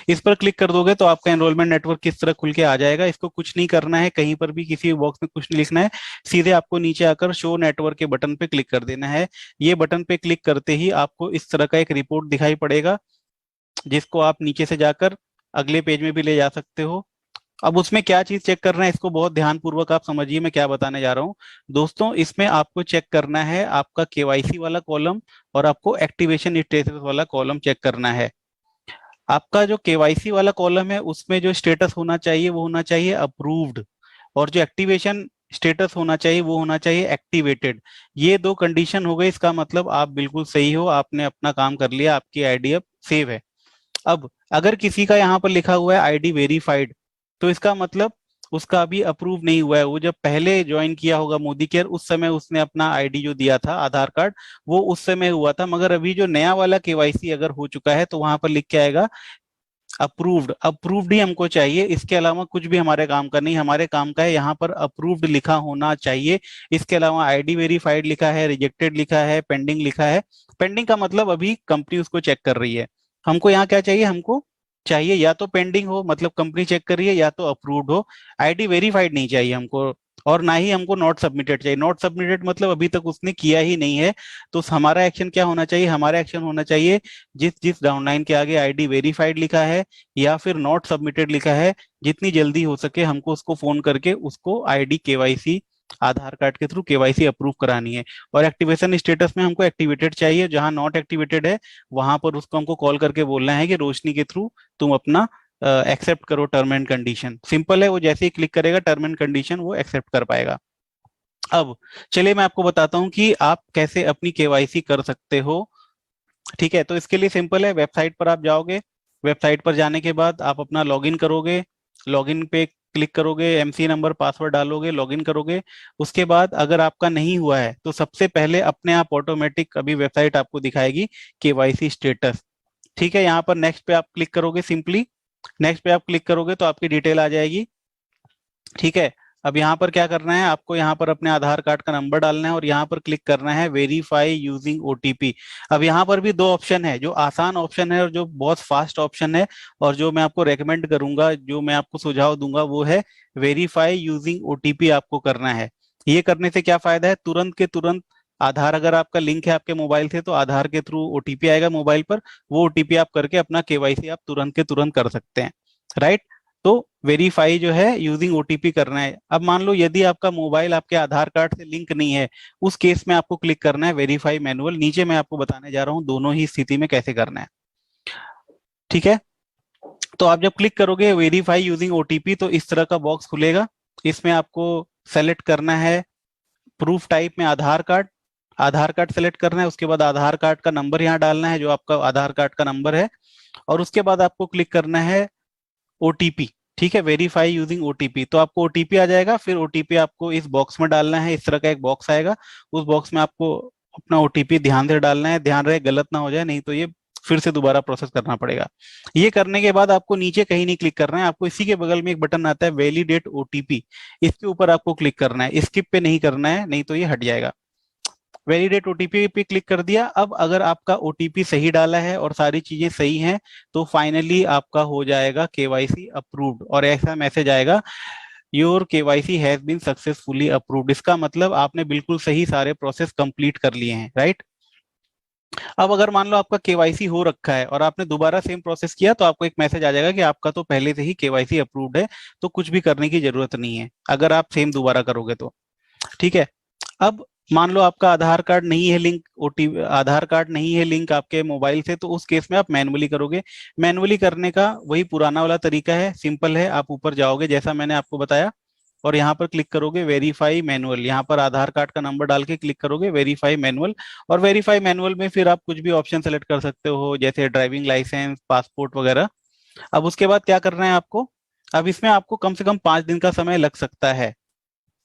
इस पर क्लिक कर दोगे तो आपका एनरोलमेंट नेटवर्क किस तरह खुल के आ जाएगा। इसको कुछ नहीं करना है, कहीं पर भी किसी बॉक्स में कुछ नहीं लिखना है, सीधे आपको नीचे आकर शो नेटवर्क के बटन पे क्लिक कर देना है। ये बटन पे क्लिक करते ही आपको इस तरह का एक रिपोर्ट दिखाई पड़ेगा, जिसको आप नीचे से जाकर अगले पेज में भी ले जा सकते हो। अब उसमें क्या चीज चेक करना है, इसको बहुत ध्यानपूर्वक आप समझिए मैं क्या बताने जा रहा हूँ। दोस्तों, इसमें आपको चेक करना है आपका केवाईसी वाला कॉलम और आपको एक्टिवेशन स्टेटस वाला कॉलम चेक करना है। आपका जो केवाईसी वाला कॉलम है उसमें जो स्टेटस होना चाहिए वो होना चाहिए अप्रूव्ड, और जो एक्टिवेशन स्टेटस होना चाहिए वो होना चाहिए एक्टिवेटेड। ये दो कंडीशन हो गई, इसका मतलब आप बिल्कुल सही हो, आपने अपना काम कर लिया, आपकी आईडी अब सेव है। अब अगर किसी का यहाँ पर लिखा हुआ है आईडी वेरीफाइड, तो इसका मतलब उसका अभी अप्रूव नहीं हुआ है। वो जब पहले ज्वाइन किया होगा मोदी केयर उस समय उसने अपना आईडी जो दिया था आधार कार्ड, वो उस समय हुआ था। मगर अभी जो नया वाला केवाईसी अगर हो चुका है तो वहां पर लिख के आएगा अप्रूव्ड। अप्रूव्ड ही हमको चाहिए, इसके अलावा कुछ भी हमारे काम का नहीं। हमारे काम का है यहाँ पर अप्रूव्ड लिखा होना चाहिए। इसके अलावा आईडी वेरीफाइड लिखा है, रिजेक्टेड लिखा है, पेंडिंग लिखा है। पेंडिंग का मतलब अभी कंपनी उसको चेक कर रही है। हमको यहाँ क्या चाहिए, हमको चाहिए या तो पेंडिंग हो मतलब कंपनी चेक कर रही है, या तो अप्रूव्ड हो। आईडी वेरीफाइड नहीं चाहिए हमको, और ना ही हमको नॉट सबमिटेड चाहिए। नॉट सबमिटेड मतलब अभी तक उसने किया ही नहीं है। तो हमारा एक्शन क्या होना चाहिए, हमारा एक्शन होना चाहिए जिस जिस डाउनलाइन के आगे आईडी वेरीफाइड लिखा है या फिर नॉट सबमिटेड लिखा है, जितनी जल्दी हो सके हमको उसको फोन करके उसको आईडी केवाईसी आधार कार्ड के थ्रू केवाईसी अप्रूव करानी है। और एक्टिवेशन स्टेटस में हमको एक्टिवेटेड चाहिए, जहां नॉट एक्टिवेटेड है वहां पर उसको हमको कॉल करके बोलना है कि रोशनी के थ्रू तुम अपना एक्सेप्ट करो टर्म एंड कंडीशन। सिंपल है, वो जैसे ही क्लिक करेगा टर्म एंड कंडीशन वो एक्सेप्ट कर पाएगा। अब चलिए मैं आपको बताता हूं कि आप कैसे अपनी केवाईसी कर सकते हो। ठीक है, तो इसके लिए सिंपल है, वेबसाइट पर आप जाओगे। वेबसाइट पर जाने के बाद आप अपना लॉगिन करोगे। लॉगिन पे क्लिक करोगे, एमसी नंबर पासवर्ड डालोगे, लॉगिन करोगे। उसके बाद अगर आपका नहीं हुआ है तो सबसे पहले अपने आप ऑटोमेटिक अभी वेबसाइट आपको दिखाएगी केवाईसी स्टेटस। ठीक है, यहाँ पर नेक्स्ट पे आप क्लिक करोगे। सिंपली नेक्स्ट पे आप क्लिक करोगे तो आपकी डिटेल आ जाएगी। ठीक है, अब यहाँ पर क्या करना है, आपको यहाँ पर अपने आधार कार्ड का नंबर डालना है और यहाँ पर क्लिक करना है वेरीफाई यूजिंग ओटीपी। अब यहाँ पर भी दो ऑप्शन है, जो आसान ऑप्शन है और जो बहुत फास्ट ऑप्शन है। और जो मैं आपको रेकमेंड करूंगा, जो मैं आपको सुझाव दूंगा वो है वेरीफाई यूजिंग ओटीपी आपको करना है। ये करने से क्या फायदा है, तुरंत के तुरंत आधार अगर आपका लिंक है आपके मोबाइल से तो आधार के थ्रू ओटीपी आएगा मोबाइल पर, वो ओटीपी आप करके अपना केवाईसी आप तुरंत के तुरंत कर सकते हैं। राइट, तो वेरीफाई जो है यूजिंग ओटीपी करना है। अब मान लो यदि आपका मोबाइल आपके आधार कार्ड से लिंक नहीं है, उस केस में आपको क्लिक करना है वेरीफाई मैनुअल। नीचे मैं आपको बताने जा रहा हूं दोनों ही स्थिति में कैसे करना है। ठीक है, तो आप जब क्लिक करोगे वेरीफाई यूजिंग ओटीपी तो इस तरह का बॉक्स खुलेगा। इसमें आपको सेलेक्ट करना है प्रूफ टाइप में आधार कार्ड। आधार कार्ड सेलेक्ट करना है, उसके बाद आधार कार्ड का नंबर यहाँ डालना है जो आपका आधार कार्ड का नंबर है, और उसके बाद आपको क्लिक करना है ओटीपी। ठीक है, वेरीफाई यूजिंग ओटीपी, तो आपको ओटीपी आ जाएगा। फिर ओटीपी आपको इस बॉक्स में डालना है, इस तरह का एक बॉक्स आएगा। उस बॉक्स में आपको अपना ओटीपी ध्यान से डालना है, ध्यान रहे गलत ना हो जाए, नहीं तो ये फिर से दोबारा प्रोसेस करना पड़ेगा। ये करने के बाद आपको नीचे कहीं नहीं क्लिक करना है, आपको इसी के बगल में एक बटन आता है वैलिडेट ओटीपी, इसके ऊपर आपको क्लिक करना है। स्किप पे नहीं करना है, नहीं तो ये हट जाएगा। वैलिडेट ओटीपी पे क्लिक कर दिया। अब अगर आपका ओटीपी सही डाला है और सारी चीजें सही हैं तो फाइनली आपका हो जाएगा केवाईसी अप्रूव्ड, और ऐसा मैसेज आएगा your KYC has been successfully approved. इसका मतलब आपने बिल्कुल सही सारे प्रोसेस कंप्लीट कर लिए हैं। राइट, अब अगर मान लो आपका केवाईसी हो रखा है और आपने दोबारा सेम प्रोसेस किया तो आपको एक मैसेज आ जाएगा कि आपका तो पहले से ही केवाईसी अप्रूव्ड है, तो कुछ भी करने की जरूरत नहीं है अगर आप सेम दोबारा करोगे तो। ठीक है, अब मान लो आपका आधार कार्ड नहीं है लिंक, ओटीपी आधार कार्ड नहीं है लिंक आपके मोबाइल से, तो उस केस में आप मैनुअली करोगे। मैनुअली करने का वही पुराना वाला तरीका है, सिंपल है। आप ऊपर जाओगे जैसा मैंने आपको बताया, और यहाँ पर क्लिक करोगे वेरीफाई मैनुअल, यहाँ पर आधार कार्ड का नंबर डाल के क्लिक करोगे वेरीफाई मैनुअल। और वेरीफाई मैनुअल में फिर आप कुछ भी ऑप्शन सेलेक्ट कर सकते हो, जैसे ड्राइविंग लाइसेंस, पासपोर्ट वगैरह। अब उसके बाद क्या करना है आपको, अब इसमें आपको कम से कम 5 दिन का समय लग सकता है।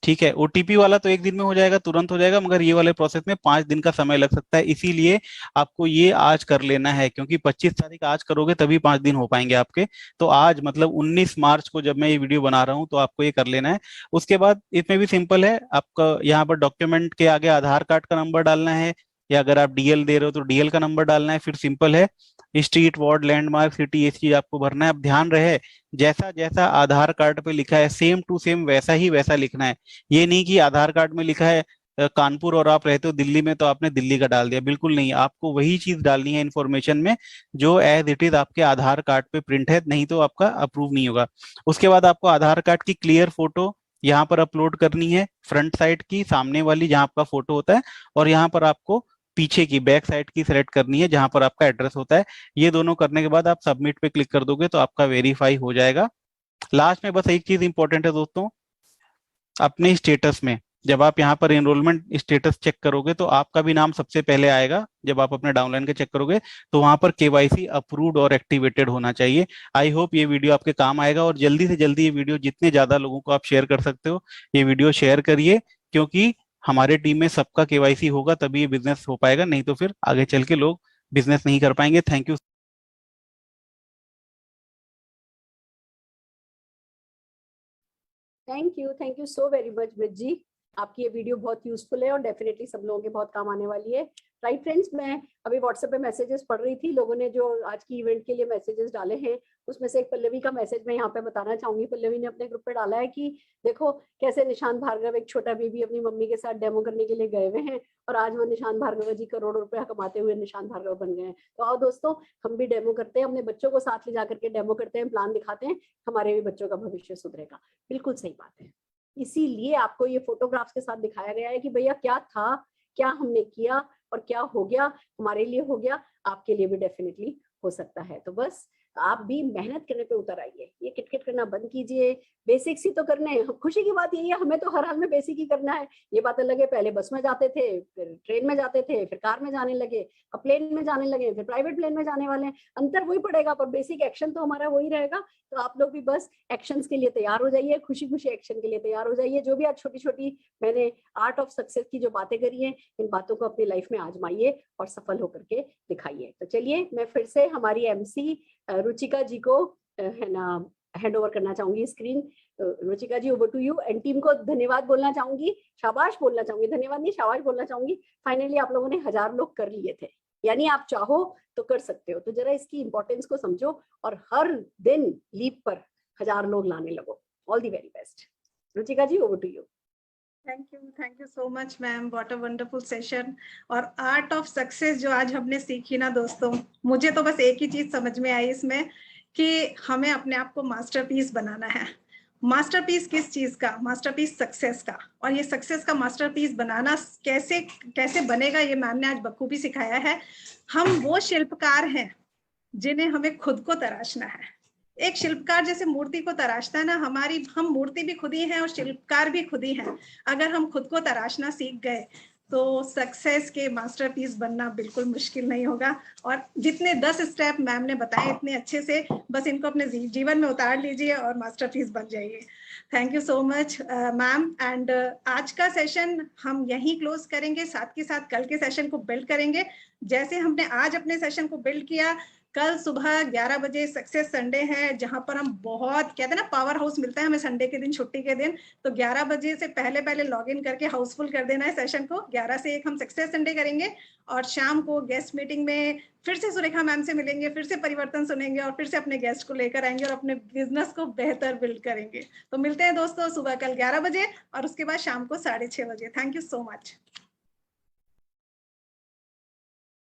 ठीक है, ओटीपी वाला तो 1 दिन में हो जाएगा, तुरंत हो जाएगा, मगर ये वाले प्रोसेस में 5 दिन का समय लग सकता है। इसीलिए आपको ये आज कर लेना है, क्योंकि 25 तारीख आज करोगे तभी 5 दिन हो पाएंगे आपके। तो आज मतलब 19 मार्च को जब मैं ये वीडियो बना रहा हूँ तो आपको ये कर लेना है। उसके बाद इसमें भी सिंपल है, आपका यहाँ पर डॉक्यूमेंट के आगे आधार कार्ड का नंबर डालना है, या अगर आप डीएल दे रहे हो तो डीएल का नंबर डालना है। फिर सिंपल है, स्ट्रीट, वार्ड, लैंडमार्क, सिटी, ये चीज आपको भरना है। अब ध्यान रहे, जैसा जैसा आधार कार्ड पे लिखा है सेम टू सेम वैसा ही वैसा लिखना है। ये नहीं कि आधार कार्ड में लिखा है कानपुर और आप रहते हो दिल्ली में तो आपने दिल्ली का डाल दिया, बिल्कुल नहीं। आपको वही चीज डालनी है इन्फॉर्मेशन में जो एज इट इज आपके आधार कार्ड पे प्रिंट है, नहीं तो आपका अप्रूव नहीं होगा। उसके बाद आपको आधार कार्ड की क्लियर फोटो यहाँ पर अपलोड करनी है, फ्रंट साइड की सामने वाली जहाँ आपका फोटो होता है, और यहाँ पर आपको पीछे की बैक साइड की सिलेक्ट करनी है जहां पर आपका एड्रेस होता है। ये दोनों करने के बाद आप सबमिट पे क्लिक कर दोगे तो आपका वेरीफाई हो जाएगा। लास्ट में बस एक चीज इंपॉर्टेंट है दोस्तों, अपने स्टेटस में जब आप यहाँ पर एनरोलमेंट स्टेटस चेक करोगे तो आपका भी नाम सबसे पहले आएगा। जब आप अपने डाउनलाइन के चेक करोगे तो वहां पर केवाईसी अप्रूव्ड और एक्टिवेटेड होना चाहिए। आई होप ये वीडियो आपके काम आएगा, और जल्दी से जल्दी ये वीडियो जितने ज्यादा लोगों को आप शेयर कर सकते हो ये वीडियो शेयर करिए, क्योंकि हमारे टीम में सबका केवाईसी होगा तभी ये बिजनेस हो पाएगा, नहीं तो फिर आगे चल के लोग बिजनेस नहीं कर पाएंगे। Thank you. Thank you so very much Brij ji. आपकी ये वीडियो बहुत यूजफुल है और डेफिनेटली सब लोगों के बहुत काम आने वाली है। राइट फ्रेंड्स, मैं अभी व्हाट्सएप पे मैसेजेस पढ़ रही थी, लोगों ने जो आज की इवेंट के लिए मैसेजेस डाले हैं उसमें से एक पल्लवी का मैसेज मैं यहाँ पे बताना चाहूंगी। पल्लवी ने अपने ग्रुप पे डाला है कि देखो कैसे निशांत भार्गव एक छोटा बेबी अपनी मम्मी के साथ डेमो करने के लिए गए हुए हैं और आज वो निशांत भार्गव जी करोड़ों रुपया कमाते हुए निशांत भार्गव बन गए हैं। तो आओ दोस्तों, हम भी डेमो करते हैं, अपने बच्चों को साथ ले जाकर के डेमो करते हैं, प्लान दिखाते हैं, हमारे भी बच्चों का भविष्य सुधरेगा। बिल्कुल सही बात है, इसीलिए आपको ये फोटोग्राफ्स के साथ दिखाया गया है कि भैया क्या था, क्या हमने किया और क्या हो गया, हमारे लिए हो गया, आपके लिए भी डेफिनेटली हो सकता है। तो बस आप भी मेहनत करने पे उतर आइए, ये किटकिट करना बंद कीजिए, बेसिक्स ही तो करने हैं। खुशी की बात यही है, हमें तो हर हाल में बेसिक ही करना है। ये बातें लगे पहले बस में जाते थे, फिर ट्रेन में जाते थे, फिर कार में जाने लगे, अब प्लेन में जाने लगे, फिर प्राइवेट प्लेन में जाने वाले हैं। अंतर वही पड़ेगा पर बेसिक एक्शन तो हमारा वही रहेगा। तो आप लोग भी बस एक्शंस के लिए तैयार हो जाइए, खुशी खुशी एक्शन के लिए तैयार हो जाइए। जो भी आज छोटी छोटी मैंने आर्ट ऑफ सक्सेस की जो बातें करी हैं, इन बातों को अपनी लाइफ में आजमाइए और सफल होकर के दिखाइए। तो चलिए मैं फिर से हमारी एमसी रुचिका जी को है ना हैंड ओवर करना चाहूंगी screen. Ruchika ji, over to you. And team को धन्यवाद बोलना चाहूंगी, शाबाश बोलना चाहूंगी, धन्यवाद नहीं शाबाश बोलना चाहूंगी। फाइनली आप लोगों ने 1000 लोग कर लिए थे, यानी आप चाहो तो कर सकते हो। तो जरा इसकी इंपॉर्टेंस को समझो और हर दिन लीप पर 1000 लोग लाने लगो। All the very best. Ruchika ji, over to you. Thank you so much ma'am, what a wonderful session. और आर्ट ऑफ सक्सेस जो आज हमने सीखी ना दोस्तों, मुझे तो बस एक ही चीज समझ में आई इसमें कि हमें अपने आप को मास्टरपीस बनाना है। मास्टरपीस किस चीज का? मास्टरपीस सक्सेस का। और ये सक्सेस का मास्टरपीस बनाना कैसे कैसे बनेगा, ये मैम ने आज बखूबी सिखाया है। हम वो शिल्पकार हैं जिन्हें हमें खुद को तराशना है। एक शिल्पकार जैसे मूर्ति को तराशता है ना, हम मूर्ति भी खुद ही हैं और शिल्पकार भी खुद ही हैं। अगर हम खुद को तराशना सीख गए तो सक्सेस के मास्टरपीस बनना बिल्कुल मुश्किल नहीं होगा। और जितने 10 स्टेप मैम ने बताए इतने अच्छे से, बस इनको अपने जीवन में उतार लीजिए और मास्टरपीस बन जाइए। Thank you so much ma'am. And आज का सेशन हम यहीं क्लोज करेंगे, साथ के साथ कल के सेशन को बिल्ड करेंगे। जैसे हमने आज अपने सेशन को बिल्ड किया, कल सुबह 11 बजे सक्सेस संडे है, जहां पर हम बहुत कहते हैं ना पावर हाउस मिलता है हमें संडे के दिन, छुट्टी के दिन। तो 11 बजे से पहले लॉग इन करके हाउसफुल कर देना है सेशन को। 11 से 1 हम सक्सेस संडे करेंगे और शाम को गेस्ट मीटिंग में फिर से सुरेखा मैम से मिलेंगे, फिर से परिवर्तन सुनेंगे और फिर से अपने गेस्ट को लेकर आएंगे और अपने बिजनेस को बेहतर बिल्ड करेंगे। तो मिलते हैं दोस्तों सुबह कल 11 बजे और उसके बाद शाम को 6:30 बजे। Thank you so much.